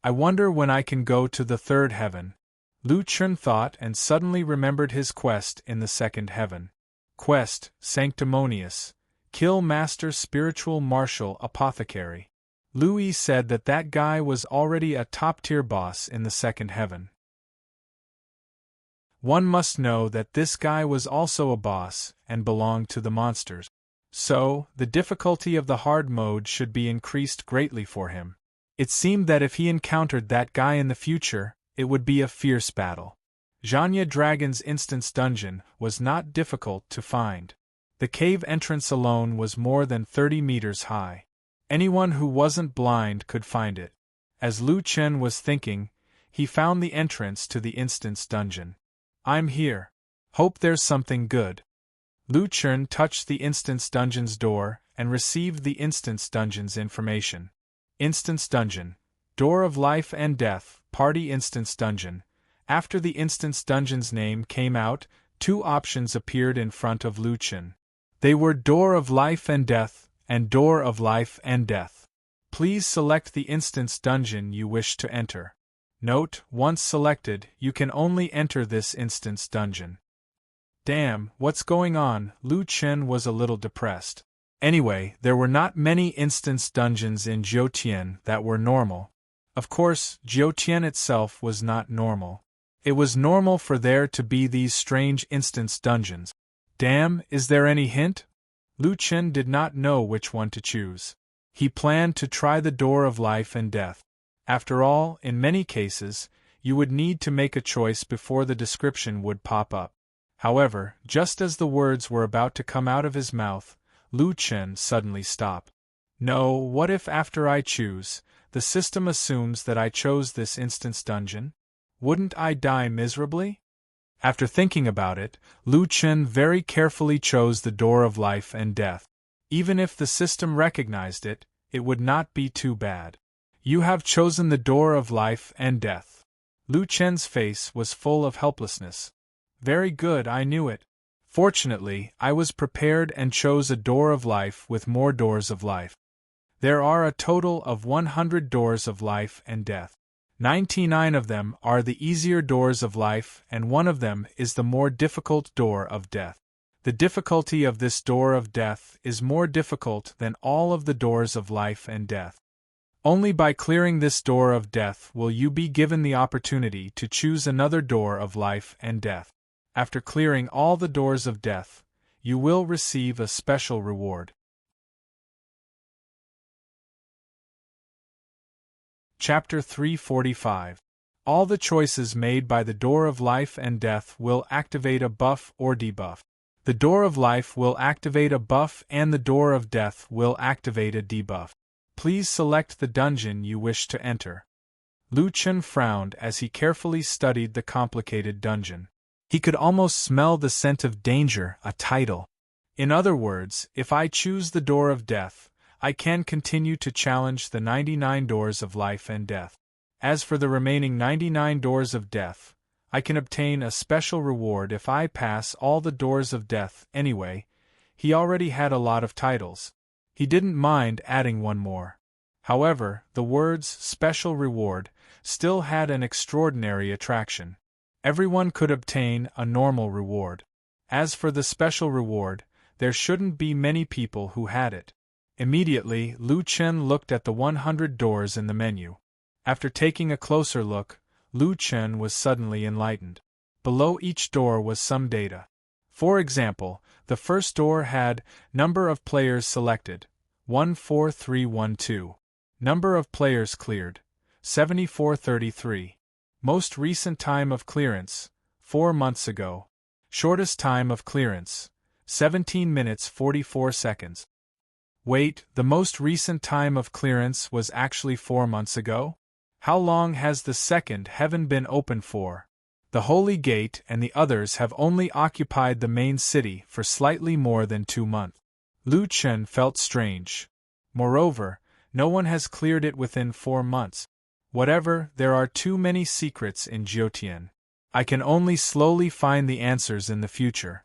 I wonder when I can go to the third heaven. Lu Chen thought and suddenly remembered his quest in the second heaven. Quest, Sanctimonious. Kill Master Spiritual Martial Apothecary. Louis said that that guy was already a top-tier boss in the second heaven. One must know that this guy was also a boss and belonged to the monsters. So, the difficulty of the hard mode should be increased greatly for him. It seemed that if he encountered that guy in the future, it would be a fierce battle. Janya Dragon's instance dungeon was not difficult to find. The cave entrance alone was more than 30 meters high. Anyone who wasn't blind could find it. As Lu Chen was thinking, he found the entrance to the instance dungeon. I'm here. Hope there's something good. Lu Chen touched the Instance Dungeon's door and received the Instance Dungeon's information. Instance Dungeon. Door of Life and Death, Party Instance Dungeon. After the Instance Dungeon's name came out, two options appeared in front of Lu Chen. They were Door of Life and Death and Door of Life and Death. Please select the Instance Dungeon you wish to enter. Note, once selected, you can only enter this Instance Dungeon. Damn, what's going on? Lu Chen was a little depressed. Anyway, there were not many Instance Dungeons in Jiutian that were normal. Of course, Jiutian itself was not normal. It was normal for there to be these strange Instance Dungeons. Damn, is there any hint? Lu Chen did not know which one to choose. He planned to try the Door of Life and Death. After all, in many cases, you would need to make a choice before the description would pop up. However, just as the words were about to come out of his mouth, Lu Chen suddenly stopped. No, what if after I choose, the system assumes that I chose this Instance Dungeon? Wouldn't I die miserably? After thinking about it, Lu Chen very carefully chose the Door of Life and Death. Even if the system recognized it, it would not be too bad. You have chosen the Door of Life and Death. Lu Chen's face was full of helplessness. Very good, I knew it. Fortunately, I was prepared and chose a Door of Life with more Doors of Life. There are a total of 100 Doors of Life and Death. 99 of them are the easier Doors of Life and one of them is the more difficult Door of Death. The difficulty of this Door of Death is more difficult than all of the Doors of Life and Death. Only by clearing this Door of Death will you be given the opportunity to choose another Door of Life and Death. After clearing all the Doors of Death, you will receive a special reward. Chapter 345. All the choices made by the Door of Life and Death will activate a buff or debuff. The Door of Life will activate a buff and the Door of Death will activate a debuff. Please select the dungeon you wish to enter. Lu Chen frowned as he carefully studied the complicated dungeon. He could almost smell the scent of danger, a title. In other words, if I choose the Door of Death, I can continue to challenge the 99 Doors of Life and Death. As for the remaining 99 Doors of Death, I can obtain a special reward if I pass all the Doors of Death. Anyway, he already had a lot of titles. He didn't mind adding one more. However, the words special reward still had an extraordinary attraction. Everyone could obtain a normal reward. As for the special reward, there shouldn't be many people who had it. Immediately, Lu Chen looked at the 100 doors in the menu. After taking a closer look, Lu Chen was suddenly enlightened. Below each door was some data. For example, the first door had number of players selected, 14312. Number of players cleared, 7433. Most recent time of clearance, 4 months ago. Shortest time of clearance, 17 minutes 44 seconds. Wait, the most recent time of clearance was actually 4 months ago? How long has the second heaven been open for? The Holy Gate and the others have only occupied the main city for slightly more than 2 months. Lu Chen felt strange. Moreover, no one has cleared it within 4 months. Whatever, there are too many secrets in Jiutian. I can only slowly find the answers in the future.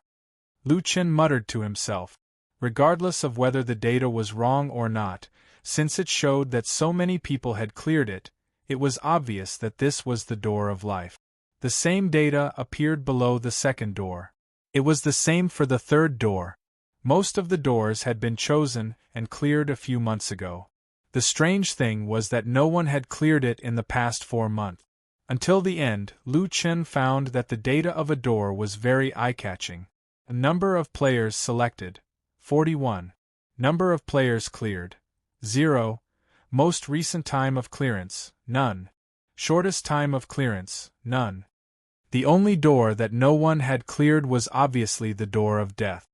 Lu Chen muttered to himself. Regardless of whether the data was wrong or not, since it showed that so many people had cleared it, it was obvious that this was the Door of Life. The same data appeared below the second door. It was the same for the third door. Most of the doors had been chosen and cleared a few months ago. The strange thing was that no one had cleared it in the past 4 months. Until the end, Lu Chen found that the data of a door was very eye-catching. Number of players selected, 41. Number of players cleared, 0. Most recent time of clearance, none. Shortest time of clearance, none. The only door that no one had cleared was obviously the Door of Death.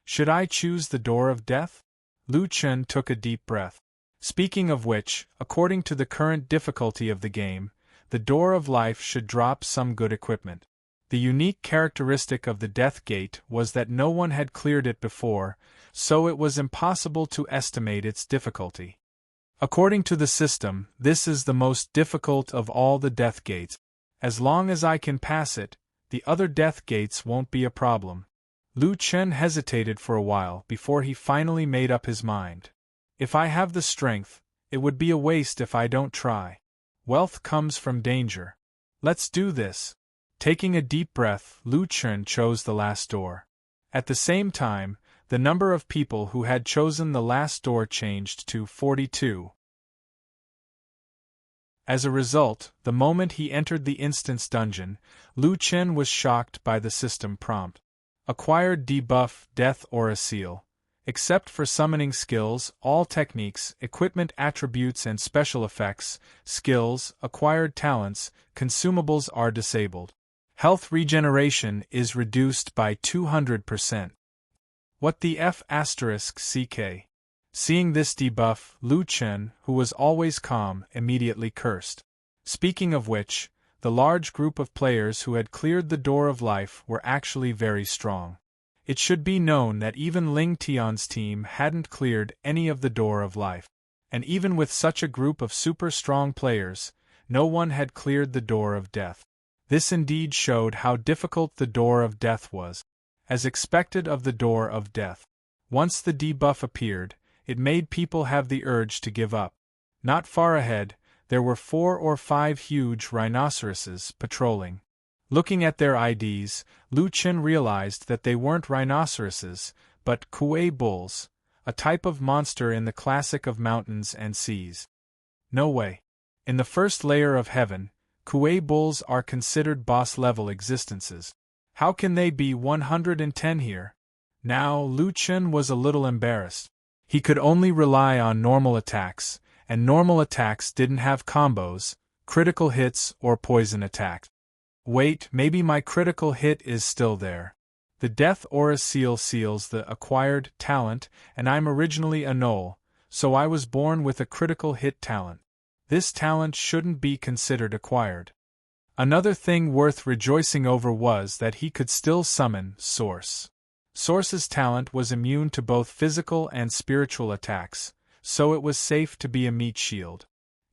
Should I choose the Door of Death? Lu Chen took a deep breath. Speaking of which, according to the current difficulty of the game, the Door of Life should drop some good equipment. The unique characteristic of the Death Gate was that no one had cleared it before, so it was impossible to estimate its difficulty. According to the system, this is the most difficult of all the Death Gates. As long as I can pass it, the other Death Gates won't be a problem. Lu Chen hesitated for a while before he finally made up his mind. If I have the strength, it would be a waste if I don't try. Wealth comes from danger. Let's do this. Taking a deep breath, Lu Chen chose the last door. At the same time, the number of people who had chosen the last door changed to 42. As a result, the moment he entered the instance dungeon, Lu Chen was shocked by the system prompt. Acquired debuff, Death Aura Seal. Except for summoning skills, all techniques, equipment attributes and special effects, skills, acquired talents, consumables are disabled. Health regeneration is reduced by 200%. What the F***CK? Seeing this debuff, Lu Chen, who was always calm, immediately cursed. Speaking of which, the large group of players who had cleared the Door of Life were actually very strong. It should be known that even Ling Tian's team hadn't cleared any of the Door of Life. And even with such a group of super strong players, no one had cleared the Door of Death. This indeed showed how difficult the Door of Death was. As expected of the Door of Death. Once the debuff appeared, it made people have the urge to give up. Not far ahead, there were 4 or 5 huge rhinoceroses patrolling. Looking at their IDs, Lu Chen realized that they weren't rhinoceroses, but kuei bulls, a type of monster in the classic of mountains and seas. No way. In the first layer of heaven, kuei bulls are considered boss-level existences. How can they be 110 here? Now, Lu Chen was a little embarrassed. He could only rely on normal attacks, and normal attacks didn't have combos, critical hits, or poison attacks. Wait, maybe my critical hit is still there. The Death Aura Seal seals the acquired talent, and I'm originally a Knoll, so I was born with a critical hit talent. This talent shouldn't be considered acquired. Another thing worth rejoicing over was that he could still summon Source. Source's talent was immune to both physical and spiritual attacks, so it was safe to be a meat shield.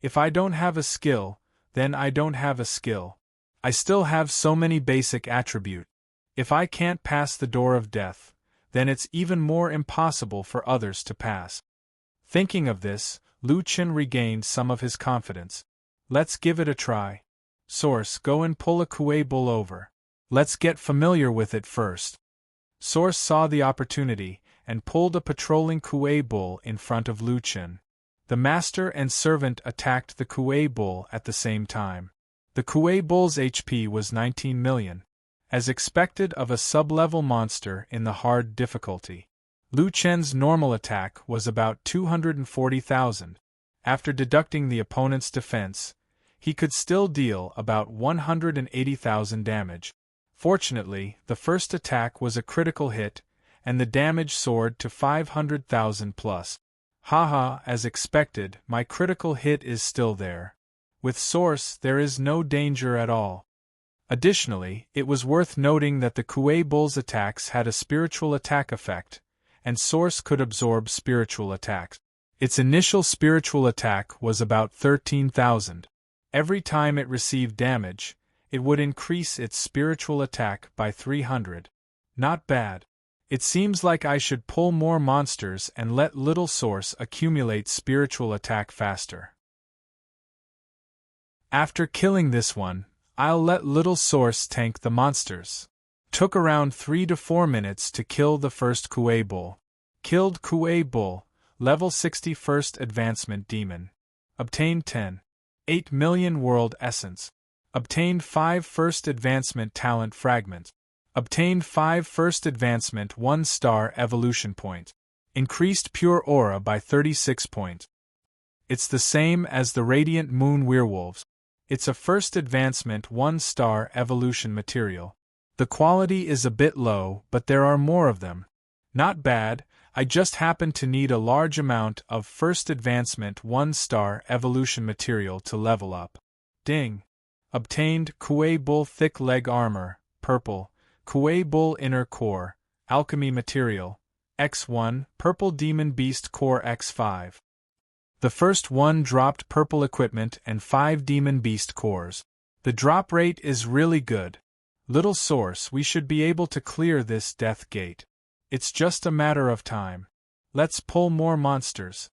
If I don't have a skill, then I don't have a skill. I still have so many basic attributes. If I can't pass the Door of Death, then it's even more impossible for others to pass. Thinking of this, Lu Chen regained some of his confidence. Let's give it a try. Source, go and pull a kuei bull over. Let's get familiar with it first. Source saw the opportunity, and pulled a patrolling kuei bull in front of Lu Chen. The master and servant attacked the kuei bull at the same time. The kuei bull's HP was 19 million. As expected of a sub-level monster in the hard difficulty. Lu Chen's normal attack was about 240,000. After deducting the opponent's defense, he could still deal about 180,000 damage. Fortunately, the first attack was a critical hit, and the damage soared to 500,000 plus. Haha, as expected, my critical hit is still there. With Source, there is no danger at all. Additionally, it was worth noting that the kuei bull's attacks had a spiritual attack effect, and Source could absorb spiritual attacks. Its initial spiritual attack was about 13,000. Every time it received damage, it would increase its spiritual attack by 300. Not bad. It seems like I should pull more monsters and let Little Source accumulate spiritual attack faster. After killing this one, I'll let Little Source tank the monsters. Took around 3 to 4 minutes to kill the first kuei bull. Killed kuei bull, level 60 first advancement demon. Obtained 10.8 million world essence. Obtained 5 first advancement talent fragments. Obtained 5 first advancement 1-star evolution point. Increased pure aura by 36 points. It's the same as the Radiant Moon Werewolves. It's a first advancement 1-star evolution material. The quality is a bit low, but there are more of them. Not bad, I just happen to need a large amount of first advancement 1-star evolution material to level up. Ding! Obtained kuei bull thick leg armor, purple, Kuei Bull inner core, alchemy material, X1, purple demon beast core X5. The first one dropped purple equipment and 5 demon beast cores. The drop rate is really good. Little source, we should be able to clear this death gate. It's just a matter of time. Let's pull more monsters.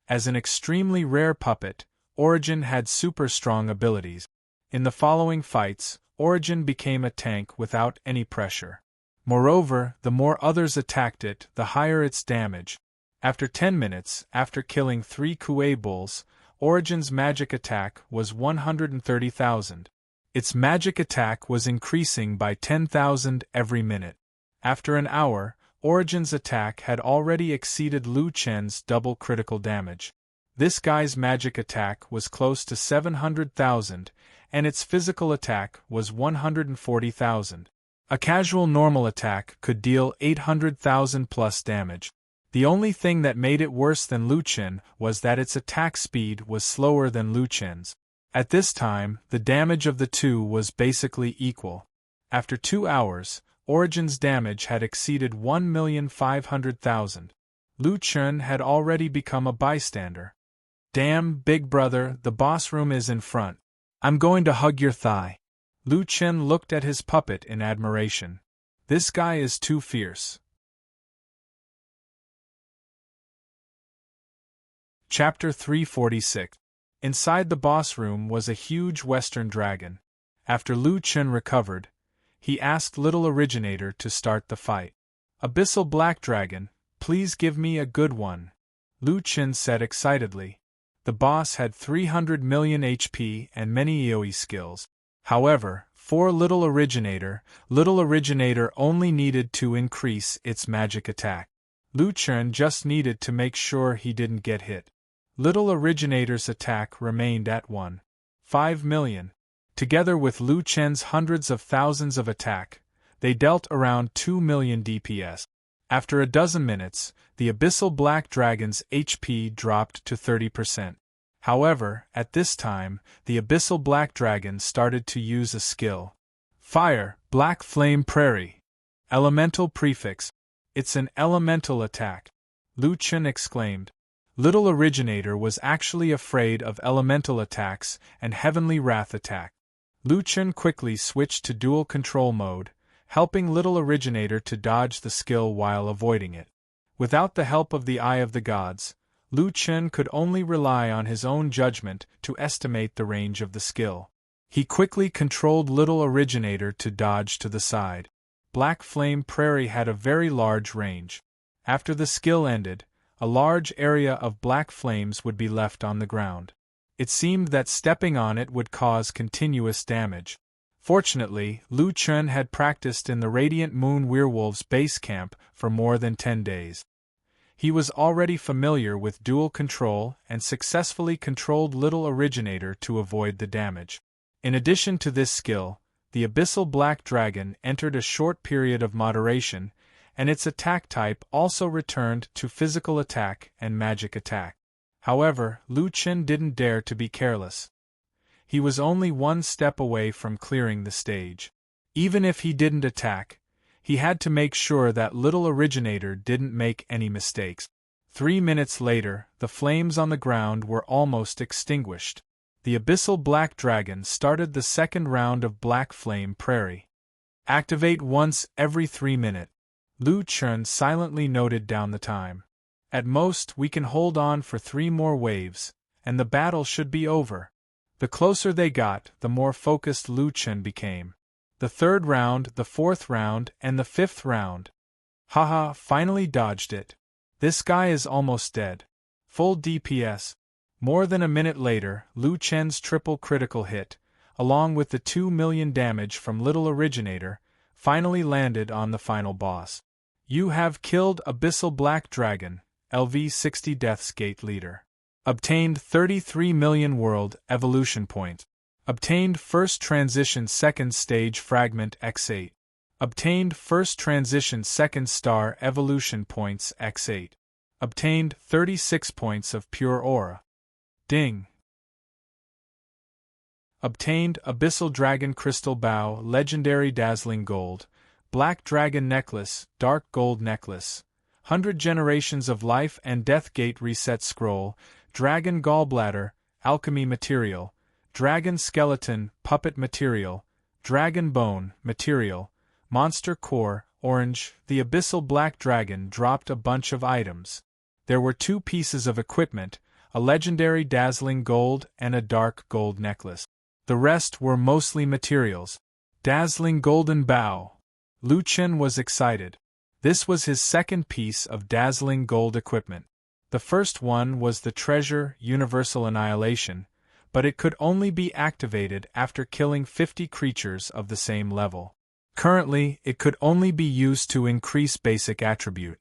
As an extremely rare puppet, Origin had super strong abilities. In the following fights, Origin became a tank without any pressure. Moreover, the more others attacked it, the higher its damage. After 10 minutes, after killing 3 Kuei Bulls, Origin's magic attack was 130,000. Its magic attack was increasing by 10,000 every minute. After an hour, Origin's attack had already exceeded Lu Chen's double critical damage. This guy's magic attack was close to 700,000, and its physical attack was 140,000. A casual normal attack could deal 800,000 plus damage. The only thing that made it worse than Lu Chen was that its attack speed was slower than Lu Chen's. At this time, the damage of the two was basically equal. After 2 hours, Origin's damage had exceeded 1,500,000. Lu Chen had already become a bystander. Damn, big brother, the boss room is in front. I'm going to hug your thigh. Lu Chen looked at his puppet in admiration. This guy is too fierce. Chapter 346. Inside the boss room was a huge western dragon. After Lu Chen recovered, he asked Little Originator to start the fight. Abyssal Black Dragon, please give me a good one, Lu Chen said excitedly. The boss had 300 million HP and many AoE skills. However, for Little Originator only needed to increase its magic attack. Lu Chen just needed to make sure he didn't get hit. Little Originator's attack remained at 1.5 million. Together with Lu Chen's hundreds of thousands of attack, they dealt around 2 million DPS. After a dozen minutes, the Abyssal Black Dragon's HP dropped to 30%. However, at this time, the Abyssal Black Dragon started to use a skill. Fire, Black Flame Prairie. Elemental prefix. It's an elemental attack, Lu Chen exclaimed. Little Originator was actually afraid of elemental attacks and heavenly wrath attack. Lu Chen quickly switched to dual control mode, helping Little Originator to dodge the skill while avoiding it. Without the help of the Eye of the Gods, Lu Chen could only rely on his own judgment to estimate the range of the skill. He quickly controlled Little Originator to dodge to the side. Black Flame Prairie had a very large range. After the skill ended, a large area of black flames would be left on the ground. It seemed that stepping on it would cause continuous damage. Fortunately, Lu Chen had practiced in the Radiant Moon Werewolves base camp for more than 10 days. He was already familiar with dual control and successfully controlled Little Originator to avoid the damage. In addition to this skill, the Abyssal Black Dragon entered a short period of moderation, and its attack type also returned to physical attack and magic attack. However, Lu Chen didn't dare to be careless. He was only one step away from clearing the stage. Even if he didn't attack, he had to make sure that Little Originator didn't make any mistakes. 3 minutes later, the flames on the ground were almost extinguished. The Abyssal Black Dragon started the second round of Black Flame Prairie. Activate once every 3 minutes. Lu Chen silently noted down the time. At most, we can hold on for 3 more waves, and the battle should be over. The closer they got, the more focused Lu Chen became. The 3rd round, the 4th round, and the 5th round. Haha, finally dodged it. This guy is almost dead. Full DPS. More than a minute later, Lu Chen's triple critical hit, along with the 2 million damage from Little Originator, finally landed on the final boss. You have killed Abyssal Black Dragon, LV60 Death's Gate Leader. Obtained 33 million World Evolution Points. Obtained First Transition Second Stage Fragment X8. Obtained First Transition Second Star Evolution Points X8. Obtained 36 points of Pure Aura. Ding. Obtained Abyssal Dragon Crystal Bow, Legendary Dazzling Gold, Black Dragon Necklace, Dark Gold Necklace, 100 Generations of Life and Death Gate Reset Scroll, Dragon Gallbladder, Alchemy Material, Dragon Skeleton, Puppet Material, Dragon Bone, Material, Monster Core, Orange. The Abyssal Black Dragon dropped a bunch of items. There were 2 pieces of equipment, a legendary dazzling gold and a dark gold necklace. The rest were mostly materials. Dazzling Golden Bow. Lu Chen was excited. This was his second piece of dazzling gold equipment. The first one was the treasure Universal Annihilation, but it could only be activated after killing 50 creatures of the same level. Currently, it could only be used to increase basic attribute.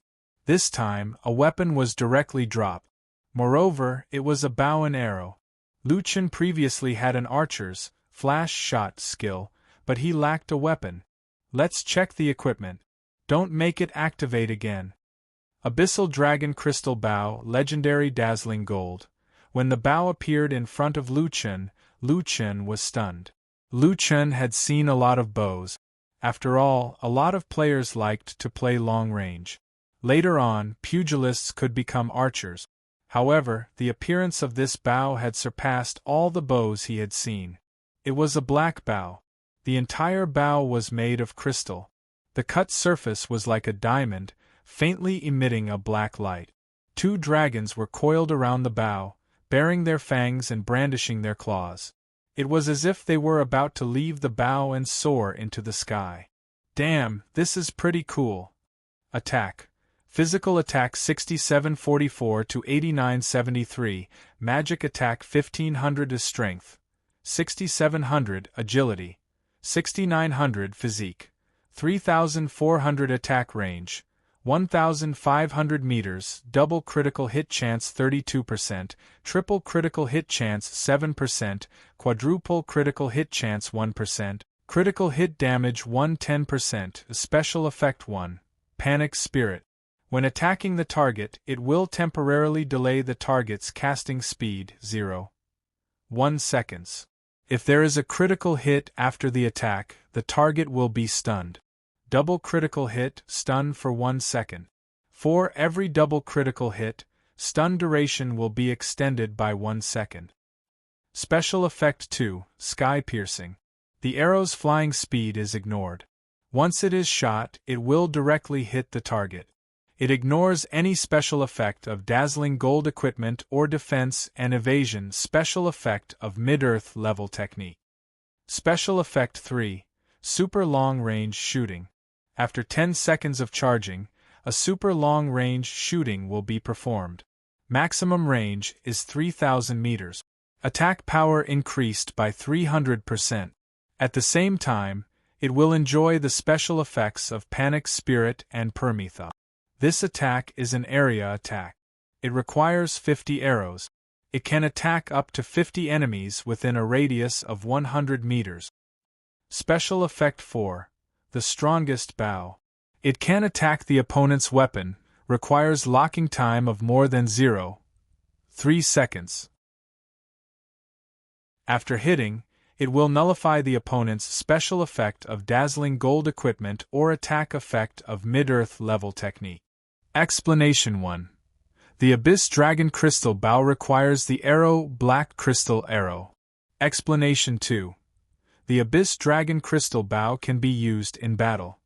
This time, a weapon was directly dropped. Moreover, it was a bow and arrow. Lu Chen previously had an archer's, flash shot skill, but he lacked a weapon. Let's check the equipment. Don't make it activate again. Abyssal Dragon Crystal Bow, Legendary Dazzling Gold. When the bow appeared in front of Lu Chen was stunned. Lu Chen had seen a lot of bows. After all, a lot of players liked to play long range. Later on, pugilists could become archers. However, the appearance of this bow had surpassed all the bows he had seen. It was a black bow. The entire bow was made of crystal. The cut surface was like a diamond, faintly emitting a black light. 2 dragons were coiled around the bow, baring their fangs and brandishing their claws. It was as if they were about to leave the bow and soar into the sky. Damn, this is pretty cool. Attack. Physical attack 6744 to 8973, magic attack 1500 to strength, 6700 agility, 6900 physique, 3400 attack range, 1500 meters, double critical hit chance 32%, triple critical hit chance 7%, quadruple critical hit chance 1%, critical hit damage 110%, special effect 1, Panic Spirit. When attacking the target, it will temporarily delay the target's casting speed 0.1 seconds. If there is a critical hit after the attack, the target will be stunned. Double critical hit, stun for 1 second. For every double critical hit, stun duration will be extended by 1 second. Special Effect 2, Sky Piercing. The arrow's flying speed is ignored. Once it is shot, it will directly hit the target. It ignores any special effect of dazzling gold equipment or defense and evasion special effect of mid-earth level technique. Special Effect 3, Super Long Range Shooting. After 10 seconds of charging, a super long range shooting will be performed. Maximum range is 3000 meters. Attack power increased by 300%. At the same time, it will enjoy the special effects of Panic Spirit and Permetha. This attack is an area attack. It requires 50 arrows. It can attack up to 50 enemies within a radius of 100 meters. Special Effect 4, The Strongest Bow. It can attack the opponent's weapon, requires locking time of more than 0.3 seconds. After hitting, it will nullify the opponent's special effect of dazzling gold equipment or attack effect of mid-earth level technique. Explanation 1. The Abyss Dragon Crystal Bow requires the arrow Black Crystal Arrow. Explanation 2. The Abyss Dragon Crystal Bow can be used in battle.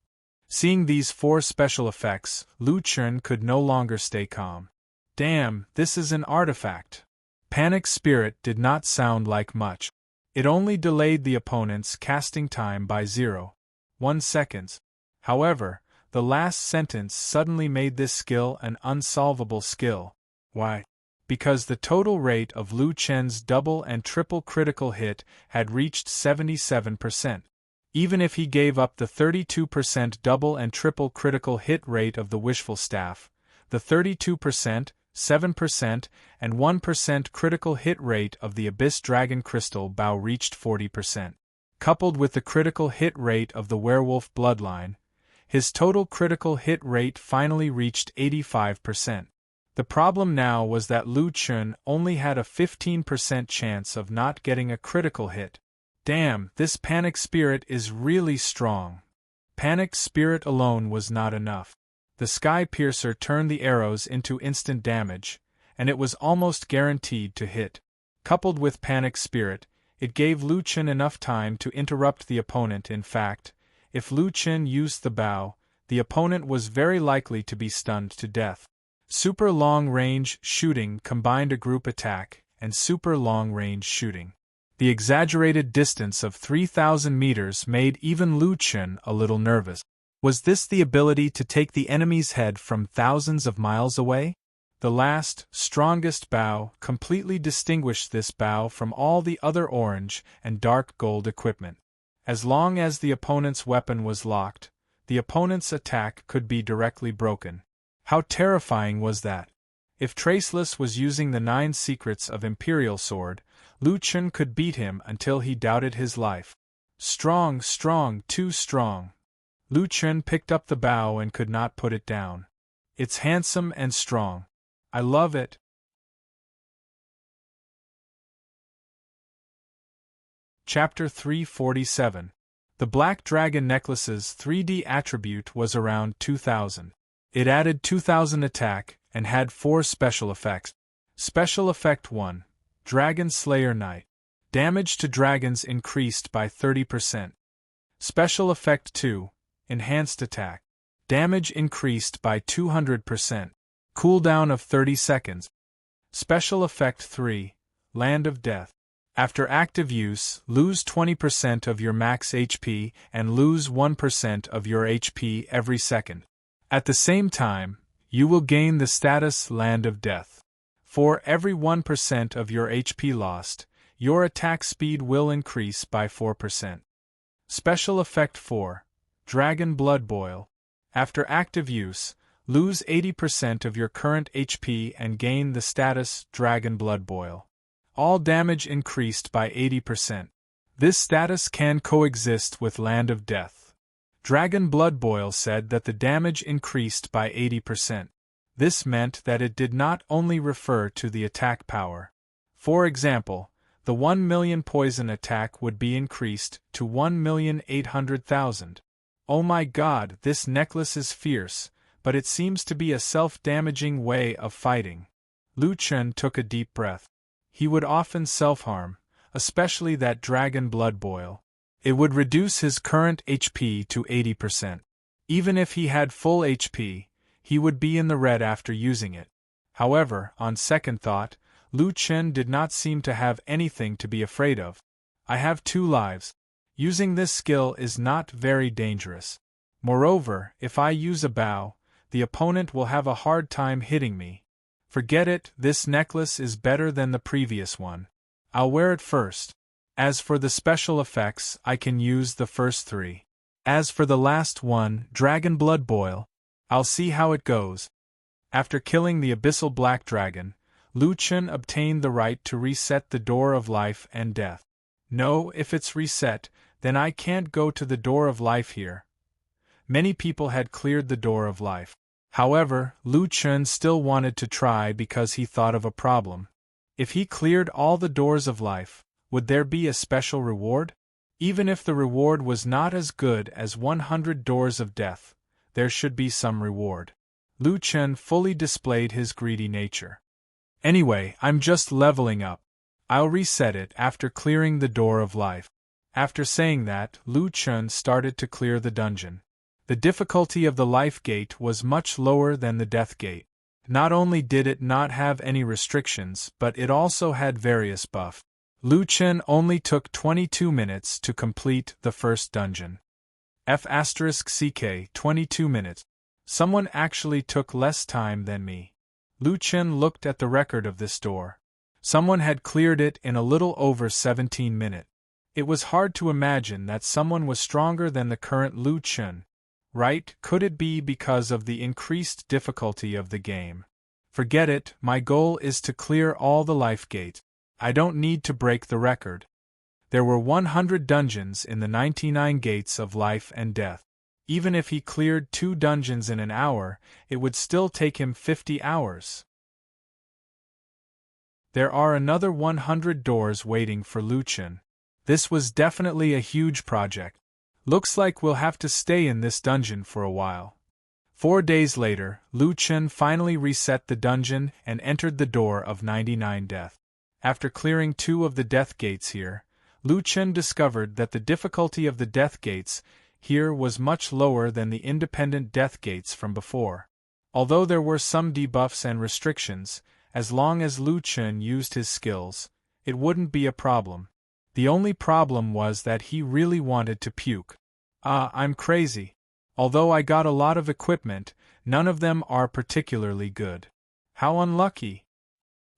Seeing these 4 special effects, Lu Chen could no longer stay calm. Damn, this is an artifact. Panic Spirit did not sound like much. It only delayed the opponent's casting time by 0.1 seconds. However, the last sentence suddenly made this skill an unsolvable skill. Why? Because the total rate of Lu Chen's double and triple critical hit had reached 77%. Even if he gave up the 32% double and triple critical hit rate of the Wishful Staff, the 32%, 7%, and 1% critical hit rate of the Abyss Dragon Crystal Bow reached 40%. Coupled with the critical hit rate of the Werewolf Bloodline, his total critical hit rate finally reached 85%. The problem now was that Lu Chen only had a 15% chance of not getting a critical hit. Damn, this panic spirit is really strong. Panic spirit alone was not enough. The Sky Piercer turned the arrows into instant damage, and it was almost guaranteed to hit. Coupled with panic spirit, it gave Lu Chen enough time to interrupt the opponent. In fact, if Lu Chen used the bow, the opponent was very likely to be stunned to death. Super long-range shooting combined a group attack and super long-range shooting. The exaggerated distance of 3,000 meters made even Lu Chen a little nervous. Was this the ability to take the enemy's head from thousands of miles away? The last, strongest bow completely distinguished this bow from all the other orange and dark gold equipment. As long as the opponent's weapon was locked, the opponent's attack could be directly broken. How terrifying was that? If Traceless was using the 9 secrets of Imperial Sword, Lu Chen could beat him until he doubted his life. Strong, too strong. Lu Chen picked up the bow and could not put it down. It's handsome and strong. I love it. Chapter 347. The Black Dragon Necklace's 3D attribute was around 2000. It added 2000 attack and had 4 special effects. Special Effect 1. Dragon Slayer Knight. Damage to dragons increased by 30%. Special Effect 2. Enhanced Attack. Damage increased by 200%. Cooldown of 30 seconds. Special Effect 3. Land of Death. After active use, lose 20% of your max HP and lose 1% of your HP every second. At the same time, you will gain the status Land of Death. For every 1% of your HP lost, your attack speed will increase by 4%. Special Effect 4. Dragon Blood Boil. After active use, lose 80% of your current HP and gain the status Dragon Blood Boil. All damage increased by 80%. This status can coexist with Land of Death. Dragon Blood Boil said that the damage increased by 80%. This meant that it did not only refer to the attack power. For example, the 1 million poison attack would be increased to 1,800,000. Oh my god, this necklace is fierce, but it seems to be a self-damaging way of fighting. Lu Chen took a deep breath. He would often self-harm, especially that Dragon Blood Boil. It would reduce his current HP to 80%. Even if he had full HP, he would be in the red after using it. However, on second thought, Lu Chen did not seem to have anything to be afraid of. I have 2 lives. Using this skill is not very dangerous. Moreover, if I use a bow, the opponent will have a hard time hitting me. Forget it, this necklace is better than the previous one. I'll wear it first. As for the special effects, I can use the first 3. As for the last one, Dragon Blood Boil, I'll see how it goes. After killing the Abyssal Black Dragon, Lu Chen obtained the right to reset the Door of Life and Death. No, if it's reset, then I can't go to the Door of Life here. Many people had cleared the Door of Life. However, Lu Chen still wanted to try because he thought of a problem. If he cleared all the Doors of Life, would there be a special reward? Even if the reward was not as good as 100 Doors of Death, there should be some reward. Lu Chen fully displayed his greedy nature. Anyway, I'm just leveling up. I'll reset it after clearing the Door of Life. After saying that, Lu Chen started to clear the dungeon. The difficulty of the Life Gate was much lower than the Death Gate. Not only did it not have any restrictions, but it also had various buffs. Lu Chen only took 22 minutes to complete the first dungeon. F*CK 22 minutes. Someone actually took less time than me. Lu Chen looked at the record of this door. Someone had cleared it in a little over 17 minutes. It was hard to imagine that someone was stronger than the current Lu Chen. Right? Could it be because of the increased difficulty of the game? Forget it, my goal is to clear all the life gates. I don't need to break the record. There were 100 dungeons in the 99 gates of life and death. Even if he cleared 2 dungeons in an hour, it would still take him 50 hours. There are another 100 doors waiting for Lu Chen. This was definitely a huge project. Looks like we'll have to stay in this dungeon for a while. 4 days later, Lu Chen finally reset the dungeon and entered the door of 99 Death. After clearing 2 of the death gates here, Lu Chen discovered that the difficulty of the death gates here was much lower than the independent death gates from before. Although there were some debuffs and restrictions, as long as Lu Chen used his skills, it wouldn't be a problem. The only problem was that he really wanted to puke. I'm crazy. Although I got a lot of equipment, none of them are particularly good. How unlucky.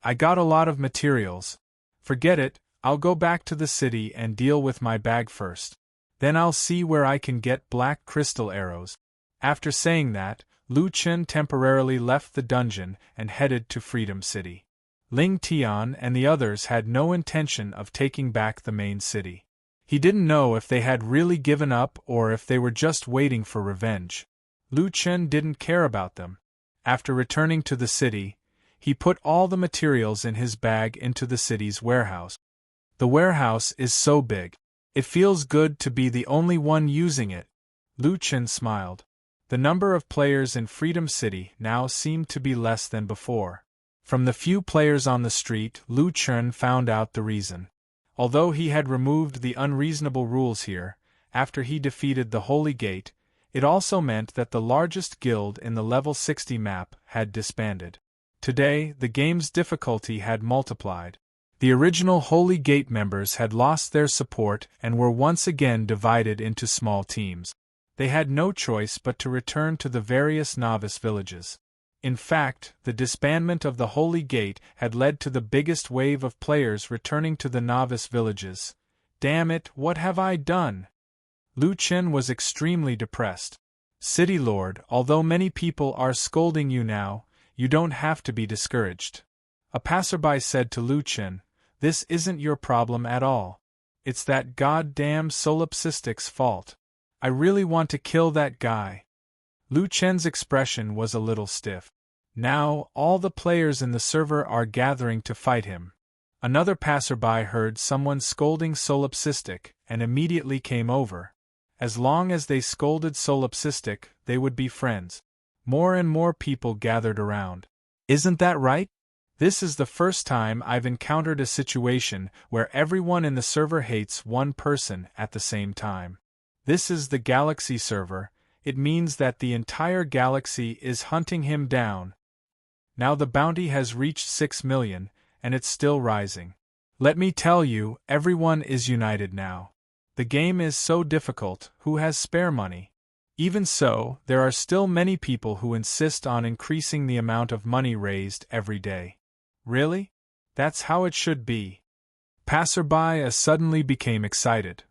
I got a lot of materials. Forget it, I'll go back to the city and deal with my bag first. Then I'll see where I can get black crystal arrows. After saying that, Lu Chen temporarily left the dungeon and headed to Freedom City. Ling Tian and the others had no intention of taking back the main city. He didn't know if they had really given up or if they were just waiting for revenge. Lu Chen didn't care about them. After returning to the city, he put all the materials in his bag into the city's warehouse. The warehouse is so big. It feels good to be the only one using it. Lu Chen smiled. The number of players in Freedom City now seemed to be less than before. From the few players on the street, Lu Chen found out the reason. Although he had removed the unreasonable rules here, after he defeated the Holy Gate, it also meant that the largest guild in the level 60 map had disbanded. Today, the game's difficulty had multiplied. The original Holy Gate members had lost their support and were once again divided into small teams. They had no choice but to return to the various novice villages. In fact, the disbandment of the Holy Gate had led to the biggest wave of players returning to the novice villages. Damn it, what have I done? Lu Chen was extremely depressed. City Lord, although many people are scolding you now, you don't have to be discouraged. A passerby said to Lu Chen, "This isn't your problem at all. It's that goddamn solipsistic's fault. I really want to kill that guy." Lu Chen's expression was a little stiff. Now, all the players in the server are gathering to fight him. Another passerby heard someone scolding Solipsistic and immediately came over. As long as they scolded Solipsistic, they would be friends. More and more people gathered around. Isn't that right? This is the first time I've encountered a situation where everyone in the server hates one person at the same time. This is the Galaxy server. It means that the entire galaxy is hunting him down. Now the bounty has reached 6 million, and it's still rising. Let me tell you, everyone is united now. The game is so difficult, who has spare money? Even so, there are still many people who insist on increasing the amount of money raised every day. Really? That's how it should be. Passerby suddenly became excited.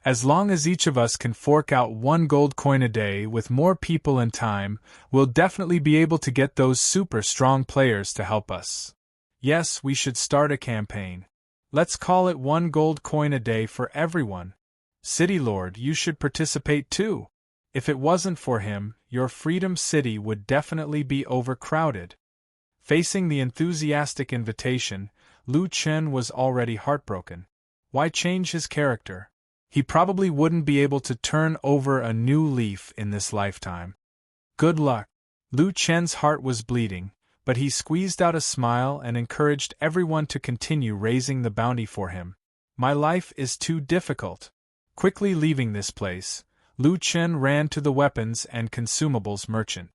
As long as each of us can fork out 1 gold coin a day with more people and time, we'll definitely be able to get those super strong players to help us. Yes, we should start a campaign. Let's call it 1 gold coin a day for everyone. City Lord, you should participate too. If it wasn't for him, your Freedom City would definitely be overcrowded. Facing the enthusiastic invitation, Lu Chen was already heartbroken. Why change his character? He probably wouldn't be able to turn over a new leaf in this lifetime. Good luck. Lu Chen's heart was bleeding, but he squeezed out a smile and encouraged everyone to continue raising the bounty for him. My life is too difficult. Quickly leaving this place, Lu Chen ran to the weapons and consumables merchant.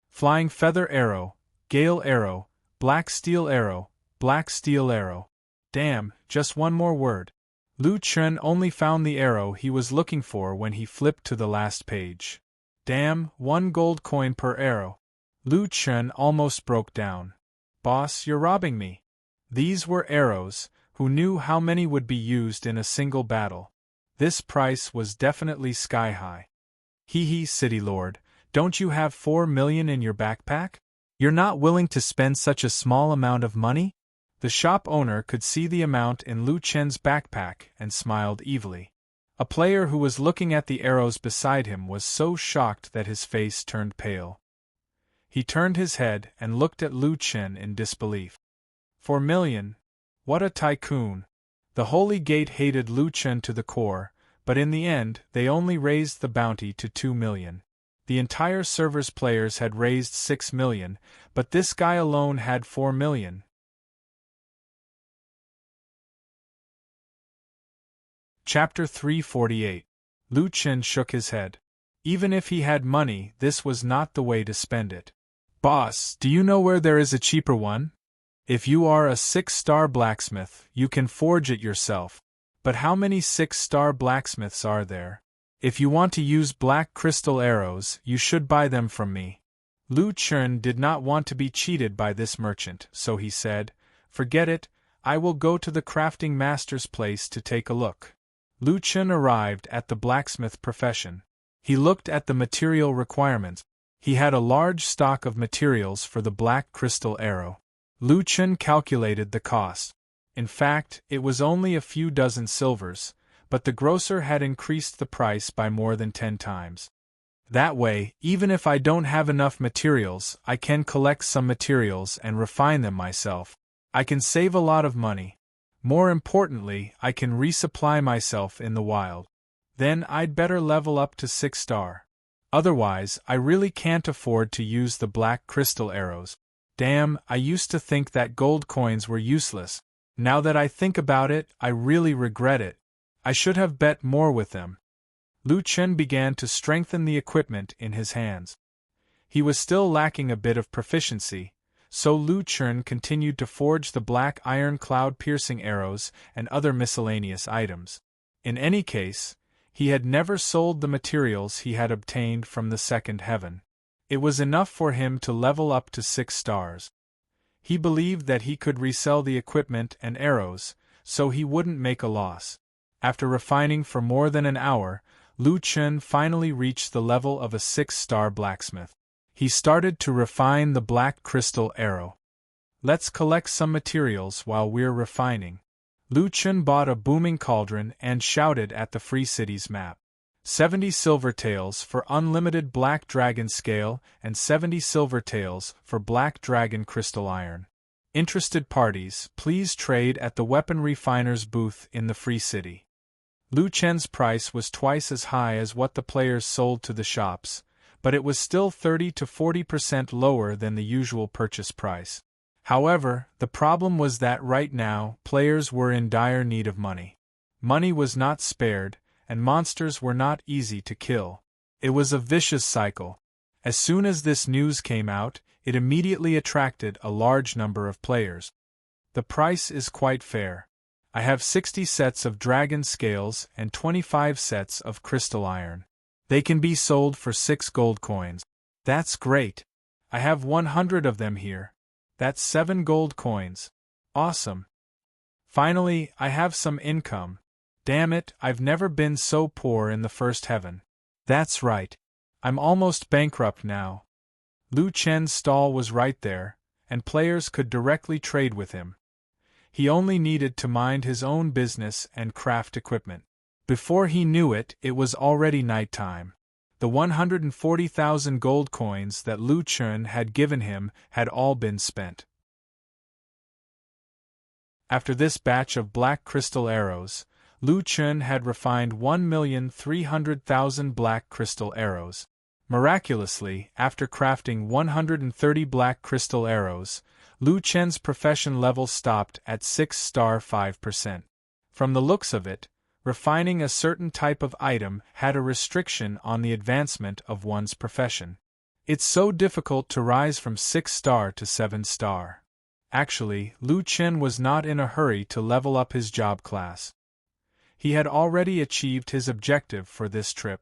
Flying feather arrow, gale arrow, black steel arrow, black steel arrow. Damn, just one more word. Lu Chen only found the arrow he was looking for when he flipped to the last page. Damn, 1 gold coin per arrow. Lu Chen almost broke down. Boss, you're robbing me. These were arrows, who knew how many would be used in a single battle. This price was definitely sky high. Hee hee, City Lord, don't you have 4 million in your backpack? You're not willing to spend such a small amount of money? The shop owner could see the amount in Lu Chen's backpack and smiled evilly. A player who was looking at the arrows beside him was so shocked that his face turned pale. He turned his head and looked at Lu Chen in disbelief. 4 million? What a tycoon! The Holy Gate hated Lu Chen to the core, but in the end, they only raised the bounty to 2 million. The entire server's players had raised 6 million, but this guy alone had 4 million. Chapter 348. Lu Chen shook his head. Even if he had money, this was not the way to spend it. Boss, do you know where there is a cheaper one? If you are a 6-star blacksmith, you can forge it yourself. But how many 6-star blacksmiths are there? If you want to use black crystal arrows, you should buy them from me. Lu Chen did not want to be cheated by this merchant, so he said, "Forget it, I will go to the crafting master's place to take a look." Lu Chen arrived at the blacksmith profession. He looked at the material requirements. He had a large stock of materials for the black crystal arrow. Lu Chen calculated the cost. In fact, it was only a few dozen silvers, but the grocer had increased the price by more than 10 times. That way, even if I don't have enough materials, I can collect some materials and refine them myself. I can save a lot of money. More importantly, I can resupply myself in the wild. Then I'd better level up to 6-star. Otherwise, I really can't afford to use the black crystal arrows. Damn, I used to think that gold coins were useless. Now that I think about it, I really regret it. I should have bet more with them. Lu Chen began to strengthen the equipment in his hands. He was still lacking a bit of proficiency, so Lu Chen continued to forge the black iron cloud-piercing arrows and other miscellaneous items. In any case, he had never sold the materials he had obtained from the second heaven. It was enough for him to level up to 6 stars. He believed that he could resell the equipment and arrows, so he wouldn't make a loss. After refining for more than an hour, Lu Chen finally reached the level of a 6-star blacksmith. He started to refine the black crystal arrow. Let's collect some materials while we're refining. Lu Chen bought a booming cauldron and shouted at the Free Cities map. 70 silver taels for unlimited black dragon scale and 70 silver taels for black dragon crystal iron. Interested parties, please trade at the weapon refiner's booth in the Free City. Lu Chen's price was twice as high as what the players sold to the shops, but it was still 30 to 40% lower than the usual purchase price. However, the problem was that right now, players were in dire need of money. Money was not spared, and monsters were not easy to kill. It was a vicious cycle. As soon as this news came out, it immediately attracted a large number of players. The price is quite fair. I have 60 sets of dragon scales and 25 sets of crystal iron. They can be sold for 6 gold coins. That's great. I have 100 of them here. That's 7 gold coins. Awesome. Finally, I have some income. Damn it, I've never been so poor in the first heaven. That's right. I'm almost bankrupt now. Lu Chen's stall was right there, and players could directly trade with him. He only needed to mind his own business and craft equipment. Before he knew it, it was already nighttime. The 140,000 gold coins that Lu Chen had given him had all been spent. After this batch of black crystal arrows, Lu Chen had refined 1,300,000 black crystal arrows. Miraculously, after crafting 130 black crystal arrows, Lu Chen's profession level stopped at 6-star 5%. From the looks of it, refining a certain type of item had a restriction on the advancement of one's profession. It's so difficult to rise from 6-star to 7-star. Actually, Lu Chen was not in a hurry to level up his job class. He had already achieved his objective for this trip.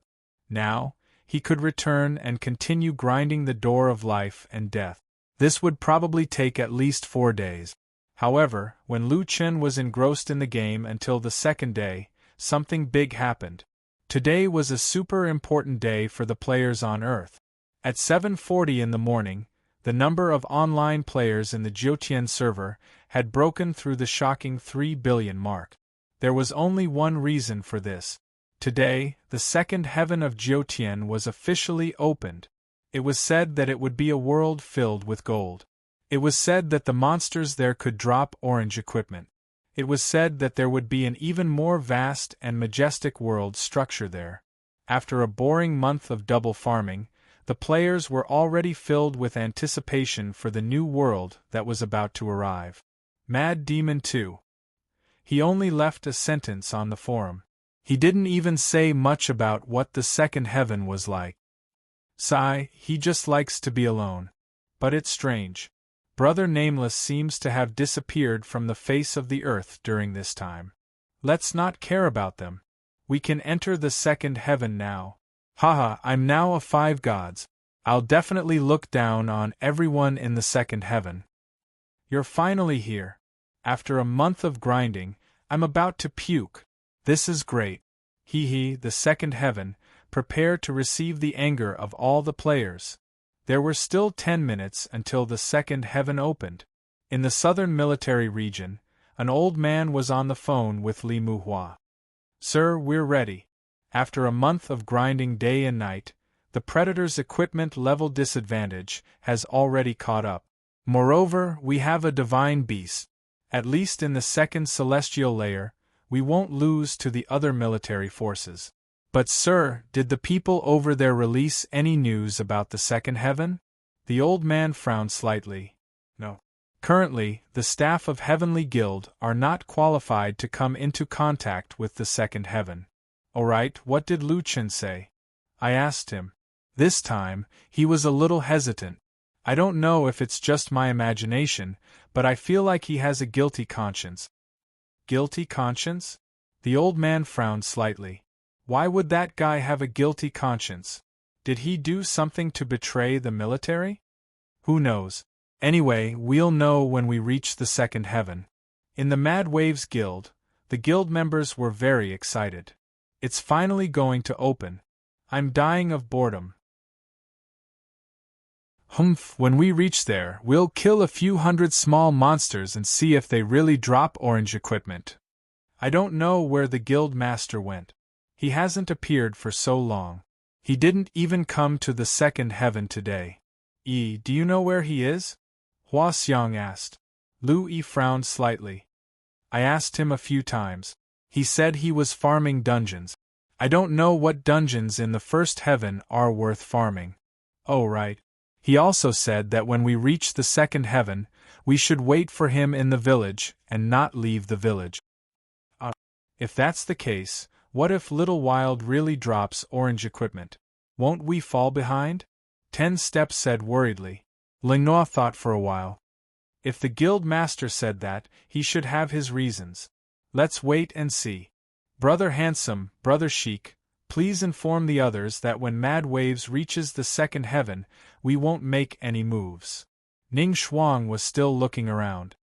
Now, he could return and continue grinding the door of life and death. This would probably take at least 4 days. However, when Lu Chen was engrossed in the game until the second day, something big happened. Today was a super important day for the players on Earth. At 7:40 in the morning, the number of online players in the Jiutian server had broken through the shocking 3 billion mark. There was only one reason for this. Today, the second heaven of Jiutian was officially opened. It was said that it would be a world filled with gold. It was said that the monsters there could drop orange equipment. It was said that there would be an even more vast and majestic world structure there. After a boring month of double farming, the players were already filled with anticipation for the new world that was about to arrive. Mad Demon 2. He only left a sentence on the forum. He didn't even say much about what the second heaven was like. Sigh, he just likes to be alone. But it's strange. Brother Nameless seems to have disappeared from the face of the earth during this time. Let's not care about them. We can enter the second heaven now. Haha, I'm now a 5 gods. I'll definitely look down on everyone in the second heaven. You're finally here. After a month of grinding, I'm about to puke. This is great. Hee, the second heaven, prepare to receive the anger of all the players. There were still 10 minutes until the second heaven opened. In the southern military region, an old man was on the phone with Li Muhua. Sir, we're ready. After a month of grinding day and night, the Predator's equipment level disadvantage has already caught up. Moreover, we have a divine beast. At least in the second celestial layer, we won't lose to the other military forces. But sir, did the people over there release any news about the second heaven? The old man frowned slightly. No. Currently, the staff of Heavenly Guild are not qualified to come into contact with the second heaven. Alright, what did Lu Chen say? I asked him. This time, he was a little hesitant. I don't know if it's just my imagination, but I feel like he has a guilty conscience. Guilty conscience? The old man frowned slightly. Why would that guy have a guilty conscience? Did he do something to betray the military? Who knows? Anyway, we'll know when we reach the second heaven. In the Mad Waves Guild, the guild members were very excited. It's finally going to open. I'm dying of boredom. Humph, when we reach there, we'll kill a few hundred small monsters and see if they really drop orange equipment. I don't know where the guild master went. He hasn't appeared for so long. He didn't even come to the second heaven today. Do you know where he is? Hua Xiang asked. Lu Yi frowned slightly. I asked him a few times. He said he was farming dungeons. I don't know what dungeons in the first heaven are worth farming. Oh right. He also said that when we reach the second heaven, we should wait for him in the village and not leave the village. If that's the case, what if Little Wild really drops orange equipment? Won't we fall behind? 10 Steps said worriedly. Lingnoa thought for a while. If the guild master said that, he should have his reasons. Let's wait and see. Brother Handsome, Brother Chic, please inform the others that when Mad Waves reaches the second heaven, we won't make any moves. Ning Shuang was still looking around.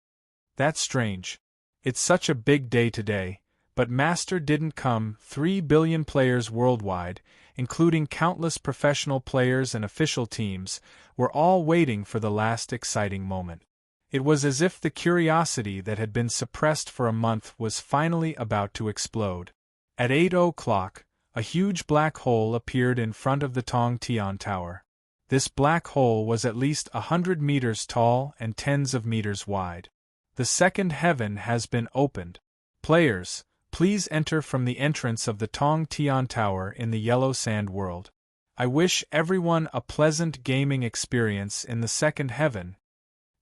That's strange. It's such a big day today, but Master didn't come. 3 billion players worldwide, including countless professional players and official teams, were all waiting for the last exciting moment. It was as if the curiosity that had been suppressed for a month was finally about to explode. At 8 o'clock, a huge black hole appeared in front of the Tong Tian Tower. This black hole was at least 100 meters tall and tens of meters wide. The second heaven has been opened. Players, please enter from the entrance of the Tong Tian Tower in the Yellow Sand World. I wish everyone a pleasant gaming experience in the second heaven.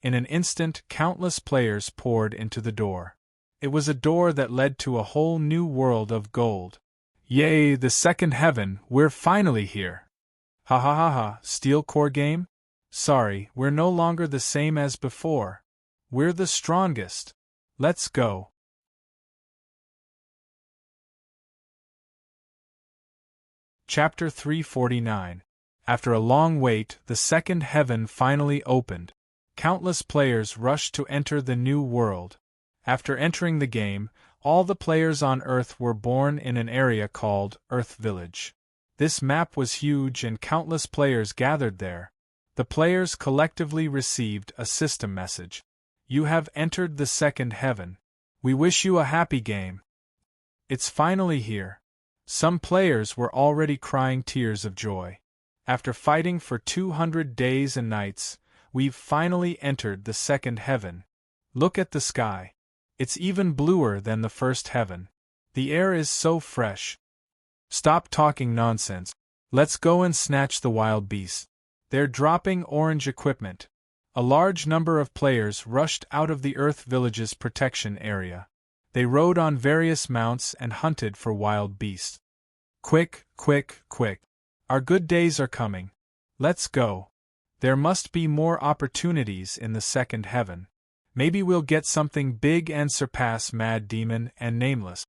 In an instant, countless players poured into the door. It was a door that led to a whole new world of gold. Yay, the second heaven, we're finally here. Ha ha ha ha, Steel Core game? Sorry, we're no longer the same as before. We're the strongest. Let's go. Chapter 349. After a long wait, the second heaven finally opened. Countless players rushed to enter the new world. After entering the game, all the players on Earth were born in an area called Earth Village. This map was huge and countless players gathered there. The players collectively received a system message. You have entered the second heaven. We wish you a happy game. It's finally here. Some players were already crying tears of joy. After fighting for 200 days and nights, we've finally entered the second heaven. Look at the sky. It's even bluer than the first heaven. The air is so fresh. Stop talking nonsense. Let's go and snatch the wild beasts. They're dropping orange equipment. A large number of players rushed out of the Earth Village's protection area. They rode on various mounts and hunted for wild beasts. Quick, quick, quick. Our good days are coming. Let's go. There must be more opportunities in the second heaven. Maybe we'll get something big and surpass Mad Demon and Nameless.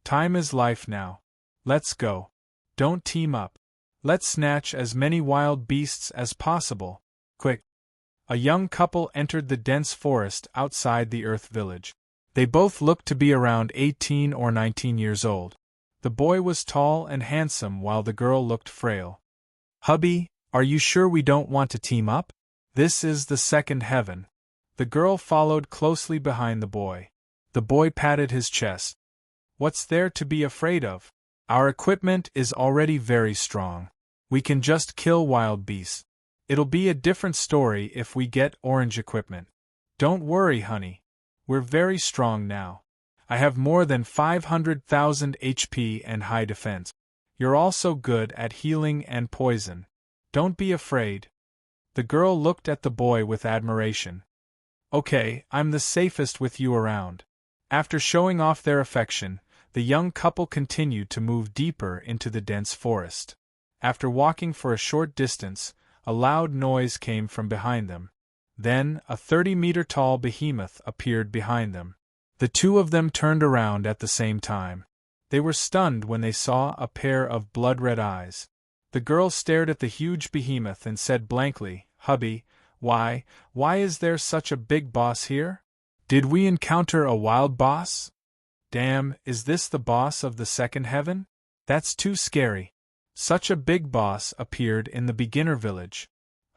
Time is life now. Let's go. Don't team up. Let's snatch as many wild beasts as possible. Quick. A young couple entered the dense forest outside the Earth Village. They both looked to be around 18 or 19 years old. The boy was tall and handsome while the girl looked frail. Hubby, are you sure we don't want to team up? This is the second heaven. The girl followed closely behind the boy. The boy patted his chest. What's there to be afraid of? Our equipment is already very strong. We can just kill wild beasts. It'll be a different story if we get orange equipment. Don't worry, honey. We're very strong now. I have more than 500,000 HP and high defense. You're also good at healing and poison. Don't be afraid. The girl looked at the boy with admiration. Okay, I'm the safest with you around. After showing off their affection, the young couple continued to move deeper into the dense forest. After walking for a short distance, a loud noise came from behind them. Then, a 30-meter-tall behemoth appeared behind them. The two of them turned around at the same time. They were stunned when they saw a pair of blood-red eyes. The girl stared at the huge behemoth and said blankly, "Hubby, why is there such a big boss here? Did we encounter a wild boss? Damn, is this the boss of the second heaven? That's too scary." Such a big boss appeared in the beginner village.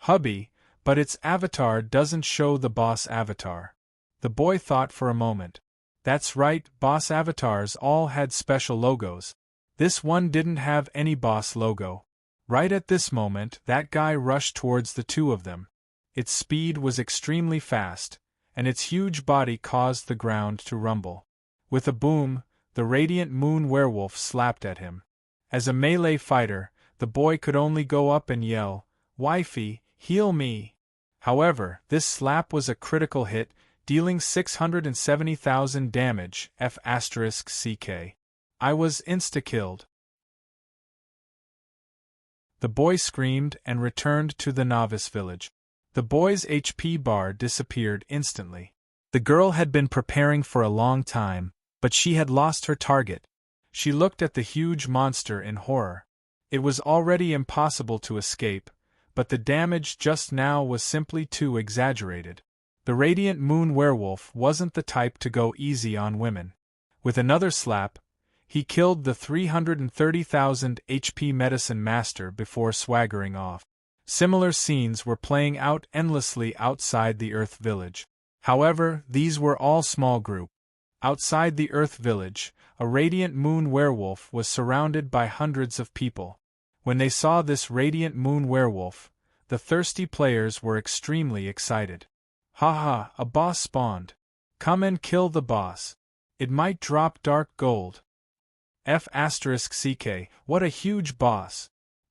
Hubby, but its avatar doesn't show the boss avatar. The boy thought for a moment. That's right, boss avatars all had special logos. This one didn't have any boss logo. Right at this moment, that guy rushed towards the two of them. Its speed was extremely fast, and its huge body caused the ground to rumble. With a boom, the radiant moon werewolf slapped at him. As a melee fighter, the boy could only go up and yell, "Wifey, heal me!" However, this slap was a critical hit, dealing 670,000 damage, F***CK. I was insta-killed. The boy screamed and returned to the novice village. The boy's HP bar disappeared instantly. The girl had been preparing for a long time, but she had lost her target. She looked at the huge monster in horror. It was already impossible to escape, but the damage just now was simply too exaggerated. The radiant moon werewolf wasn't the type to go easy on women. With another slap, he killed the 330,000 HP medicine master before swaggering off. Similar scenes were playing out endlessly outside the Earth Village. However, these were all small group. Outside the Earth Village, a radiant moon werewolf was surrounded by hundreds of people. When they saw this radiant moon werewolf, the thirsty players were extremely excited. Haha, a boss spawned. Come and kill the boss. It might drop dark gold. F***CK, what a huge boss.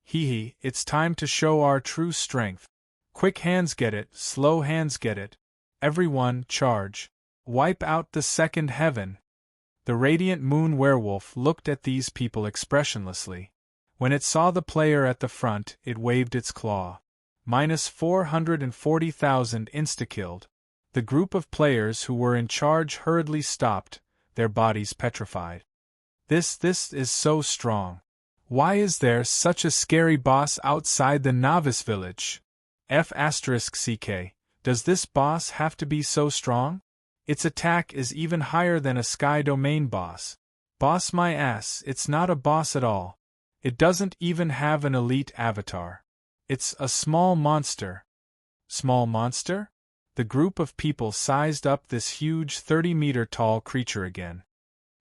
Hehe, it's time to show our true strength. Quick hands get it, slow hands get it. Everyone, charge. Wipe out the second heaven. The radiant moon werewolf looked at these people expressionlessly. When it saw the player at the front, it waved its claw. Minus 440,000 insta-killed. The group of players who were in charge hurriedly stopped, their bodies petrified. This is so strong. Why is there such a scary boss outside the novice village? F***CK, does this boss have to be so strong? Its attack is even higher than a sky domain boss. Boss my ass, it's not a boss at all. It doesn't even have an elite avatar. It's a small monster. Small monster? The group of people sized up this huge 30-meter-tall creature again.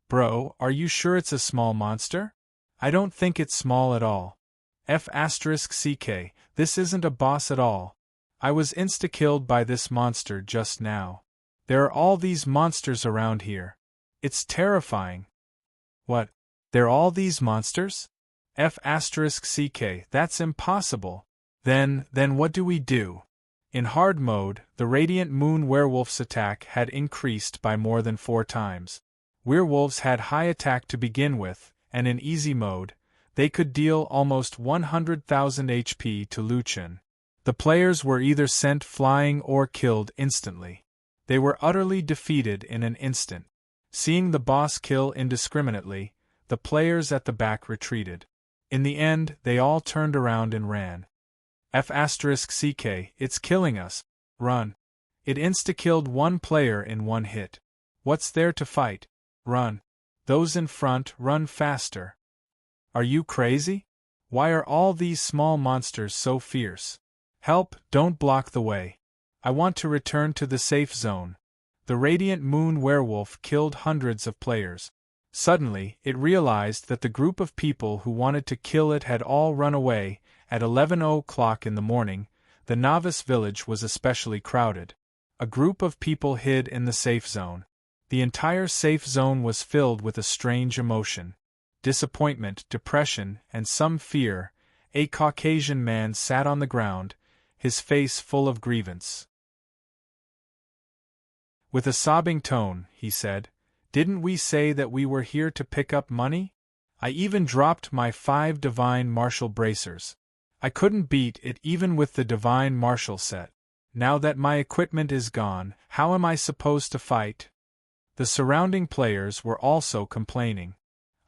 Bro, are you sure it's a small monster? I don't think it's small at all. F***CK, this isn't a boss at all. I was insta-killed by this monster just now. There are all these monsters around here. It's terrifying. What? There are all these monsters? F***ck, that's impossible. Then what do we do? In hard mode, the Radiant Moon Werewolf's attack had increased by more than 4 times. Werewolves had high attack to begin with, and in easy mode, they could deal almost 100,000 HP to Lu Chen. The players were either sent flying or killed instantly. They were utterly defeated in an instant. Seeing the boss kill indiscriminately, the players at the back retreated. In the end, they all turned around and ran. F***ck, it's killing us. Run. It insta-killed 1 player in 1 hit. What's there to fight? Run. Those in front, run faster. Are you crazy? Why are all these small monsters so fierce? Help, don't block the way. I want to return to the safe zone. The Radiant Moon Werewolf killed hundreds of players. Suddenly, it realized that the group of people who wanted to kill it had all run away. At 11 o'clock in the morning, the novice village was especially crowded. A group of people hid in the safe zone. The entire safe zone was filled with a strange emotion. Disappointment, depression, and some fear. A Caucasian man sat on the ground, his face full of grievance. With a sobbing tone, he said, "Didn't we say that we were here to pick up money? I even dropped my 5 divine martial bracers. I couldn't beat it even with the divine martial set. Now that my equipment is gone, how am I supposed to fight?" The surrounding players were also complaining.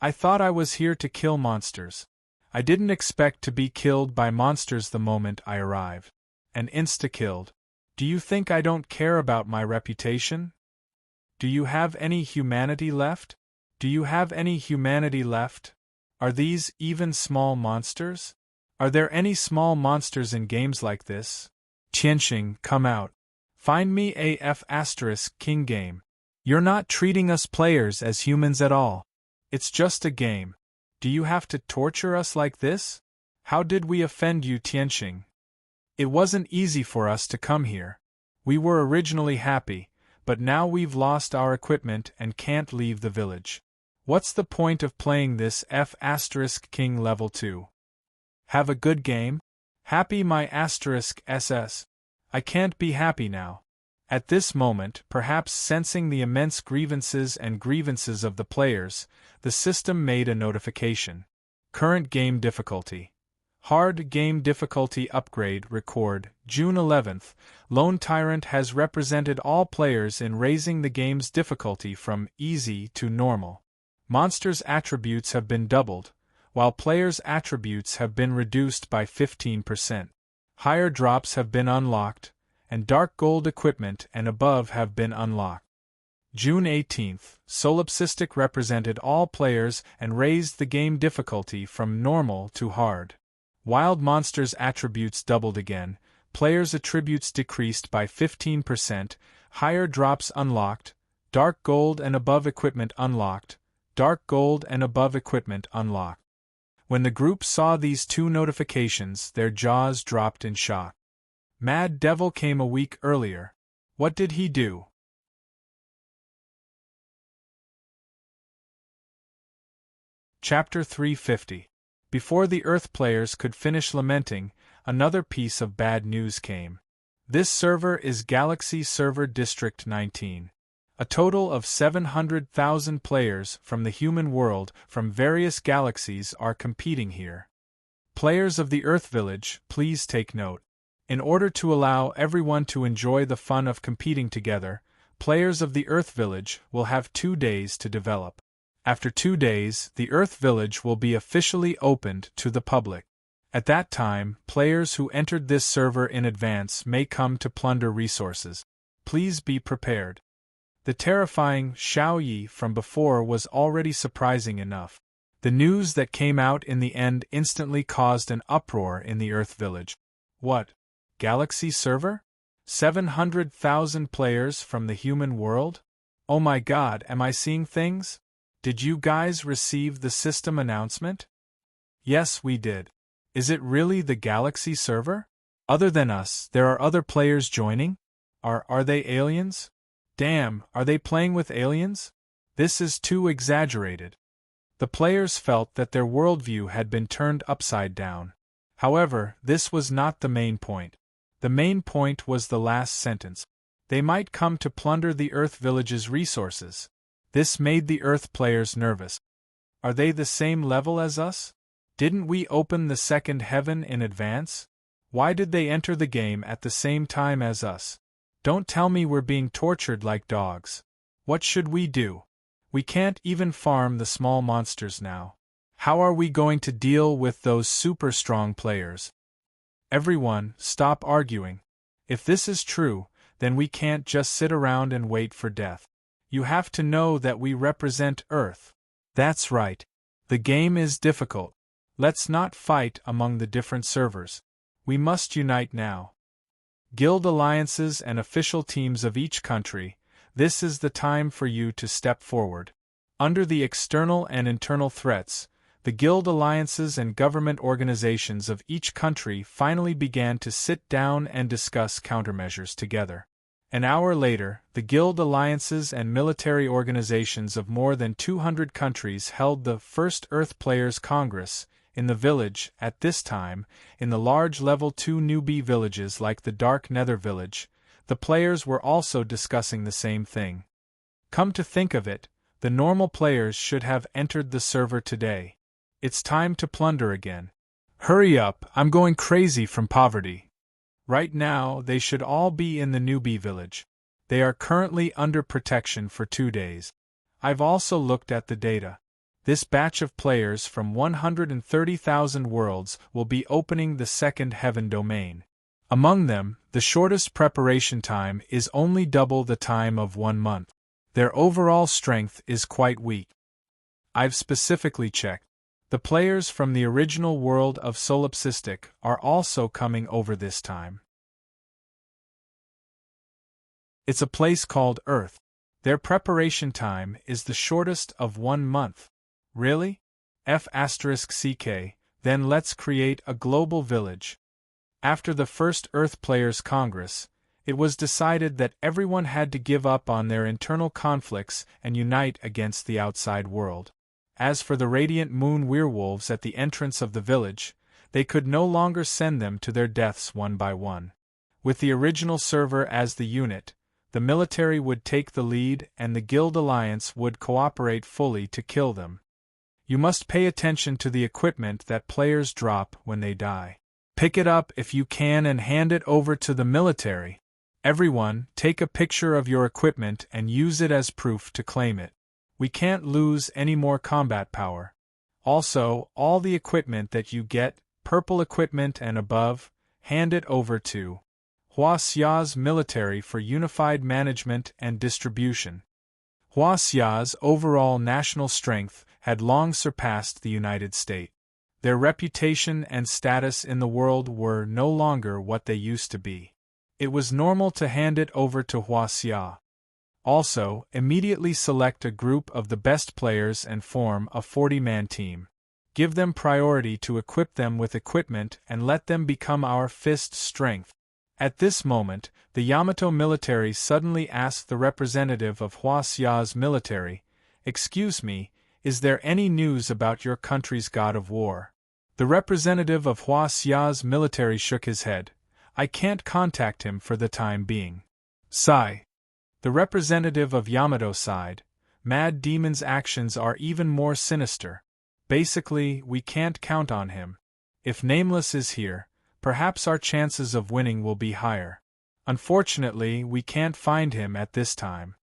"I thought I was here to kill monsters. I didn't expect to be killed by monsters the moment I arrived. And insta-killed. Do you think I don't care about my reputation? Do you have any humanity left? Do you have any humanity left? Are these even small monsters? Are there any small monsters in games like this? Tianxing, come out. Find me a F***king game. You're not treating us players as humans at all. It's just a game. Do you have to torture us like this? How did we offend you, Tianxing? It wasn't easy for us to come here. We were originally happy, but now we've lost our equipment and can't leave the village. What's the point of playing this F***king level 2? Have a good game? Happy my *SS. I can't be happy now." At this moment, perhaps sensing the immense grievances of the players, the system made a notification. Current game difficulty. Hard game difficulty upgrade record, June 11th. Lone Tyrant has represented all players in raising the game's difficulty from easy to normal. Monsters' attributes have been doubled, while players' attributes have been reduced by 15%. Higher drops have been unlocked, and dark gold equipment and above have been unlocked. June 18th, Solipsistic represented all players and raised the game difficulty from normal to hard. Wild Monsters' attributes doubled again, players' attributes decreased by 15%, higher drops unlocked, dark gold and above equipment unlocked, dark gold and above equipment unlocked. When the group saw these 2 notifications, their jaws dropped in shock. Mad Devil came a week earlier. What did he do? Chapter 350. Before the Earth players could finish lamenting, another piece of bad news came. This server is Galaxy Server District 19. A total of 700,000 players from the human world from various galaxies are competing here. Players of the Earth Village, please take note. In order to allow everyone to enjoy the fun of competing together, players of the Earth Village will have 2 days to develop. After 2 days, the Earth Village will be officially opened to the public. At that time, players who entered this server in advance may come to plunder resources. Please be prepared. The terrifying Xiao Yi from before was already surprising enough. The news that came out in the end instantly caused an uproar in the Earth Village. What? Galaxy server? 700,000 players from the human world? Oh my god, am I seeing things? Did you guys receive the system announcement? Yes, we did. Is it really the Galaxy server? Other than us, there are other players joining? Are they aliens? Damn, are they playing with aliens? This is too exaggerated. The players felt that their worldview had been turned upside down. However, this was not the main point. The main point was the last sentence. They might come to plunder the Earth village's resources. This made the Earth players nervous. Are they the same level as us? Didn't we open the second heaven in advance? Why did they enter the game at the same time as us? Don't tell me we're being tortured like dogs. What should we do? We can't even farm the small monsters now. How are we going to deal with those super strong players? Everyone, stop arguing. If this is true, then we can't just sit around and wait for death. You have to know that we represent Earth. That's right. The game is difficult. Let's not fight among the different servers. We must unite now. Guild alliances and official teams of each country, this is the time for you to step forward. Under the external and internal threats, the guild alliances and government organizations of each country finally began to sit down and discuss countermeasures together. An hour later, the guild alliances and military organizations of more than 200 countries held the First Earth Players Congress in the village. At this time, in the large Level 2 newbie villages like the Dark Nether village, the players were also discussing the same thing. Come to think of it, the normal players should have entered the server today. It's time to plunder again. Hurry up, I'm going crazy from poverty. Right now, they should all be in the newbie village. They are currently under protection for 2 days. I've also looked at the data. This batch of players from 130,000 worlds will be opening the second heaven domain. Among them, the shortest preparation time is only double the time of 1 month. Their overall strength is quite weak. I've specifically checked. The players from the original world of Solipsistic are also coming over this time. It's a place called Earth. Their preparation time is the shortest of 1 month. Really? F***CK, then let's create a global village. After the first Earth Players Congress, it was decided that everyone had to give up on their internal conflicts and unite against the outside world. As for the Radiant Moon werewolves at the entrance of the village, they could no longer send them to their deaths one by one. With the original server as the unit, the military would take the lead and the Guild Alliance would cooperate fully to kill them. You must pay attention to the equipment that players drop when they die. Pick it up if you can and hand it over to the military. Everyone, take a picture of your equipment and use it as proof to claim it. We can't lose any more combat power. Also, all the equipment that you get, purple equipment and above, hand it over to Huasia's military for unified management and distribution. Huasia's overall national strength had long surpassed the United States. Their reputation and status in the world were no longer what they used to be. It was normal to hand it over to Huaxia. Also, immediately select a group of the best players and form a 40-man team. Give them priority to equip them with equipment and let them become our fist strength. At this moment, the Yamato military suddenly asked the representative of Huaxia's military, "Excuse me, is there any news about your country's god of war?" The representative of Huaxia's military shook his head. "I can't contact him for the time being." Sigh. The representative of Yamato sighed. Mad Demon's actions are even more sinister. Basically, we can't count on him. If Nameless is here, perhaps our chances of winning will be higher. Unfortunately, we can't find him at this time.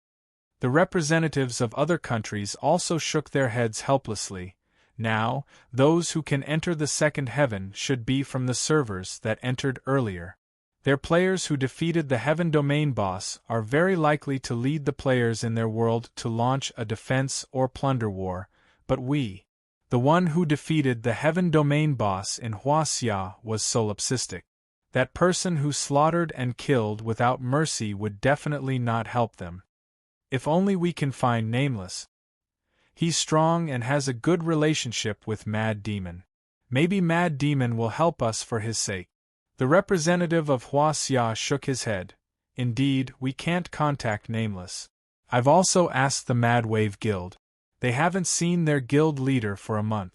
The representatives of other countries also shook their heads helplessly. Now, those who can enter the second heaven should be from the servers that entered earlier. Their players who defeated the Heaven Domain boss are very likely to lead the players in their world to launch a defense or plunder war, but the one who defeated the Heaven Domain boss in Huaxia was Solipsistic. That person who slaughtered and killed without mercy would definitely not help them. If only we can find Nameless. He's strong and has a good relationship with Mad Demon. Maybe Mad Demon will help us for his sake. The representative of Huaxia shook his head. Indeed, we can't contact Nameless. I've also asked the Mad Wave Guild. They haven't seen their guild leader for a month.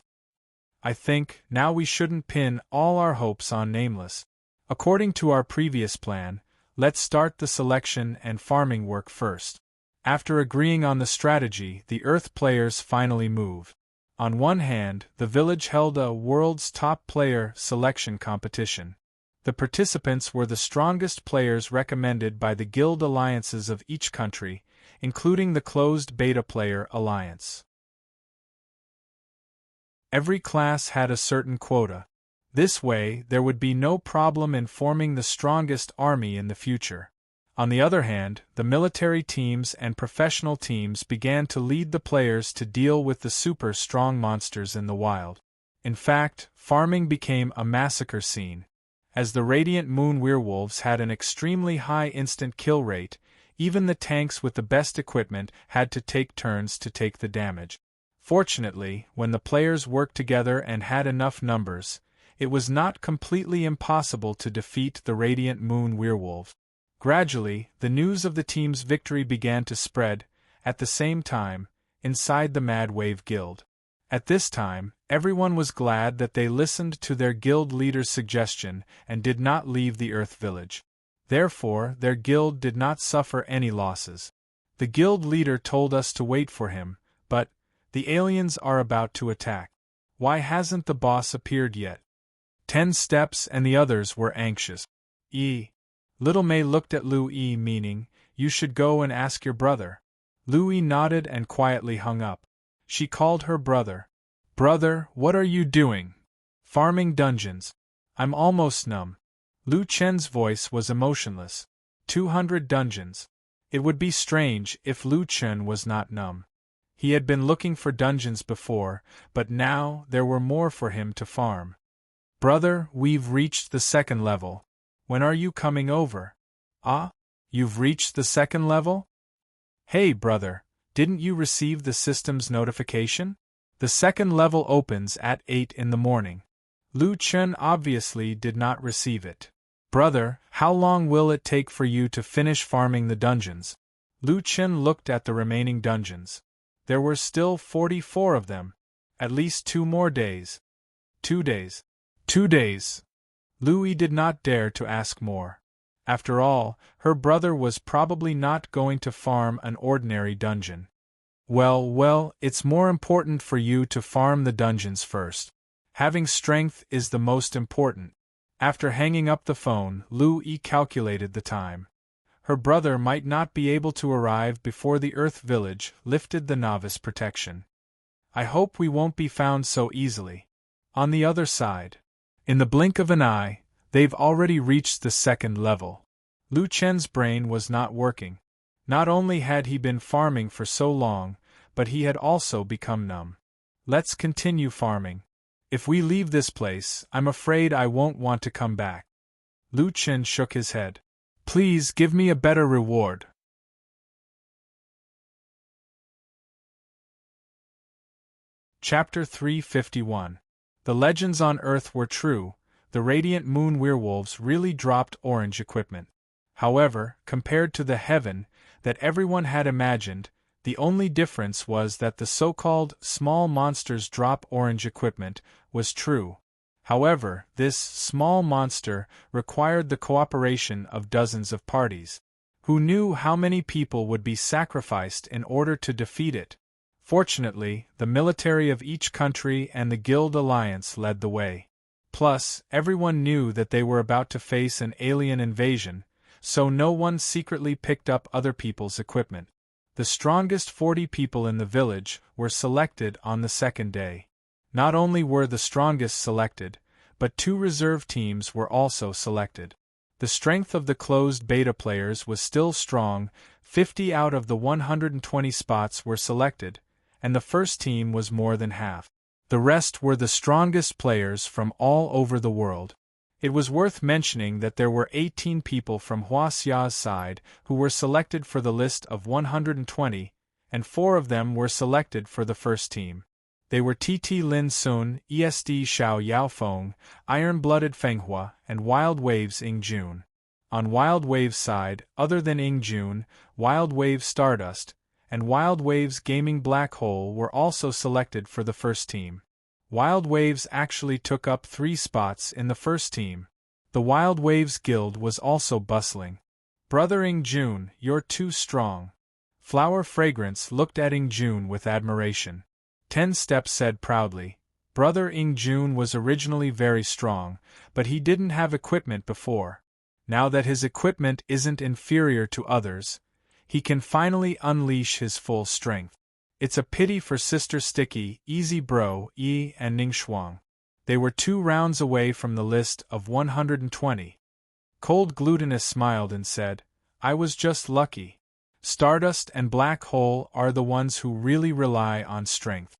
I think, now we shouldn't pin all our hopes on Nameless. According to our previous plan, let's start the selection and farming work first. After agreeing on the strategy, the Earth players finally moved. On one hand, the village held a world's top player selection competition. The participants were the strongest players recommended by the guild alliances of each country, including the closed beta player alliance. Every class had a certain quota. This way, there would be no problem in forming the strongest army in the future. On the other hand, the military teams and professional teams began to lead the players to deal with the super strong monsters in the wild. In fact, farming became a massacre scene. As the Radiant Moon Werewolves had an extremely high instant kill rate, even the tanks with the best equipment had to take turns to take the damage. Fortunately, when the players worked together and had enough numbers, it was not completely impossible to defeat the Radiant Moon Werewolf. Gradually, the news of the team's victory began to spread, at the same time, inside the Mad Wave Guild. At this time, everyone was glad that they listened to their guild leader's suggestion and did not leave the Earth Village. Therefore, their guild did not suffer any losses. The guild leader told us to wait for him, but the aliens are about to attack. Why hasn't the boss appeared yet? 10 steps and the others were anxious. Little May looked at Louis, meaning, you should go and ask your brother. Louis nodded and quietly hung up. She called her brother. Brother, what are you doing? Farming dungeons. I'm almost numb. Lu Chen's voice was emotionless. 200 dungeons. It would be strange if Lu Chen was not numb. He had been looking for dungeons before, but now there were more for him to farm. Brother, we've reached the 2nd level. When are you coming over? Ah? You've reached the 2nd level? Hey, brother, didn't you receive the system's notification? The 2nd level opens at 8 in the morning. Lu Chen obviously did not receive it. Brother, how long will it take for you to finish farming the dungeons? Lu Chen looked at the remaining dungeons. There were still 44 of them. At least 2 more days. 2 days. 2 days. Louis did not dare to ask more. After all, her brother was probably not going to farm an ordinary dungeon. Well, it's more important for you to farm the dungeons first. Having strength is the most important. After hanging up the phone, Louis calculated the time. Her brother might not be able to arrive before the Earth Village lifted the novice protection. I hope we won't be found so easily. On the other side, in the blink of an eye, they've already reached the 2nd level. Lu Chen's brain was not working. Not only had he been farming for so long, but he had also become numb. Let's continue farming. If we leave this place, I'm afraid I won't want to come back. Lu Chen shook his head. Please give me a better reward. Chapter 351. The legends on Earth were true. The Radiant Moon Werewolves really dropped orange equipment. However, compared to the heaven that everyone had imagined, the only difference was that the so-called small monsters drop orange equipment was true. However, this small monster required the cooperation of dozens of parties. Who knew how many people would be sacrificed in order to defeat it? Fortunately, the military of each country and the Guild Alliance led the way. Plus, everyone knew that they were about to face an alien invasion, so no one secretly picked up other people's equipment. The strongest 40 people in the village were selected on the 2nd day. Not only were the strongest selected, but 2 reserve teams were also selected. The strength of the closed beta players was still strong. 50 out of the 120 spots were selected, and the first team was more than half. The rest were the strongest players from all over the world. It was worth mentioning that there were 18 people from Huaxia's side who were selected for the list of 120, and 4 of them were selected for the first team. They were TT Lin Sun, ESD Xiao Yaofeng, Iron-Blooded Fenghua, and Wild Waves Ing Jun. On Wild Wave's side, other than Ingjun, Wild Wave Stardust, and Wild Wave's Gaming Black Hole were also selected for the first team. Wild Waves actually took up 3 spots in the first team. The Wild Waves Guild was also bustling. "Brother Ingjun, you're too strong." Flower Fragrance looked at Ingjun with admiration. 10 Steps said proudly, "Brother Ingjun was originally very strong, but he didn't have equipment before. Now that his equipment isn't inferior to others, he can finally unleash his full strength. It's a pity for Sister Sticky, Easy Bro, and Ning Shuang. They were 2 rounds away from the list of 120. Cold Glutinous smiled and said, "I was just lucky. Stardust and Black Hole are the ones who really rely on strength."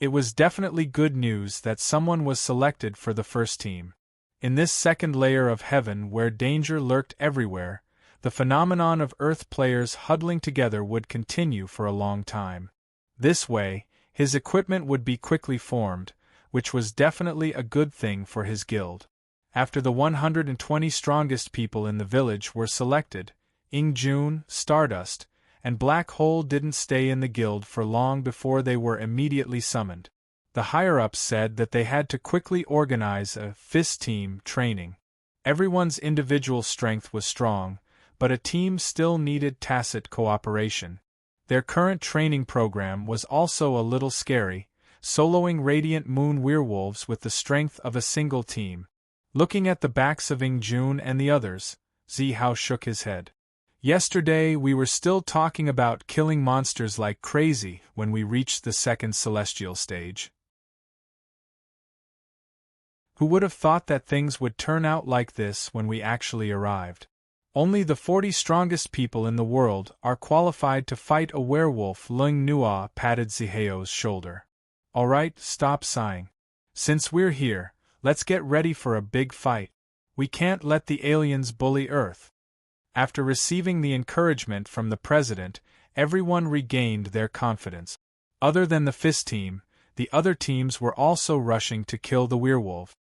It was definitely good news that someone was selected for the first team. In this second layer of heaven where danger lurked everywhere, the phenomenon of Earth players huddling together would continue for a long time. This way, his equipment would be quickly formed, which was definitely a good thing for his guild. After the 120 strongest people in the village were selected, Ingjun, Stardust, and Black Hole didn't stay in the guild for long before they were immediately summoned. The higher-ups said that they had to quickly organize a fist team training. Everyone's individual strength was strong, but a team still needed tacit cooperation. Their current training program was also a little scary, soloing Radiant Moon werewolves with the strength of a single team. Looking at the backs of Ingjun and the others, Zihao shook his head. "Yesterday we were still talking about killing monsters like crazy when we reached the second celestial stage. Who would have thought that things would turn out like this when we actually arrived? Only the 40 strongest people in the world are qualified to fight a werewolf." Lung Nua patted Zihao's shoulder. "Alright, stop sighing. Since we're here, let's get ready for a big fight. We can't let the aliens bully Earth." After receiving the encouragement from the president, everyone regained their confidence. Other than the fist team, the other teams were also rushing to kill the werewolf.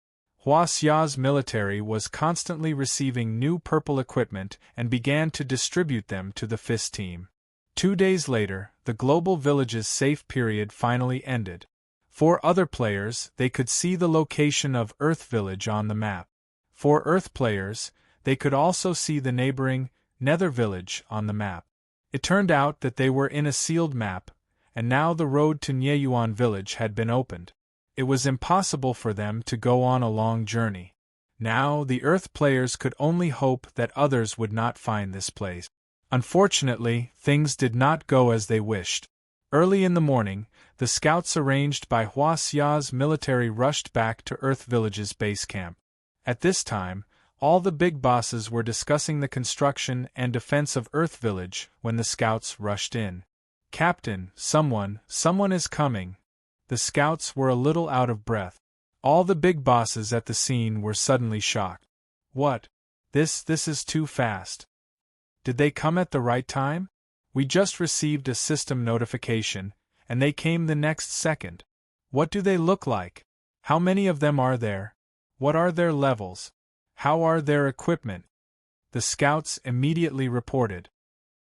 Hua Xia's military was constantly receiving new purple equipment and began to distribute them to the fist team. 2 days later, the global village's safe period finally ended. For other players, they could see the location of Earth Village on the map. For Earth players, they could also see the neighboring Nether Village on the map. It turned out that they were in a sealed map, and now the road to Nyeyuan Village had been opened. It was impossible for them to go on a long journey. Now the Earth players could only hope that others would not find this place. Unfortunately, things did not go as they wished. Early in the morning, the scouts arranged by Hua Xia's military rushed back to Earth Village's base camp. At this time, all the big bosses were discussing the construction and defense of Earth Village when the scouts rushed in. "Captain, someone is coming." The scouts were a little out of breath. All the big bosses at the scene were suddenly shocked. "What? This is too fast. Did they come at the right time? We just received a system notification, and they came the next second. What do they look like? How many of them are there? What are their levels? How are their equipment?" The scouts immediately reported.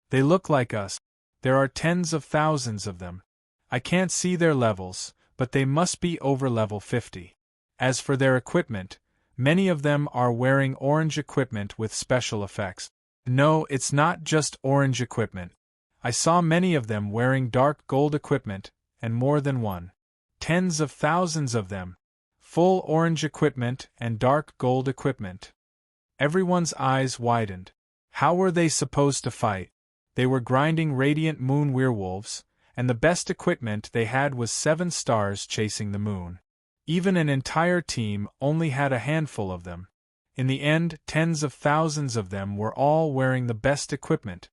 "They look like us. There are tens of thousands of them. I can't see their levels, but they must be over level 50. As for their equipment, many of them are wearing orange equipment with special effects. No, it's not just orange equipment. I saw many of them wearing dark gold equipment, and more than one. Tens of thousands of them. Full orange equipment and dark gold equipment." Everyone's eyes widened. How were they supposed to fight? They were grinding Radiant Moon werewolves, and the best equipment they had was 7 stars chasing the moon. Even an entire team only had a handful of them. In the end, tens of thousands of them were all wearing the best equipment.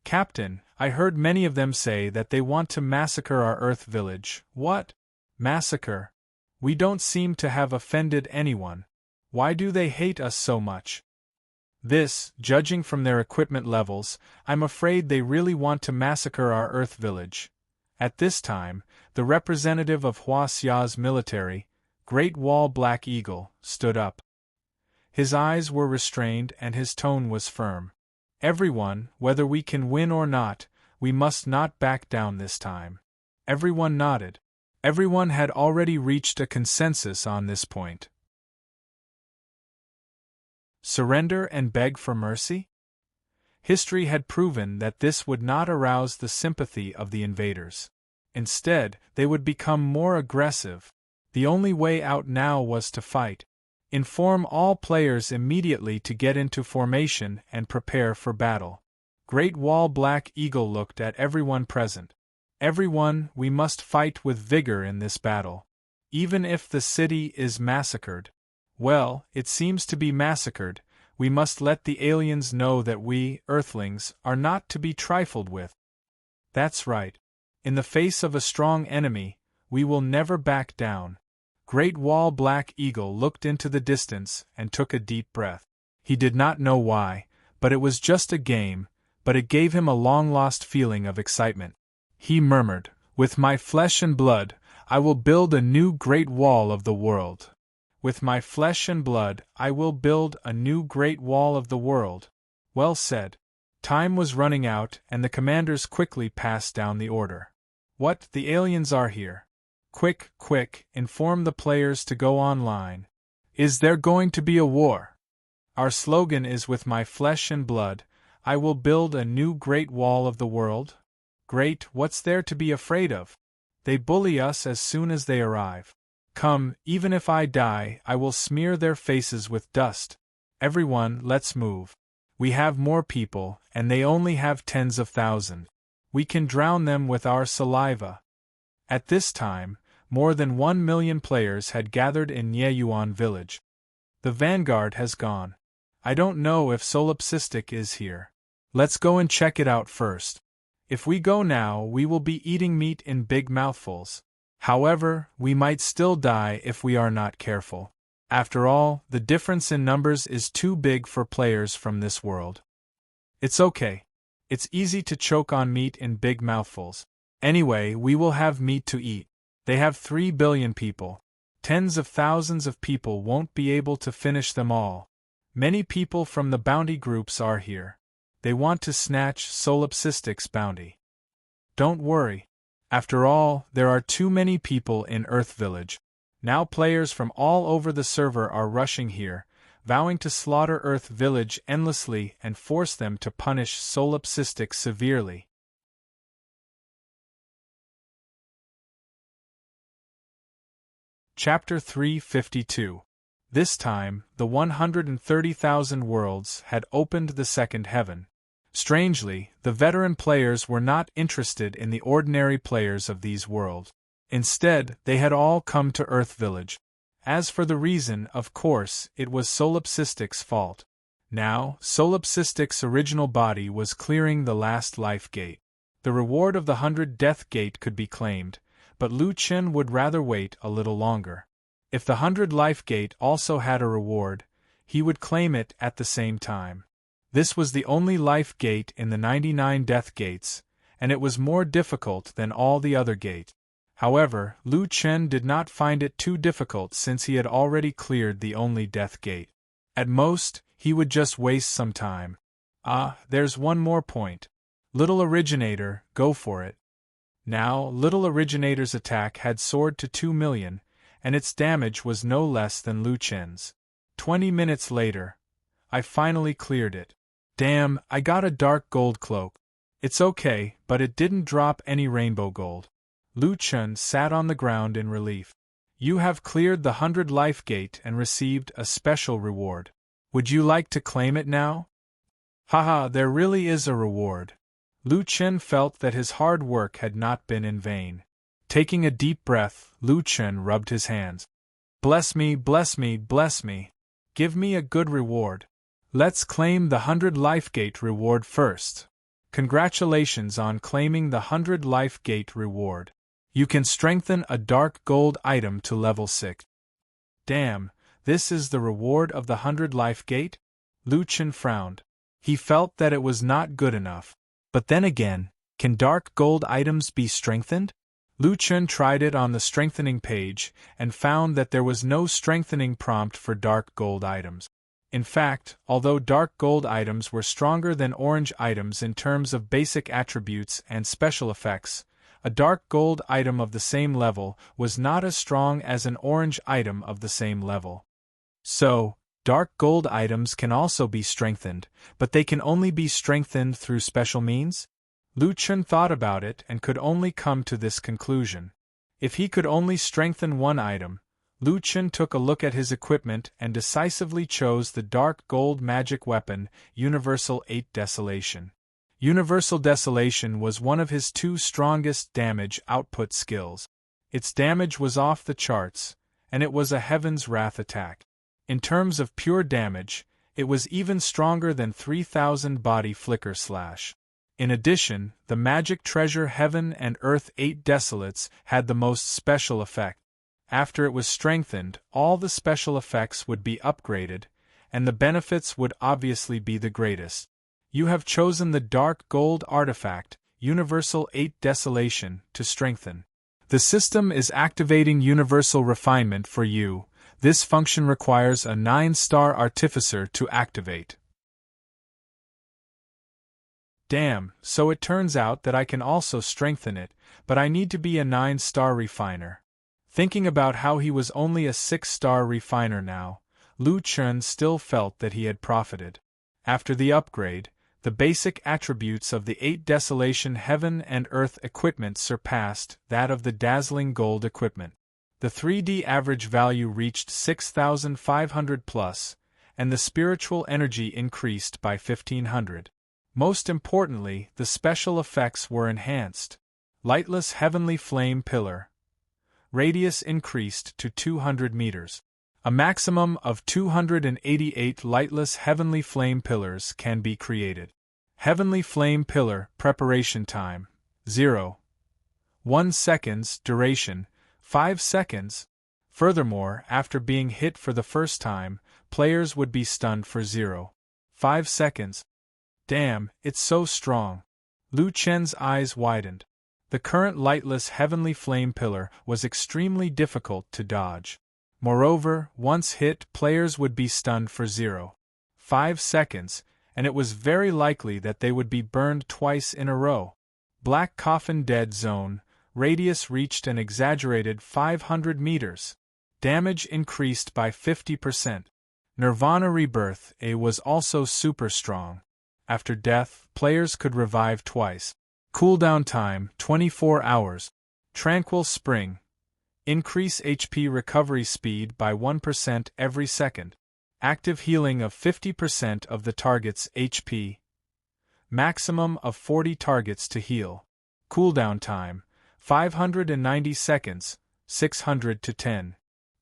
"Captain, I heard many of them say that they want to massacre our Earth Village." "What? Massacre? We don't seem to have offended anyone. Why do they hate us so much?" "This, judging from their equipment levels, I'm afraid they really want to massacre our Earth Village." At this time, the representative of Hua Xia's military, Great Wall Black Eagle, stood up. His eyes were restrained and his tone was firm. Everyone, whether we can win or not, we must not back down this time. Everyone nodded. Everyone had already reached a consensus on this point. Surrender and beg for mercy? History had proven that this would not arouse the sympathy of the invaders. Instead, they would become more aggressive. The only way out now was to fight. Inform all players immediately to get into formation and prepare for battle. Great Wall Black Eagle looked at everyone present. Everyone, we must fight with vigor in this battle. Even if the city is massacred. Well, it seems to be massacred. We must let the aliens know that we, Earthlings, are not to be trifled with. That's right. In the face of a strong enemy, we will never back down. Great Wall Black Eagle looked into the distance and took a deep breath. He did not know why, but it was just a game, but it gave him a long-lost feeling of excitement. He murmured, "With my flesh and blood, I will build a new great wall of the world. With my flesh and blood, I will build a new great wall of the world." Well said. Time was running out and the commanders quickly passed down the order. "What, the aliens are here? Quick, quick, inform the players to go online. Is there going to be a war? Our slogan is with my flesh and blood, I will build a new great wall of the world." Great, what's there to be afraid of? They bully us as soon as they arrive. Come, even if I die, I will smear their faces with dust. Everyone, let's move. We have more people, and they only have tens of thousands. We can drown them with our saliva. At this time, more than 1 million players had gathered in Nyeyuan village. The vanguard has gone. I don't know if Solipsistic is here. Let's go and check it out first. If we go now, we will be eating meat in big mouthfuls. However, we might still die if we are not careful. After all, the difference in numbers is too big for players from this world. It's okay. It's easy to choke on meat in big mouthfuls. Anyway, we will have meat to eat. They have 3 billion people. Tens of thousands of people won't be able to finish them all. Many people from the bounty groups are here. They want to snatch Solipsistic's bounty. Don't worry. After all, there are too many people in Earth Village. Now players from all over the server are rushing here, vowing to slaughter Earth Village endlessly and force them to punish Solipsistic severely. Chapter 352. This time, the 130,000 worlds had opened the second heaven. Strangely, the veteran players were not interested in the ordinary players of these worlds. Instead, they had all come to Earth Village. As for the reason, of course, it was Solipsistic's fault. Now, Solipsistic's original body was clearing the last life gate. The reward of the 100 death gate could be claimed, but Lu Chen would rather wait a little longer. If the 100 life gate also had a reward, he would claim it at the same time. This was the only life gate in the 99 death gates, and it was more difficult than all the other gates. However, Lu Chen did not find it too difficult since he had already cleared the only death gate. At most, he would just waste some time. Ah, there's one more point. Little Originator, go for it. Now, Little Originator's attack had soared to 2 million, and its damage was no less than Lu Chen's. 20 minutes later, I finally cleared it. Damn, I got a dark gold cloak. It's okay, but it didn't drop any rainbow gold. Lu Chen sat on the ground in relief. You have cleared the 100 life gate and received a special reward. Would you like to claim it now? Haha, there really is a reward. Lu Chen felt that his hard work had not been in vain. Taking a deep breath, Lu Chen rubbed his hands. Bless me, bless me, bless me. Give me a good reward. Let's claim the 100 life gate reward first. Congratulations on claiming the 100 life gate reward. You can strengthen a dark gold item to level 6. Damn, this is the reward of the 100 life gate? Lu Chen frowned. He felt that it was not good enough. But then again, can dark gold items be strengthened? Lu Chen tried it on the strengthening page and found that there was no strengthening prompt for dark gold items. In fact, although dark gold items were stronger than orange items in terms of basic attributes and special effects, a dark gold item of the same level was not as strong as an orange item of the same level. So, dark gold items can also be strengthened, but they can only be strengthened through special means? Lu Chun thought about it and could only come to this conclusion. If he could only strengthen one item, Lu Chun took a look at his equipment and decisively chose the dark gold magic weapon, Universal 8 Desolation. Universal Desolation was one of his two strongest damage output skills. Its damage was off the charts, and it was a Heaven's Wrath attack. In terms of pure damage, it was even stronger than 3000 body flicker slash. In addition, the magic treasure Heaven and Earth 8 Desolates had the most special effect. After it was strengthened, all the special effects would be upgraded, and the benefits would obviously be the greatest. You have chosen the dark gold artifact, Universal 8 Desolation, to strengthen. The system is activating Universal Refinement for you. This function requires a 9-star Artificer to activate. Damn, so it turns out that I can also strengthen it, but I need to be a 9-star refiner. Thinking about how he was only a 6-star refiner now, Lu Chun still felt that he had profited. After the upgrade, the basic attributes of the 8 Desolation Heaven and Earth equipment surpassed that of the dazzling gold equipment. The 3D average value reached 6,500 plus, and the spiritual energy increased by 1,500. Most importantly, the special effects were enhanced. Lightless Heavenly Flame Pillar. Radius increased to 200 meters. A maximum of 288 lightless Heavenly Flame Pillars can be created. Heavenly Flame Pillar preparation time 0.1 seconds, duration 5 seconds. Furthermore, after being hit for the first time, players would be stunned for 0.5 seconds. Damn, it's so strong. Lu Chen's eyes widened. The current lightless Heavenly Flame Pillar was extremely difficult to dodge. Moreover, once hit, players would be stunned for 0.5 seconds, and it was very likely that they would be burned twice in a row. Black Coffin Dead Zone, radius reached an exaggerated 500 meters. Damage increased by 50%. Nirvana Rebirth A was also super strong. After death, players could revive twice. Cooldown time 24 hours. Tranquil Spring. Increase HP recovery speed by 1% every second. Active healing of 50% of the target's HP. Maximum of 40 targets to heal. Cooldown time 590 seconds, 600 to 10.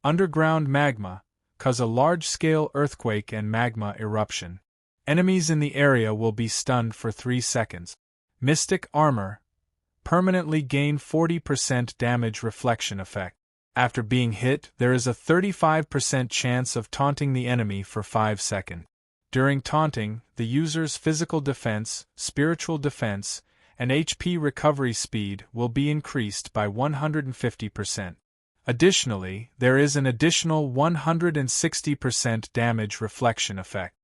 Underground Magma, cause a large-scale earthquake and magma eruption. Enemies in the area will be stunned for 3 seconds. Mystic Armor. Permanently gain 40% damage reflection effect. After being hit, there is a 35% chance of taunting the enemy for 5 seconds. During taunting, the user's physical defense, spiritual defense, and HP recovery speed will be increased by 150%. Additionally, there is an additional 160% damage reflection effect.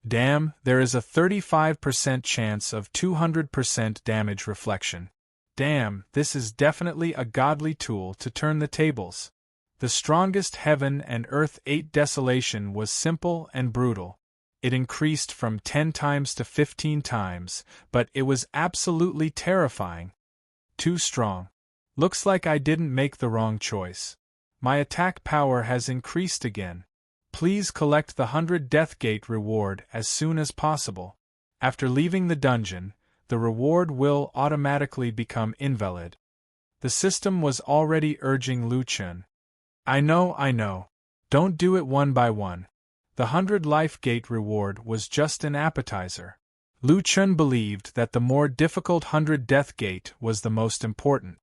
Damn, there is a 35% chance of 200% damage reflection. Damn, this is definitely a godly tool to turn the tables. The strongest Heaven and Earth 8 Desolation was simple and brutal. It increased from 10 times to 15 times, but it was absolutely terrifying. Too strong. Looks like I didn't make the wrong choice. My attack power has increased again. Please collect the 100 Death Gate reward as soon as possible. After leaving the dungeon, the reward will automatically become invalid. The system was already urging Lu Chun. I know. Don't do it one by one. The 100 Life Gate reward was just an appetizer. Lu Chun believed that the more difficult 100 Death Gate was the most important.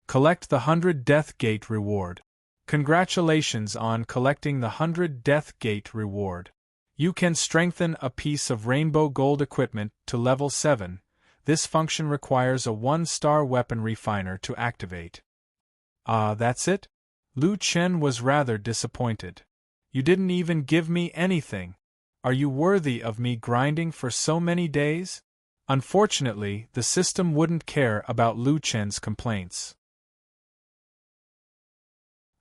Collect the 100 Death Gate reward. Congratulations on collecting the 100 Death Gate reward. You can strengthen a piece of rainbow gold equipment to level 7. This function requires a 1-star weapon refiner to activate. That's it? Lu Chen was rather disappointed. You didn't even give me anything. Are you worthy of me grinding for so many days? Unfortunately, the system wouldn't care about Lu Chen's complaints.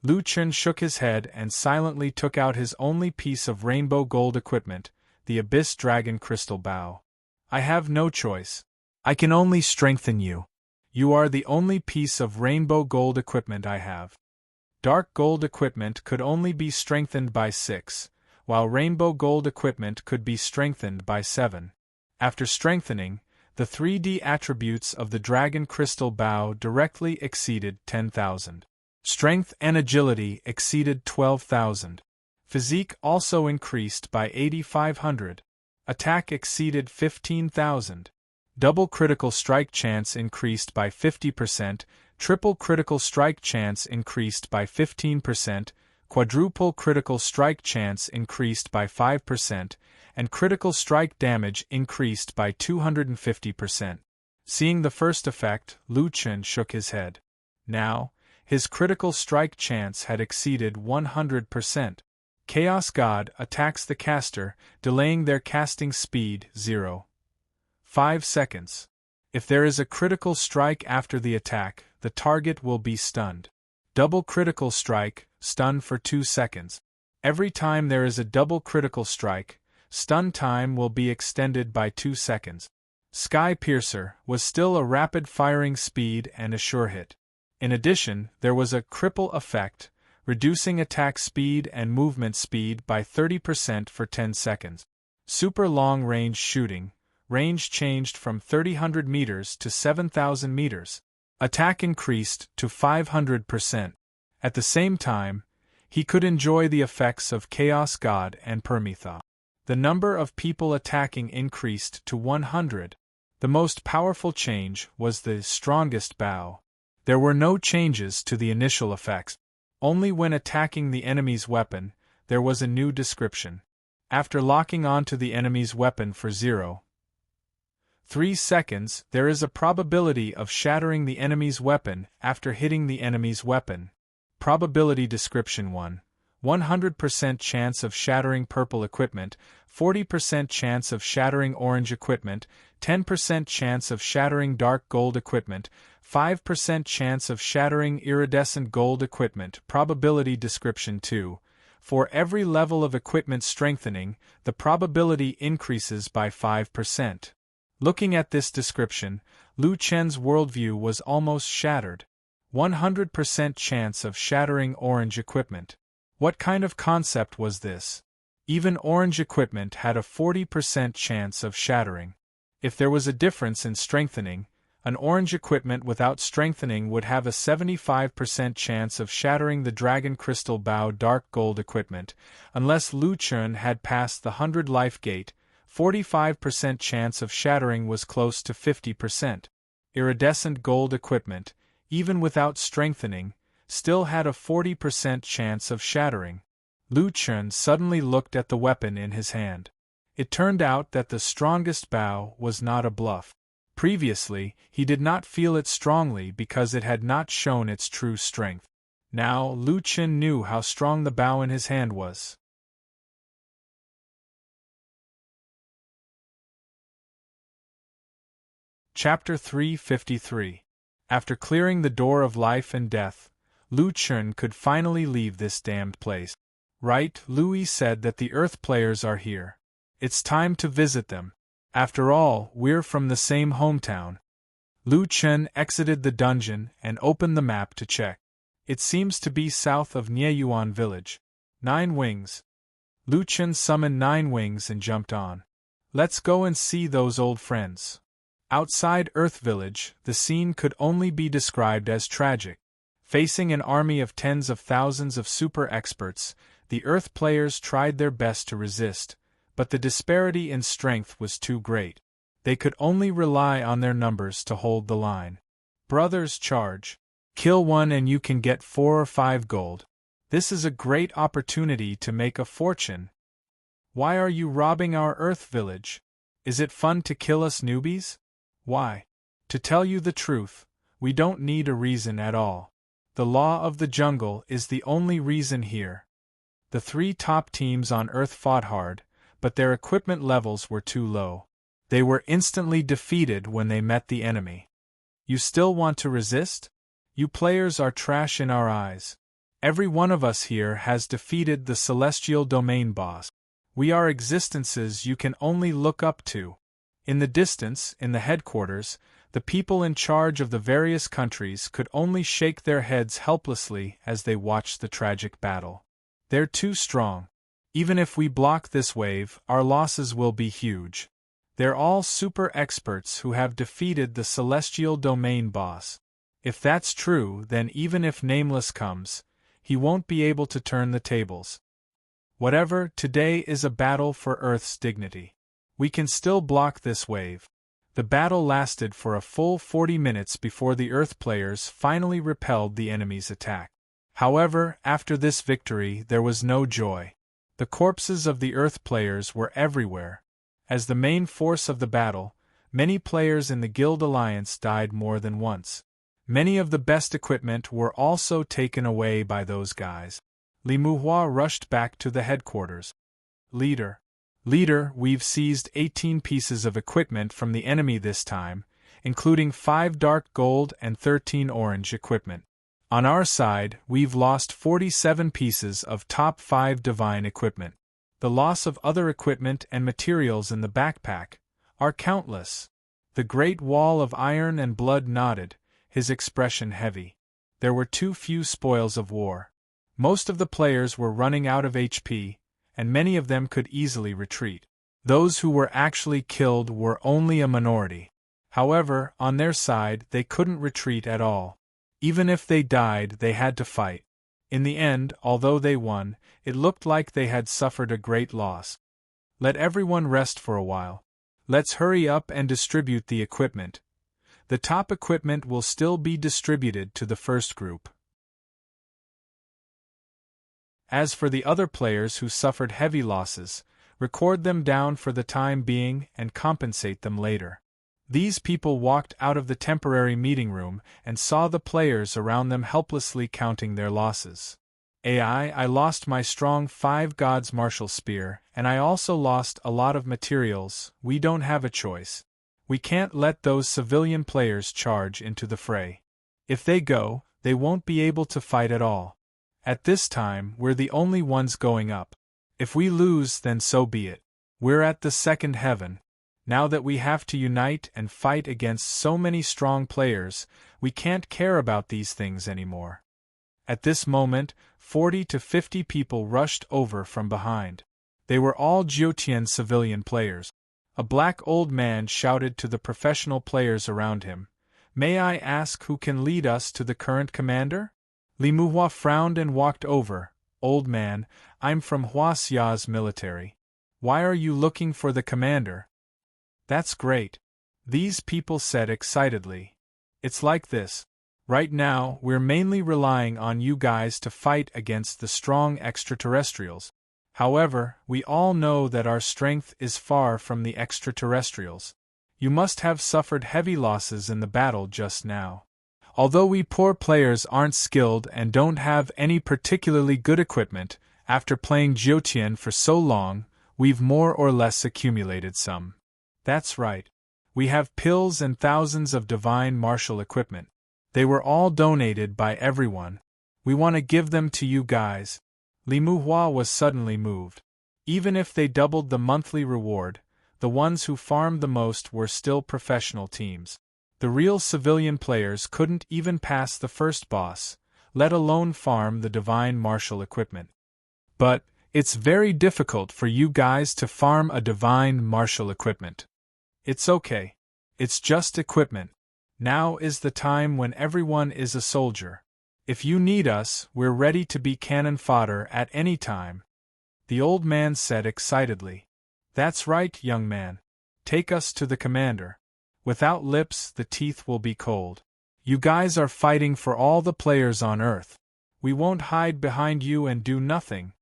Lu Chen shook his head and silently took out his only piece of rainbow gold equipment, the Abyss Dragon Crystal Bow. I have no choice. I can only strengthen you. You are the only piece of rainbow gold equipment I have. Dark gold equipment could only be strengthened by 6, while rainbow gold equipment could be strengthened by 7. After strengthening, the 3D attributes of the Dragon Crystal Bow directly exceeded 10,000. Strength and agility exceeded 12,000. Physique also increased by 8,500. Attack exceeded 15,000. Double critical strike chance increased by 50%, triple critical strike chance increased by 15%, quadruple critical strike chance increased by 5%, and critical strike damage increased by 250%. Seeing the first effect, Lu Chen shook his head. Now, his critical strike chance had exceeded 100%. Chaos God attacks the caster, delaying their casting speed 0.5 seconds. If there is a critical strike after the attack, the target will be stunned. Double critical strike, stun for 2 seconds. Every time there is a double critical strike, stun time will be extended by 2 seconds. Sky Piercer was still a rapid firing speed and a sure hit. In addition, there was a cripple effect, reducing attack speed and movement speed by 30% for 10 seconds. Super long range shooting, range changed from 3,000 meters to 7,000 meters. Attack increased to 500%. At the same time, he could enjoy the effects of Chaos God and Permetha. The number of people attacking increased to 100. The most powerful change was the strongest bow. There were no changes to the initial effects. Only when attacking the enemy's weapon, there was a new description. After locking onto the enemy's weapon for 0.3 seconds, there is a probability of shattering the enemy's weapon after hitting the enemy's weapon. Probability description 1. 100% chance of shattering purple equipment, 40% chance of shattering orange equipment, 10% chance of shattering dark gold equipment, 5% chance of shattering iridescent gold equipment. Probability description 2. For every level of equipment strengthening, the probability increases by 5%. Looking at this description, Lu Chen's worldview was almost shattered. 100% chance of shattering orange equipment. What kind of concept was this? Even orange equipment had a 40% chance of shattering. If there was a difference in strengthening, an orange equipment without strengthening would have a 75% chance of shattering the Dragon Crystal Bow dark gold equipment. Unless Lu Chen had passed the 100 life gate, 45% chance of shattering was close to 50%. Iridescent gold equipment, even without strengthening, still had a 40% chance of shattering. Lu Chen suddenly looked at the weapon in his hand. It turned out that the strongest bow was not a bluff. Previously, he did not feel it strongly because it had not shown its true strength. Now, Lu Chen knew how strong the bow in his hand was. Chapter 353. After clearing the door of life and death, Lu Chen could finally leave this damned place. Right, Louis said that the Earth players are here. It's time to visit them. After all, we're from the same hometown. Lu Chen exited the dungeon and opened the map to check. It seems to be south of Nieyuan village. 9 wings. Lu Chen summoned 9 wings and jumped on. Let's go and see those old friends. Outside Earth Village, the scene could only be described as tragic. Facing an army of tens of thousands of super experts, the Earth players tried their best to resist, but the disparity in strength was too great. They could only rely on their numbers to hold the line. Brothers, charge. Kill one and you can get 4 or 5 gold. This is a great opportunity to make a fortune. Why are you robbing our Earth Village? Is it fun to kill us newbies? Why? To tell you the truth, we don't need a reason at all. The law of the jungle is the only reason here. The 3 top teams on Earth fought hard, but their equipment levels were too low. They were instantly defeated when they met the enemy. You still want to resist? You players are trash in our eyes. Every one of us here has defeated the celestial domain boss. We are existences you can only look up to. In the distance, in the headquarters, the people in charge of the various countries could only shake their heads helplessly as they watched the tragic battle. They're too strong. Even if we block this wave, our losses will be huge. They're all super experts who have defeated the celestial domain boss. If that's true, then even if Nameless comes, he won't be able to turn the tables. Whatever, today is a battle for Earth's dignity. We can still block this wave. The battle lasted for a full 40 minutes before the Earth players finally repelled the enemy's attack. However, after this victory, there was no joy. The corpses of the Earth players were everywhere. As the main force of the battle, many players in the Guild Alliance died more than once. Many of the best equipment were also taken away by those guys. Li Muhua rushed back to the headquarters. Leader, we've seized 18 pieces of equipment from the enemy this time, including 5 dark gold and 13 orange equipment. On our side, we've lost 47 pieces of top 5 divine equipment. The loss of other equipment and materials in the backpack are countless. The great wall of iron and blood nodded, his expression heavy. There were too few spoils of war. Most of the players were running out of HP, and many of them could easily retreat. Those who were actually killed were only a minority. However, on their side, they couldn't retreat at all. Even if they died, they had to fight. In the end, although they won, it looked like they had suffered a great loss. Let everyone rest for a while. Let's hurry up and distribute the equipment. The top equipment will still be distributed to the first group. As for the other players who suffered heavy losses, record them down for the time being and compensate them later. These people walked out of the temporary meeting room and saw the players around them helplessly counting their losses. I lost my strong 5 gods martial spear, and I also lost a lot of materials. We don't have a choice. We can't let those civilian players charge into the fray. If they go, they won't be able to fight at all. At this time, we're the only ones going up. If we lose, then so be it. We're at the second heaven. Now that we have to unite and fight against so many strong players, we can't care about these things anymore. At this moment, 40 to 50 people rushed over from behind. They were all Jiotian civilian players. A black old man shouted to the professional players around him, "May I ask who can lead us to the current commander?" Li Muhua frowned and walked over. "Old man, I'm from Huasia's military. Why are you looking for the commander?" "That's great," these people said excitedly. "It's like this. Right now, we're mainly relying on you guys to fight against the strong extraterrestrials. However, we all know that our strength is far from the extraterrestrials. You must have suffered heavy losses in the battle just now. Although we poor players aren't skilled and don't have any particularly good equipment, after playing Jiotian for so long, we've more or less accumulated some." "That's right. We have pills and thousands of divine martial equipment. They were all donated by everyone. We want to give them to you guys." Li Muhua was suddenly moved. Even if they doubled the monthly reward, the ones who farmed the most were still professional teams. The real civilian players couldn't even pass the first boss, let alone farm the divine martial equipment. "But it's very difficult for you guys to farm a divine martial equipment." "It's okay. It's just equipment. Now is the time when everyone is a soldier. If you need us, we're ready to be cannon fodder at any time," the old man said excitedly. "That's right, young man. Take us to the commander. Without lips, the teeth will be cold. You guys are fighting for all the players on Earth. We won't hide behind you and do nothing."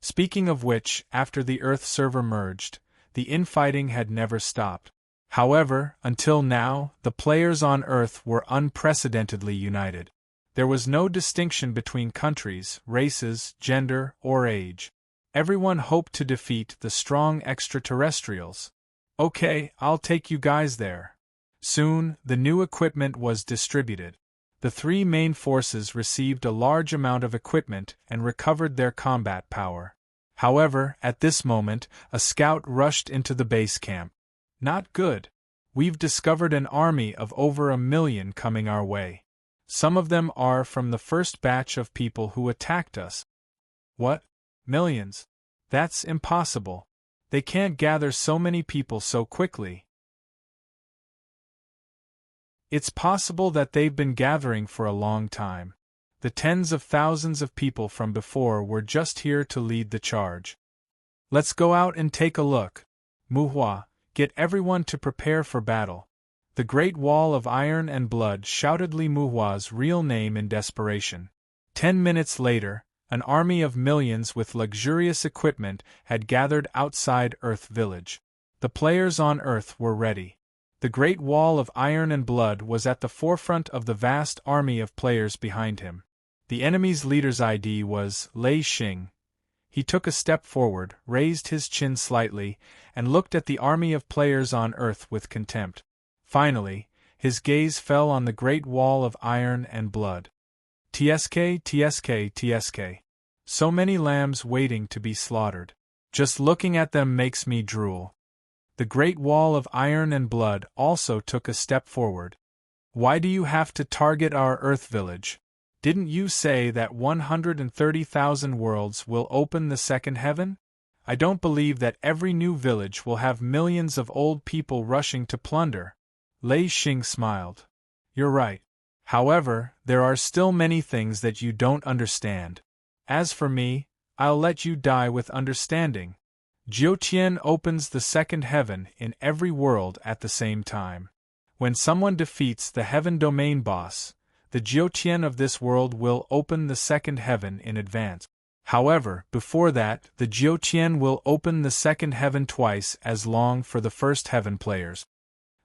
Speaking of which, after the Earth server merged, the infighting had never stopped. However, until now, the players on Earth were unprecedentedly united. There was no distinction between countries, races, gender, or age. Everyone hoped to defeat the strong extraterrestrials. Okay, I'll take you guys there. Soon, the new equipment was distributed. The three main forces received a large amount of equipment and recovered their combat power. However, at this moment, a scout rushed into the base camp. Not good. We've discovered an army of over 1 million coming our way. Some of them are from the first batch of people who attacked us. What? Millions? That's impossible. They can't gather so many people so quickly. It's possible that they've been gathering for a long time. The tens of thousands of people from before were just here to lead the charge. Let's go out and take a look. Muhua, get everyone to prepare for battle. The Great Wall of Iron and Blood shouted Li Muhua's real name in desperation. 10 minutes later, an army of millions with luxurious equipment had gathered outside Earth Village. The players on Earth were ready. The Great Wall of Iron and Blood was at the forefront of the vast army of players behind him. The enemy's leader's ID was Lei Xing. He took a step forward, raised his chin slightly, and looked at the army of players on Earth with contempt. Finally, his gaze fell on the Great Wall of Iron and Blood. TSK, TSK, TSK. So many lambs waiting to be slaughtered. Just looking at them makes me drool. The Great Wall of Iron and Blood also took a step forward. Why do you have to target our Earth Village? Didn't you say that 130,000 worlds will open the second heaven? I don't believe that every new village will have millions of old people rushing to plunder. Lei Xing smiled. You're right. However, there are still many things that you don't understand. As for me, I'll let you die with understanding. Jiutian opens the second heaven in every world at the same time. When someone defeats the heaven domain boss, the Jiutian of this world will open the second heaven in advance. However, before that, the Jiutian will open the second heaven twice as long for the first heaven players.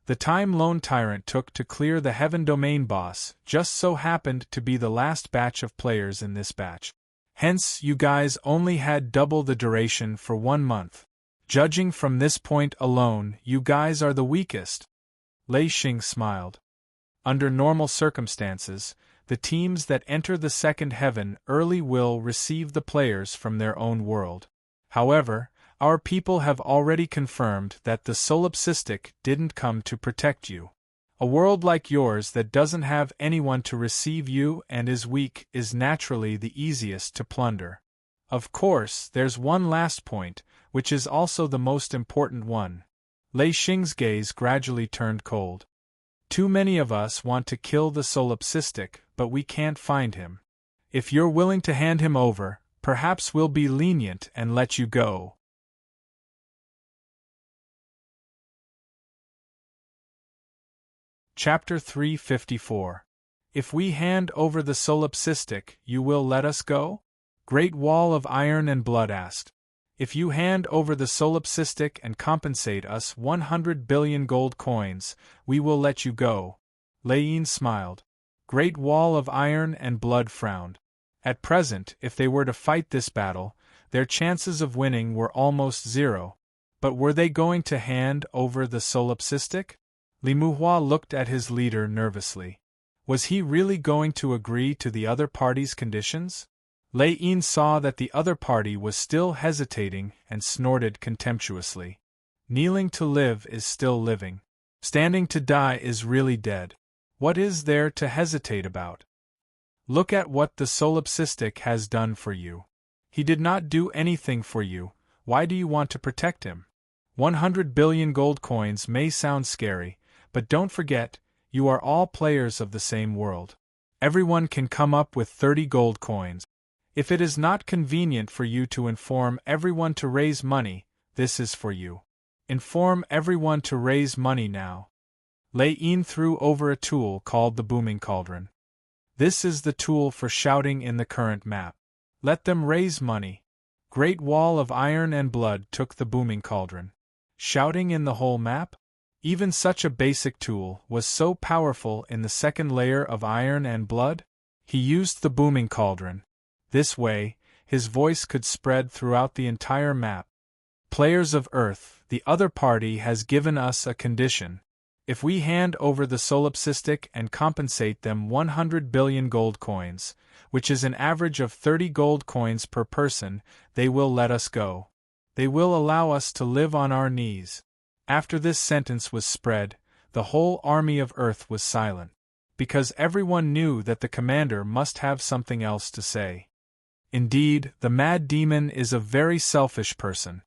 The time Lone Tyrant took to clear the heaven domain boss just so happened to be the last batch of players in this batch. Hence, you guys only had double the duration for 1 month. Judging from this point alone, you guys are the weakest. Lei Xing smiled. Under normal circumstances, the teams that enter the second heaven early will receive the players from their own world. However, our people have already confirmed that the solipsistic didn't come to protect you. A world like yours that doesn't have anyone to receive you and is weak is naturally the easiest to plunder. Of course, there's one last point, which is also the most important one. Lei Xing's gaze gradually turned cold. Too many of us want to kill the solipsistic, but we can't find him. If you're willing to hand him over, perhaps we'll be lenient and let you go. Chapter 354. If we hand over the solipsistic, you will let us go? Great Wall of Iron and Blood asked. If you hand over the solipsistic and compensate us 100 billion gold coins, we will let you go. Lei Yin smiled. Great Wall of Iron and Blood frowned. At present, if they were to fight this battle, their chances of winning were almost zero. But were they going to hand over the solipsistic? Li Muhua looked at his leader nervously. Was he really going to agree to the other party's conditions? Lei Yin saw that the other party was still hesitating and snorted contemptuously. Kneeling to live is still living. Standing to die is really dead. What is there to hesitate about? Look at what the solipsistic has done for you. He did not do anything for you. Why do you want to protect him? 100 billion gold coins may sound scary, but don't forget, you are all players of the same world. Everyone can come up with 30 gold coins. If it is not convenient for you to inform everyone to raise money, this is for you. Inform everyone to raise money now. Lei Yin threw over a tool called the Booming Cauldron. This is the tool for shouting in the current map. Let them raise money. Great Wall of Iron and Blood took the Booming Cauldron. Shouting in the whole map? Even such a basic tool was so powerful in the second layer of Iron and Blood? He used the Booming Cauldron. This way, his voice could spread throughout the entire map. Players of Earth, the other party has given us a condition. If we hand over the solipsistic and compensate them 100 billion gold coins, which is an average of 30 gold coins per person, they will let us go. They will allow us to live on our knees. After this sentence was spread, the whole army of Earth was silent, because everyone knew that the commander must have something else to say. Indeed, the mad demon is a very selfish person.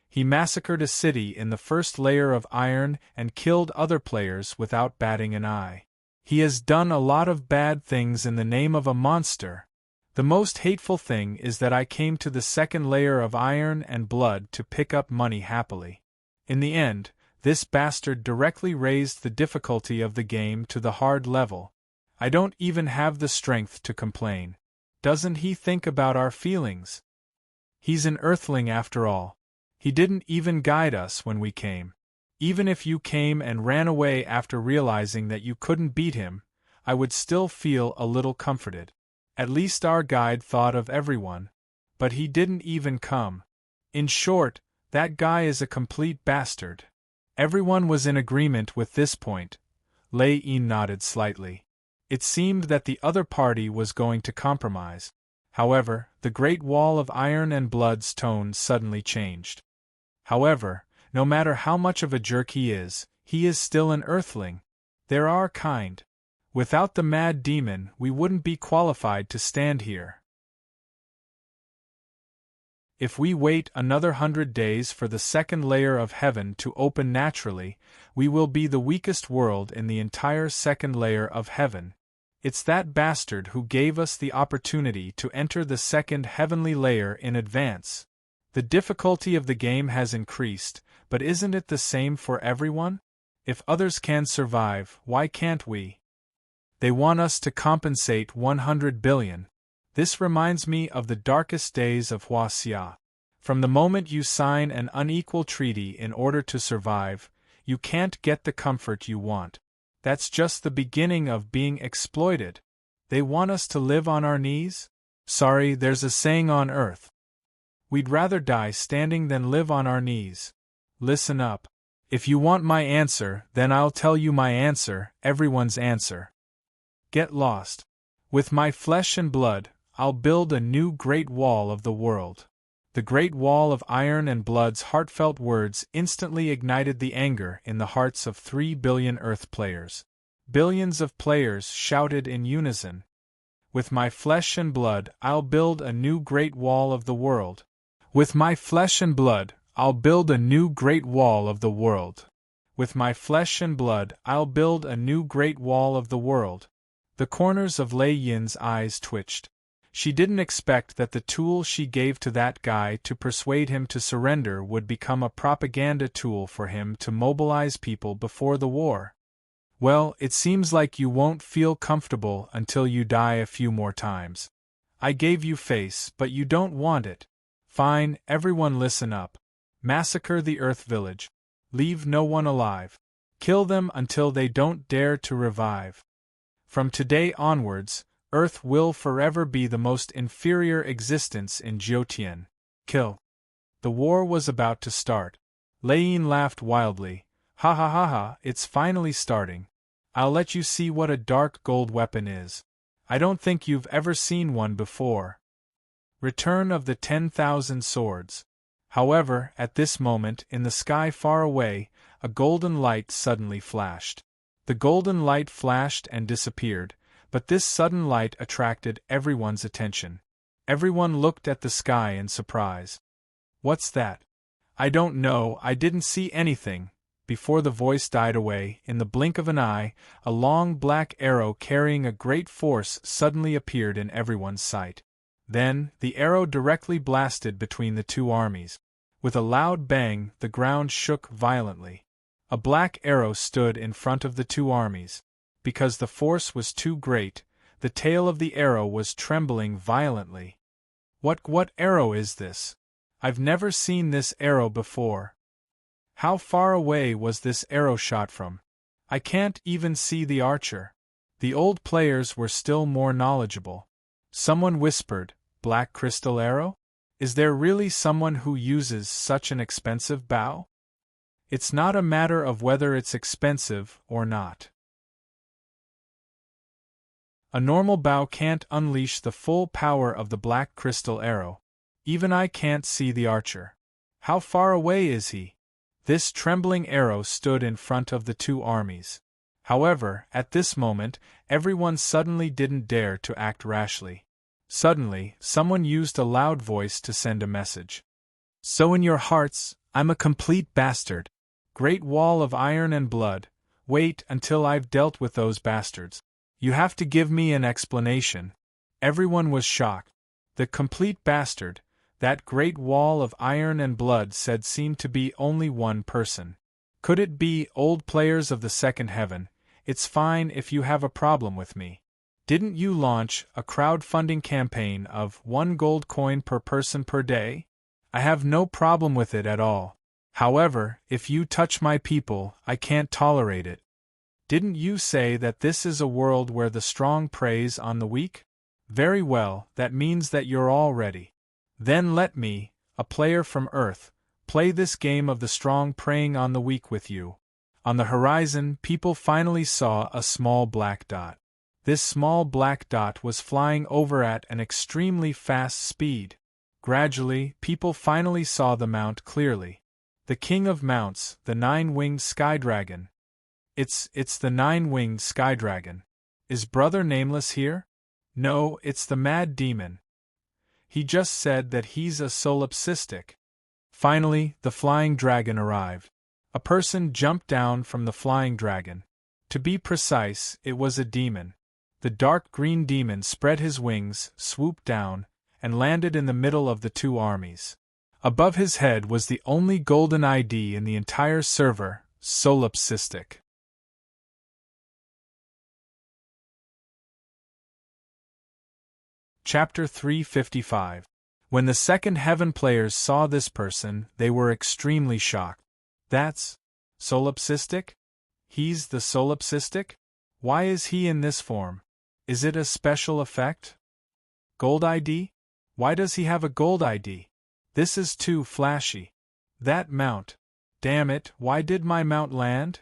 He massacred a city in the first layer of iron and killed other players without batting an eye. He has done a lot of bad things in the name of a monster. The most hateful thing is that I came to the second layer of iron and blood to pick up money happily. In the end, this bastard directly raised the difficulty of the game to the hard level. I don't even have the strength to complain. Doesn't he think about our feelings? He's an earthling after all. He didn't even guide us when we came. Even if you came and ran away after realizing that you couldn't beat him, I would still feel a little comforted. At least our guide thought of everyone. But he didn't even come. In short, that guy is a complete bastard. Everyone was in agreement with this point. Lei-Yin nodded slightly. It seemed that the other party was going to compromise. However, the Great Wall of Iron and Blood's tone suddenly changed. However, no matter how much of a jerk he is still an earthling. There are kind. Without the mad demon, we wouldn't be qualified to stand here. If we wait another 100 days for the second layer of heaven to open naturally, we will be the weakest world in the entire second layer of heaven. It's that bastard who gave us the opportunity to enter the second heavenly layer in advance. The difficulty of the game has increased, but isn't it the same for everyone? If others can survive, why can't we? They want us to compensate 100 billion. This reminds me of the darkest days of Huaxia. From the moment you sign an unequal treaty in order to survive, you can't get the comfort you want. That's just the beginning of being exploited. They want us to live on our knees? Sorry, there's a saying on Earth. We'd rather die standing than live on our knees. Listen up. If you want my answer, then I'll tell you my answer, everyone's answer. Get lost. With my flesh and blood, I'll build a new great wall of the world. The Great Wall of Iron and Blood's heartfelt words instantly ignited the anger in the hearts of 3 billion Earth players. Billions of players shouted in unison. With my flesh and blood, I'll build a new great wall of the world. With my flesh and blood, I'll build a new great wall of the world. With my flesh and blood, I'll build a new great wall of the world. The corners of Lei-Yin's eyes twitched. She didn't expect that the tool she gave to that guy to persuade him to surrender would become a propaganda tool for him to mobilize people before the war. Well, it seems like you won't feel comfortable until you die a few more times. I gave you face, but you don't want it. Fine, everyone listen up. Massacre the Earth village. Leave no one alive. Kill them until they don't dare to revive. From today onwards, Earth will forever be the most inferior existence in Jiutian. Kill. The war was about to start. Lei-Yin laughed wildly. Ha ha ha ha, it's finally starting. I'll let you see what a dark gold weapon is. I don't think you've ever seen one before. Return of the 10,000 swords. However, at this moment, in the sky far away, a golden light suddenly flashed. The golden light flashed and disappeared, but this sudden light attracted everyone's attention. Everyone looked at the sky in surprise. What's that? I don't know, I didn't see anything. Before the voice died away, in the blink of an eye, a long black arrow carrying a great force suddenly appeared in everyone's sight. Then, the arrow directly blasted between the two armies. With a loud bang, the ground shook violently. A black arrow stood in front of the two armies. Because the force was too great, the tail of the arrow was trembling violently. What arrow is this? I've never seen this arrow before. How far away was this arrow shot from? I can't even see the archer. The old players were still more knowledgeable. Someone whispered, black crystal arrow? Is there really someone who uses such an expensive bow? It's not a matter of whether it's expensive or not. A normal bow can't unleash the full power of the black crystal arrow. Even I can't see the archer. How far away is he? This trembling arrow stood in front of the two armies. However, at this moment, everyone suddenly didn't dare to act rashly. Suddenly, someone used a loud voice to send a message. So in your hearts, I'm a complete bastard. Great wall of iron and blood, wait until I've dealt with those bastards. You have to give me an explanation. Everyone was shocked. The complete bastard, that great wall of iron and blood said seemed to be only one person. Could it be old players of the second heaven? It's fine if you have a problem with me. Didn't you launch a crowdfunding campaign of 1 gold coin per person per day? I have no problem with it at all. However, if you touch my people, I can't tolerate it. Didn't you say that this is a world where the strong preys on the weak? Very well, that means that you're all ready. Then let me, a player from Earth, play this game of the strong preying on the weak with you. On the horizon, people finally saw a small black dot. This small black dot was flying over at an extremely fast speed. Gradually, people finally saw the mount clearly. The king of mounts, the nine-winged sky dragon. It's the nine-winged sky dragon. Is Brother Nameless here? No, it's the mad demon. He just said that he's a solipsistic. Finally, the flying dragon arrived. A person jumped down from the flying dragon. To be precise, it was a demon. The dark green demon spread his wings, swooped down, and landed in the middle of the two armies. Above his head was the only golden ID in the entire server, solipsistic. Chapter 355. When the second heaven players saw this person, they were extremely shocked. That's solipsistic? He's the solipsistic? Why is he in this form? Is it a special effect? Gold ID? Why does he have a gold ID? This is too flashy. That mount. Damn it, why did my mount land?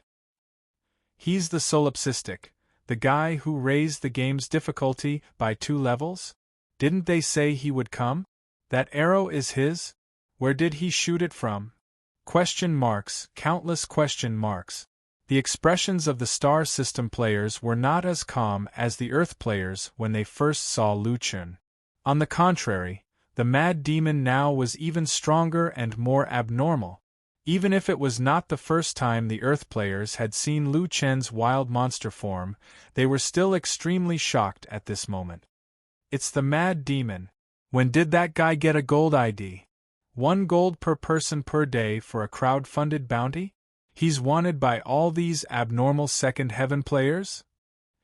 He's the solipsistic, the guy who raised the game's difficulty by 2 levels? Didn't they say he would come? That arrow is his? Where did he shoot it from? Question marks, countless question marks. The expressions of the star system players were not as calm as the Earth players when they first saw Lu Chun. On the contrary, the mad demon now was even stronger and more abnormal. Even if it was not the first time the Earth players had seen Lu Chen's wild monster form, they were still extremely shocked at this moment. It's the mad demon. When did that guy get a gold ID? 1 gold per person per day for a crowd-funded bounty? He's wanted by all these abnormal second heaven players?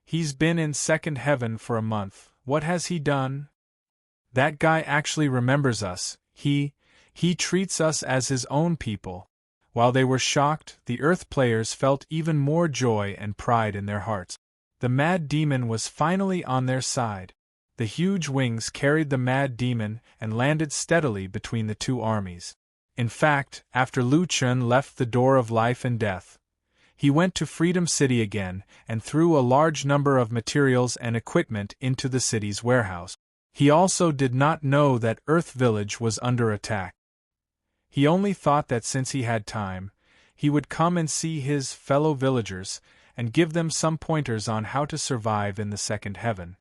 He's been in second heaven for a month. What has he done? That guy actually remembers us. He treats us as his own people. While they were shocked, the Earth players felt even more joy and pride in their hearts. The mad demon was finally on their side. The huge wings carried the mad demon and landed steadily between the two armies. In fact, after Lu Chun left the door of life and death, he went to Freedom City again and threw a large number of materials and equipment into the city's warehouse. He also did not know that Earth Village was under attack. He only thought that since he had time, he would come and see his fellow villagers and give them some pointers on how to survive in the second heaven.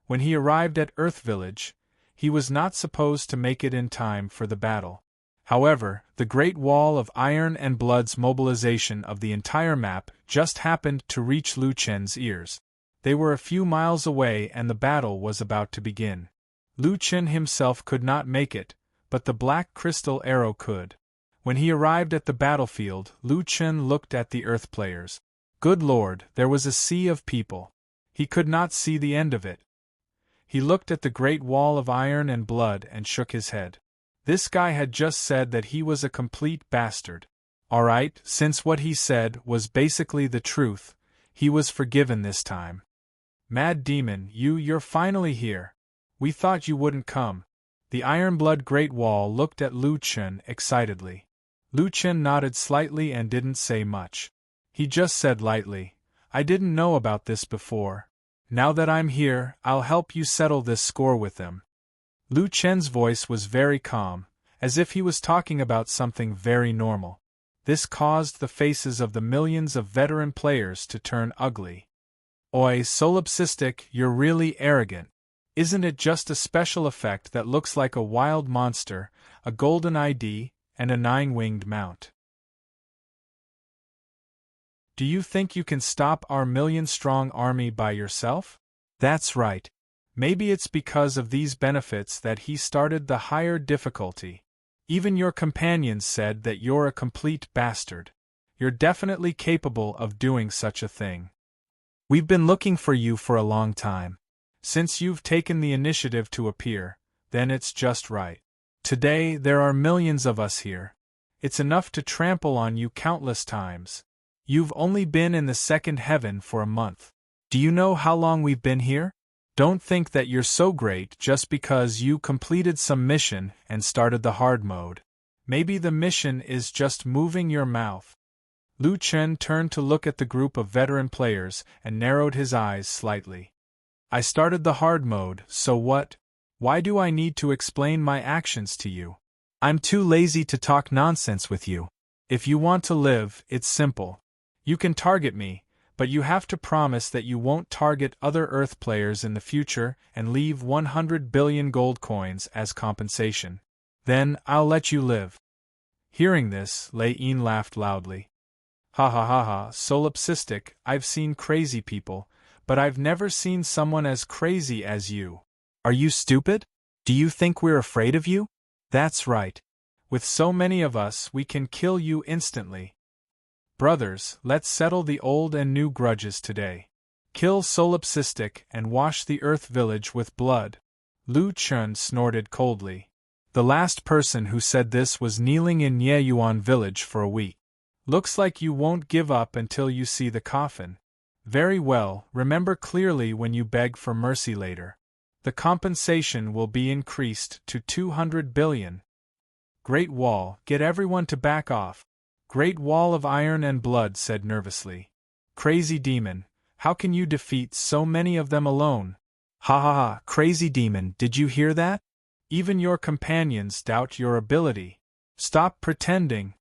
When he arrived at Earth Village, he was not supposed to make it in time for the battle. However, the Great Wall of Iron and Blood's mobilization of the entire map just happened to reach Lu Chen's ears. They were a few miles away and the battle was about to begin. Lu Chen himself could not make it, but the black crystal arrow could. When he arrived at the battlefield, Lu Chen looked at the Earth players. Good Lord, there was a sea of people. He could not see the end of it. He looked at the Great Wall of Iron and Blood and shook his head. This guy had just said that he was a complete bastard. Alright, since what he said was basically the truth, he was forgiven this time. Mad Demon, you're finally here. We thought you wouldn't come. The Ironblood Great Wall looked at Lu Chen excitedly. Lu Chen nodded slightly and didn't say much. He just said lightly, I didn't know about this before. Now that I'm here, I'll help you settle this score with them. Lu Chen's voice was very calm, as if he was talking about something very normal. This caused the faces of the millions of veteran players to turn ugly. Oi, Solipsistic, you're really arrogant. Isn't it just a special effect that looks like a wild monster, a golden ID, and a 9-winged mount? Do you think you can stop our million-strong army by yourself? That's right. Maybe it's because of these benefits that he started the higher difficulty. Even your companions said that you're a complete bastard. You're definitely capable of doing such a thing. We've been looking for you for a long time. Since you've taken the initiative to appear, then it's just right. Today there are millions of us here. It's enough to trample on you countless times. You've only been in the second heaven for a month. Do you know how long we've been here? Don't think that you're so great just because you completed some mission and started the hard mode. Maybe the mission is just moving your mouth. Lu Chen turned to look at the group of veteran players and narrowed his eyes slightly. I started the hard mode, so what? Why do I need to explain my actions to you? I'm too lazy to talk nonsense with you. If you want to live, it's simple. You can target me, but you have to promise that you won't target other Earth players in the future and leave 100 billion gold coins as compensation. Then, I'll let you live. Hearing this, Lei Yin laughed loudly. Ha ha ha ha, Solipsistic, I've seen crazy people, but I've never seen someone as crazy as you. Are you stupid? Do you think we're afraid of you? That's right. With so many of us, we can kill you instantly. Brothers, let's settle the old and new grudges today. Kill Solipsistic and wash the Earth village with blood. Lu Chen snorted coldly. The last person who said this was kneeling in Yeyuan village for a week. Looks like you won't give up until you see the coffin. Very well, remember clearly when you beg for mercy later. The compensation will be increased to 200 billion. Great Wall, get everyone to back off. Great Wall of Iron and Blood said nervously. Crazy Demon, how can you defeat so many of them alone? Ha ha ha, Crazy Demon, did you hear that? Even your companions doubt your ability. Stop pretending.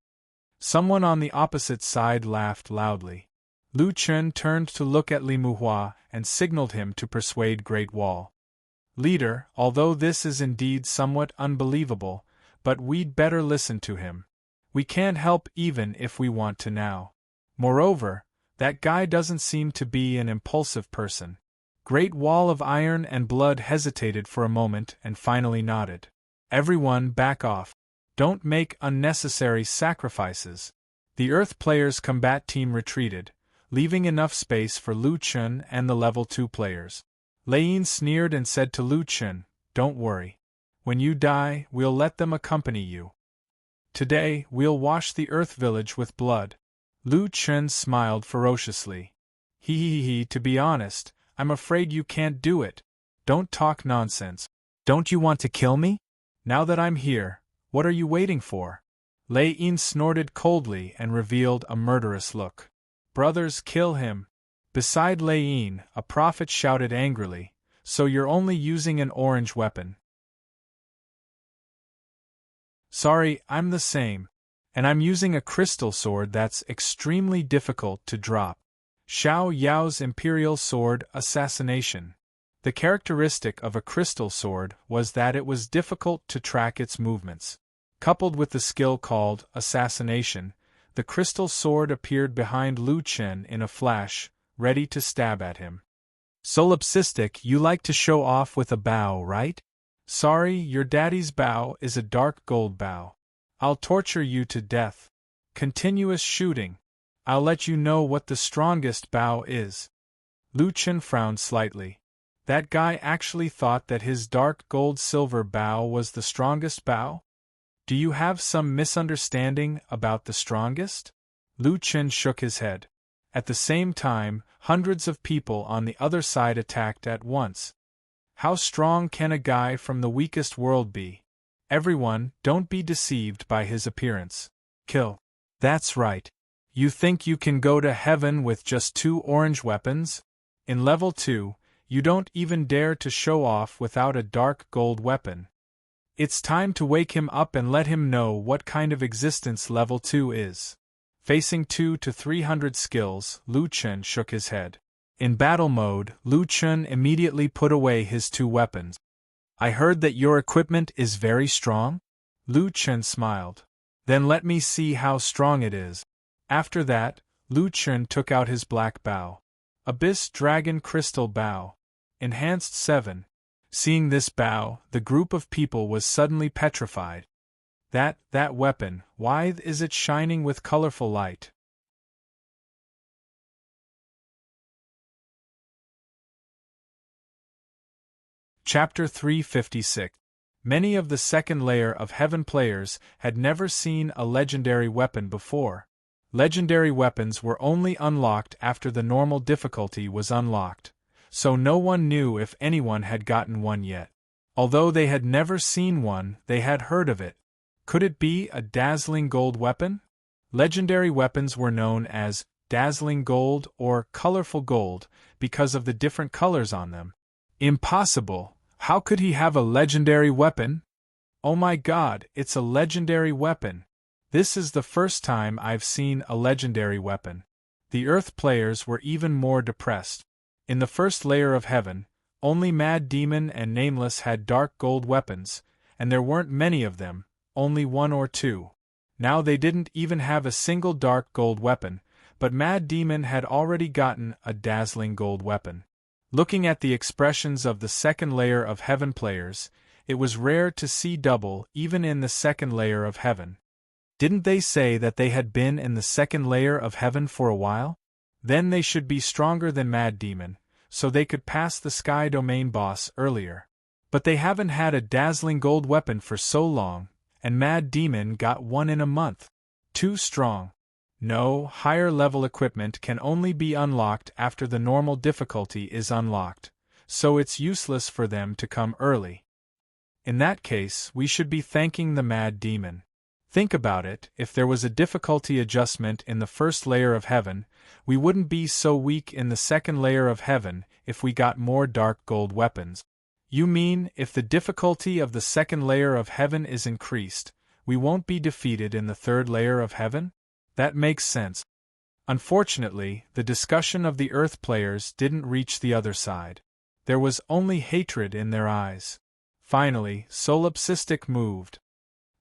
Someone on the opposite side laughed loudly. Lu Chen turned to look at Li Muhua and signaled him to persuade Great Wall. Leader, although this is indeed somewhat unbelievable, but we'd better listen to him. We can't help even if we want to now. Moreover, that guy doesn't seem to be an impulsive person. Great Wall of Iron and Blood hesitated for a moment and finally nodded. Everyone back off. Don't make unnecessary sacrifices. The Earth players' combat team retreated, leaving enough space for Lu Chen and the level 2 players. Lei Yin sneered and said to Lu Chen, Don't worry. When you die, we'll let them accompany you. Today, we'll wash the Earth village with blood. Lu Chen smiled ferociously. He, to be honest, I'm afraid you can't do it. Don't talk nonsense. Don't you want to kill me? Now that I'm here, what are you waiting for? Lei Yin snorted coldly and revealed a murderous look. Brothers, kill him. Beside Lei Yin, a prophet shouted angrily, So you're only using an orange weapon. Sorry, I'm the same. And I'm using a crystal sword that's extremely difficult to drop. Xiao Yao's Imperial Sword Assassination. The characteristic of a crystal sword was that it was difficult to track its movements. Coupled with the skill called Assassination, the crystal sword appeared behind Lu Chen in a flash, ready to stab at him. Solipsistic, you like to show off with a bow, right? Sorry, your daddy's bow is a dark gold bow. I'll torture you to death. Continuous shooting. I'll let you know what the strongest bow is. Lu Chen frowned slightly. That guy actually thought that his dark gold-silver bow was the strongest bow? Do you have some misunderstanding about the strongest? Lu Chen shook his head. At the same time, hundreds of people on the other side attacked at once. How strong can a guy from the weakest world be? Everyone, don't be deceived by his appearance. Kill. That's right. You think you can go to heaven with just 2 orange weapons? In level 2, you don't even dare to show off without a dark gold weapon. It's time to wake him up and let him know what kind of existence level 2 is. Facing 2 to 300 skills, Lu Chen shook his head. In battle mode, Lu Chen immediately put away his 2 weapons. I heard that your equipment is very strong? Lu Chen smiled. Then let me see how strong it is. After that, Lu Chen took out his black bow. Abyss Dragon Crystal Bow. Enhanced 7. Seeing this bow, the group of people was suddenly petrified. That weapon, why is it shining with colorful light? Chapter 356. Many of the second layer of Heaven players had never seen a legendary weapon before. Legendary weapons were only unlocked after the normal difficulty was unlocked, so no one knew if anyone had gotten one yet. Although they had never seen one, they had heard of it. Could it be a dazzling gold weapon? Legendary weapons were known as dazzling gold or colorful gold because of the different colors on them. Impossible! How could he have a legendary weapon? Oh my god, it's a legendary weapon! This is the first time I've seen a legendary weapon. The Earth players were even more depressed. In the first layer of Heaven, only Mad Demon and Nameless had dark gold weapons, and there weren't many of them, only 1 or 2. Now they didn't even have a single dark gold weapon, but Mad Demon had already gotten a dazzling gold weapon. Looking at the expressions of the second layer of Heaven players, it was rare to see double even in the second layer of Heaven. Didn't they say that they had been in the second layer of Heaven for a while? Then they should be stronger than Mad Demon, so they could pass the Sky Domain boss earlier. But they haven't had a dazzling gold weapon for so long, and Mad Demon got one in a month. Too strong. No, higher level equipment can only be unlocked after the normal difficulty is unlocked, so it's useless for them to come early. In that case, we should be thanking the Mad Demon. Think about it, if there was a difficulty adjustment in the first layer of Heaven, we wouldn't be so weak in the second layer of Heaven if we got more dark gold weapons. You mean, if the difficulty of the second layer of Heaven is increased, we won't be defeated in the third layer of Heaven? That makes sense. Unfortunately, the discussion of the Earth players didn't reach the other side. There was only hatred in their eyes. Finally, Solipsistic moved.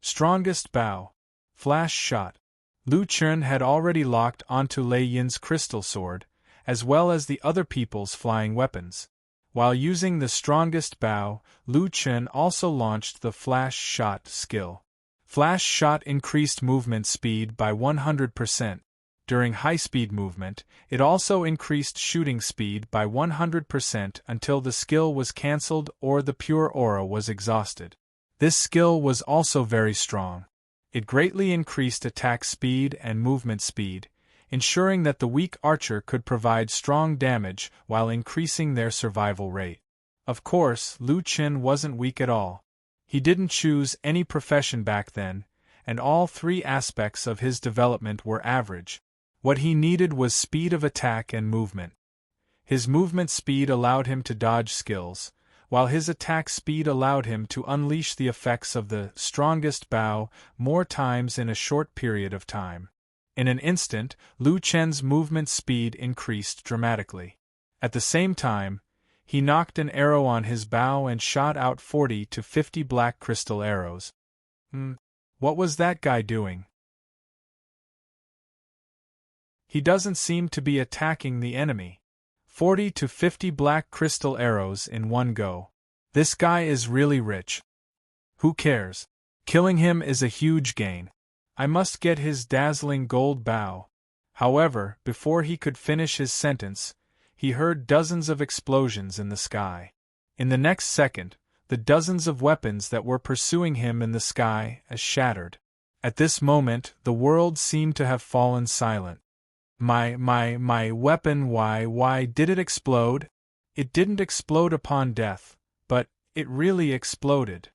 Strongest bow. Flash shot. Lu Chen had already locked onto Lei Yin's crystal sword, as well as the other people's flying weapons. While using the strongest bow, Lu Chen also launched the flash shot skill. Flash shot increased movement speed by 100%. During high-speed movement, it also increased shooting speed by 100% until the skill was cancelled or the pure aura was exhausted. This skill was also very strong. It greatly increased attack speed and movement speed, ensuring that the weak archer could provide strong damage while increasing their survival rate. Of course, Lu Chen wasn't weak at all. He didn't choose any profession back then, and all 3 aspects of his development were average. What he needed was speed of attack and movement. His movement speed allowed him to dodge skills, while his attack speed allowed him to unleash the effects of the strongest bow more times in a short period of time. In an instant, Lu Chen's movement speed increased dramatically. At the same time, he knocked an arrow on his bow and shot out 40 to 50 black crystal arrows. What was that guy doing? He doesn't seem to be attacking the enemy. 40 to 50 black crystal arrows in one go. This guy is really rich. Who cares? Killing him is a huge gain. I must get his dazzling gold bow. However, before he could finish his sentence, he heard dozens of explosions in the sky. In the next second, the dozens of weapons that were pursuing him in the sky shattered. At this moment, the world seemed to have fallen silent. My weapon, why did it explode? It didn't explode upon death, But it really exploded.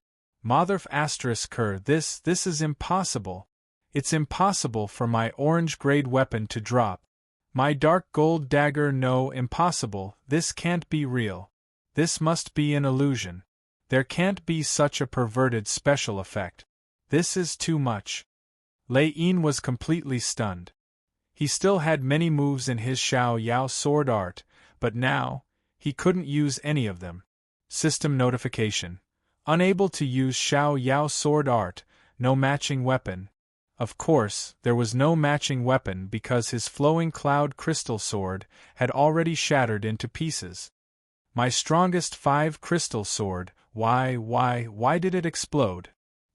Motherf asterisk her, this is impossible. It's impossible for my orange-grade weapon to drop. My dark gold dagger, no, impossible, this can't be real. This must be an illusion. There can't be such a perverted special effect. This is too much. Lei Yin was completely stunned. He still had many moves in his Xiao Yao sword art, but now, he couldn't use any of them. System notification. Unable to use Xiao Yao sword art, no matching weapon. Of course, there was no matching weapon because his flowing cloud crystal sword had already shattered into pieces. My strongest 5 crystal sword, why did it explode?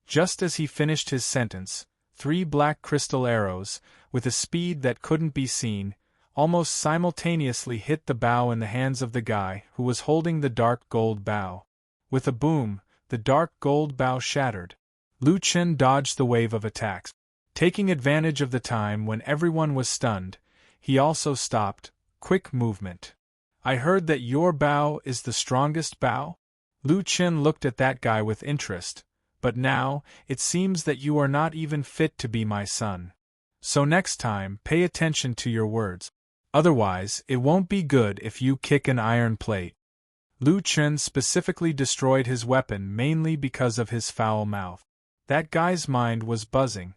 Just as he finished his sentence, 3 black crystal arrows, with a speed that couldn't be seen, almost simultaneously hit the bow in the hands of the guy who was holding the dark gold bow. With a boom, the dark gold bow shattered. Lu Chen dodged the wave of attacks. Taking advantage of the time when everyone was stunned, he also stopped. Quick movement. I heard that your bow is the strongest bow? Lu Chen looked at that guy with interest. But now, it seems that you are not even fit to be my son. So next time, pay attention to your words. Otherwise, it won't be good if you kick an iron plate. Lu Chen specifically destroyed his weapon mainly because of his foul mouth. That guy's mind was buzzing.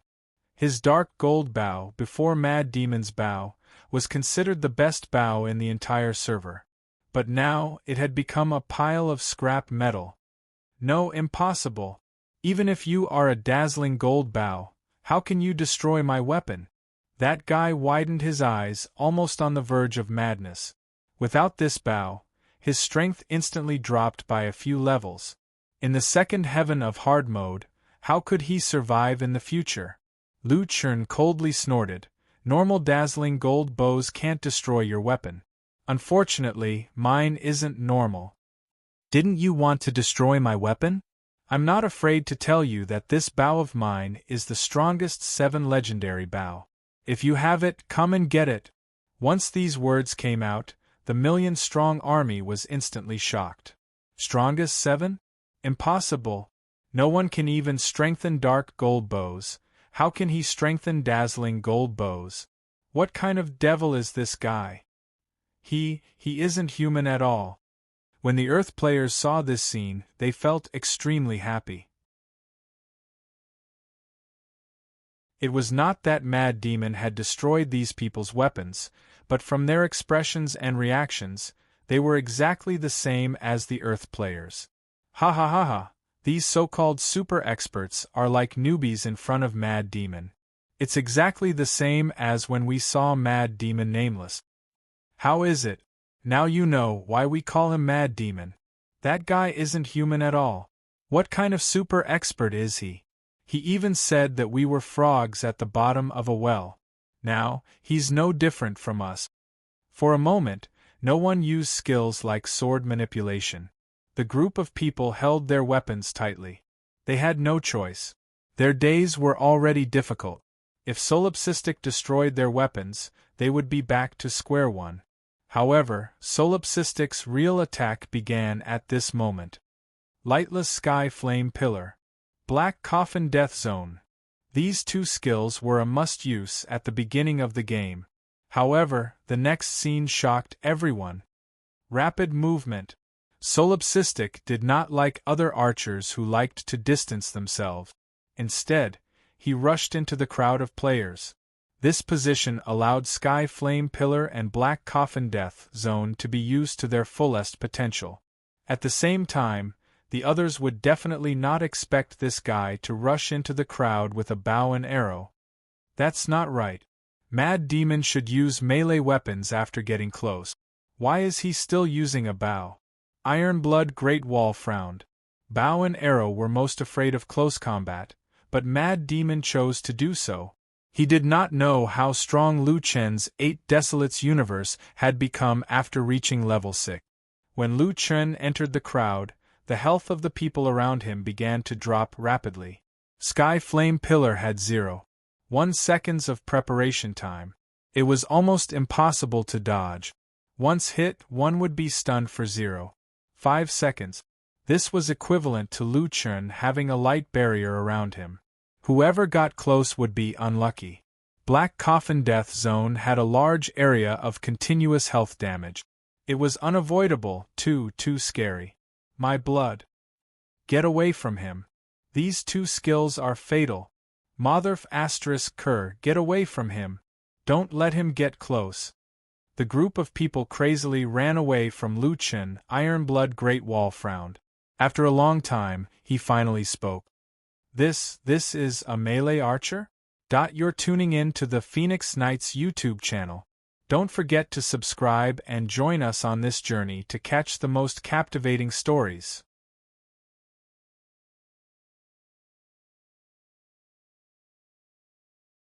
His dark gold bow, before Mad Demon's bow, was considered the best bow in the entire server. But now, it had become a pile of scrap metal. No, impossible. Even if you are a dazzling gold bow, how can you destroy my weapon? That guy widened his eyes, almost on the verge of madness. Without this bow, his strength instantly dropped by a few levels. In the second heaven of hard mode, how could he survive in the future? Lu Chen coldly snorted, normal dazzling gold bows can't destroy your weapon. Unfortunately, mine isn't normal. Didn't you want to destroy my weapon? I'm not afraid to tell you that this bow of mine is the strongest 7 legendary bow. If you have it, come and get it. Once these words came out, the million-strong army was instantly shocked. Strongest 7? Impossible. No one can even strengthen dark gold bows. How can he strengthen dazzling gold bows? What kind of devil is this guy? He isn't human at all. When the Earth players saw this scene, they felt extremely happy. It was not that Mad Demon had destroyed these people's weapons, but from their expressions and reactions, they were exactly the same as the Earth players. Ha ha ha ha, these so-called super experts are like newbies in front of Mad Demon. It's exactly the same as when we saw Mad Demon Nameless. How is it? Now you know why we call him Mad Demon. That guy isn't human at all. What kind of super expert is he? He even said that we were frogs at the bottom of a well. Now, he's no different from us. For a moment, no one used skills like sword manipulation. The group of people held their weapons tightly. They had no choice. Their days were already difficult. If Solipsistic destroyed their weapons, they would be back to square one. However, Solipsistic's real attack began at this moment. Lightless Sky Flame Pillar. Black Coffin Death Zone. These 2 skills were a must-use at the beginning of the game. However, the next scene shocked everyone. Rapid movement. Solipsistic did not like other archers who liked to distance themselves. Instead, he rushed into the crowd of players. This position allowed Sky Flame Pillar and Black Coffin Death Zone to be used to their fullest potential. At the same time, the others would definitely not expect this guy to rush into the crowd with a bow and arrow. That's not right. Mad Demon should use melee weapons after getting close. Why is he still using a bow? Ironblood Great Wall frowned. Bow and arrow were most afraid of close combat, but Mad Demon chose to do so. He did not know how strong Lu Chen's 8 Desolates universe had become after reaching level 6. When Lu Chen entered the crowd, the health of the people around him began to drop rapidly. Sky Flame Pillar had 0.1 seconds of preparation time. It was almost impossible to dodge. Once hit, one would be stunned for 0.5 seconds. This was equivalent to Lu Chen having a light barrier around him. Whoever got close would be unlucky. Black Coffin Death Zone had a large area of continuous health damage. It was unavoidable, too scary. My blood. Get away from him. These two skills are fatal. Motherf *Ker, get away from him. Don't let him get close. The group of people crazily ran away from Lu Chen. Ironblood Great Wall frowned. After a long time, he finally spoke. This is a melee archer? You're tuning in to the Phoenix Knights YouTube channel. Don't forget to subscribe and join us on this journey to catch the most captivating stories.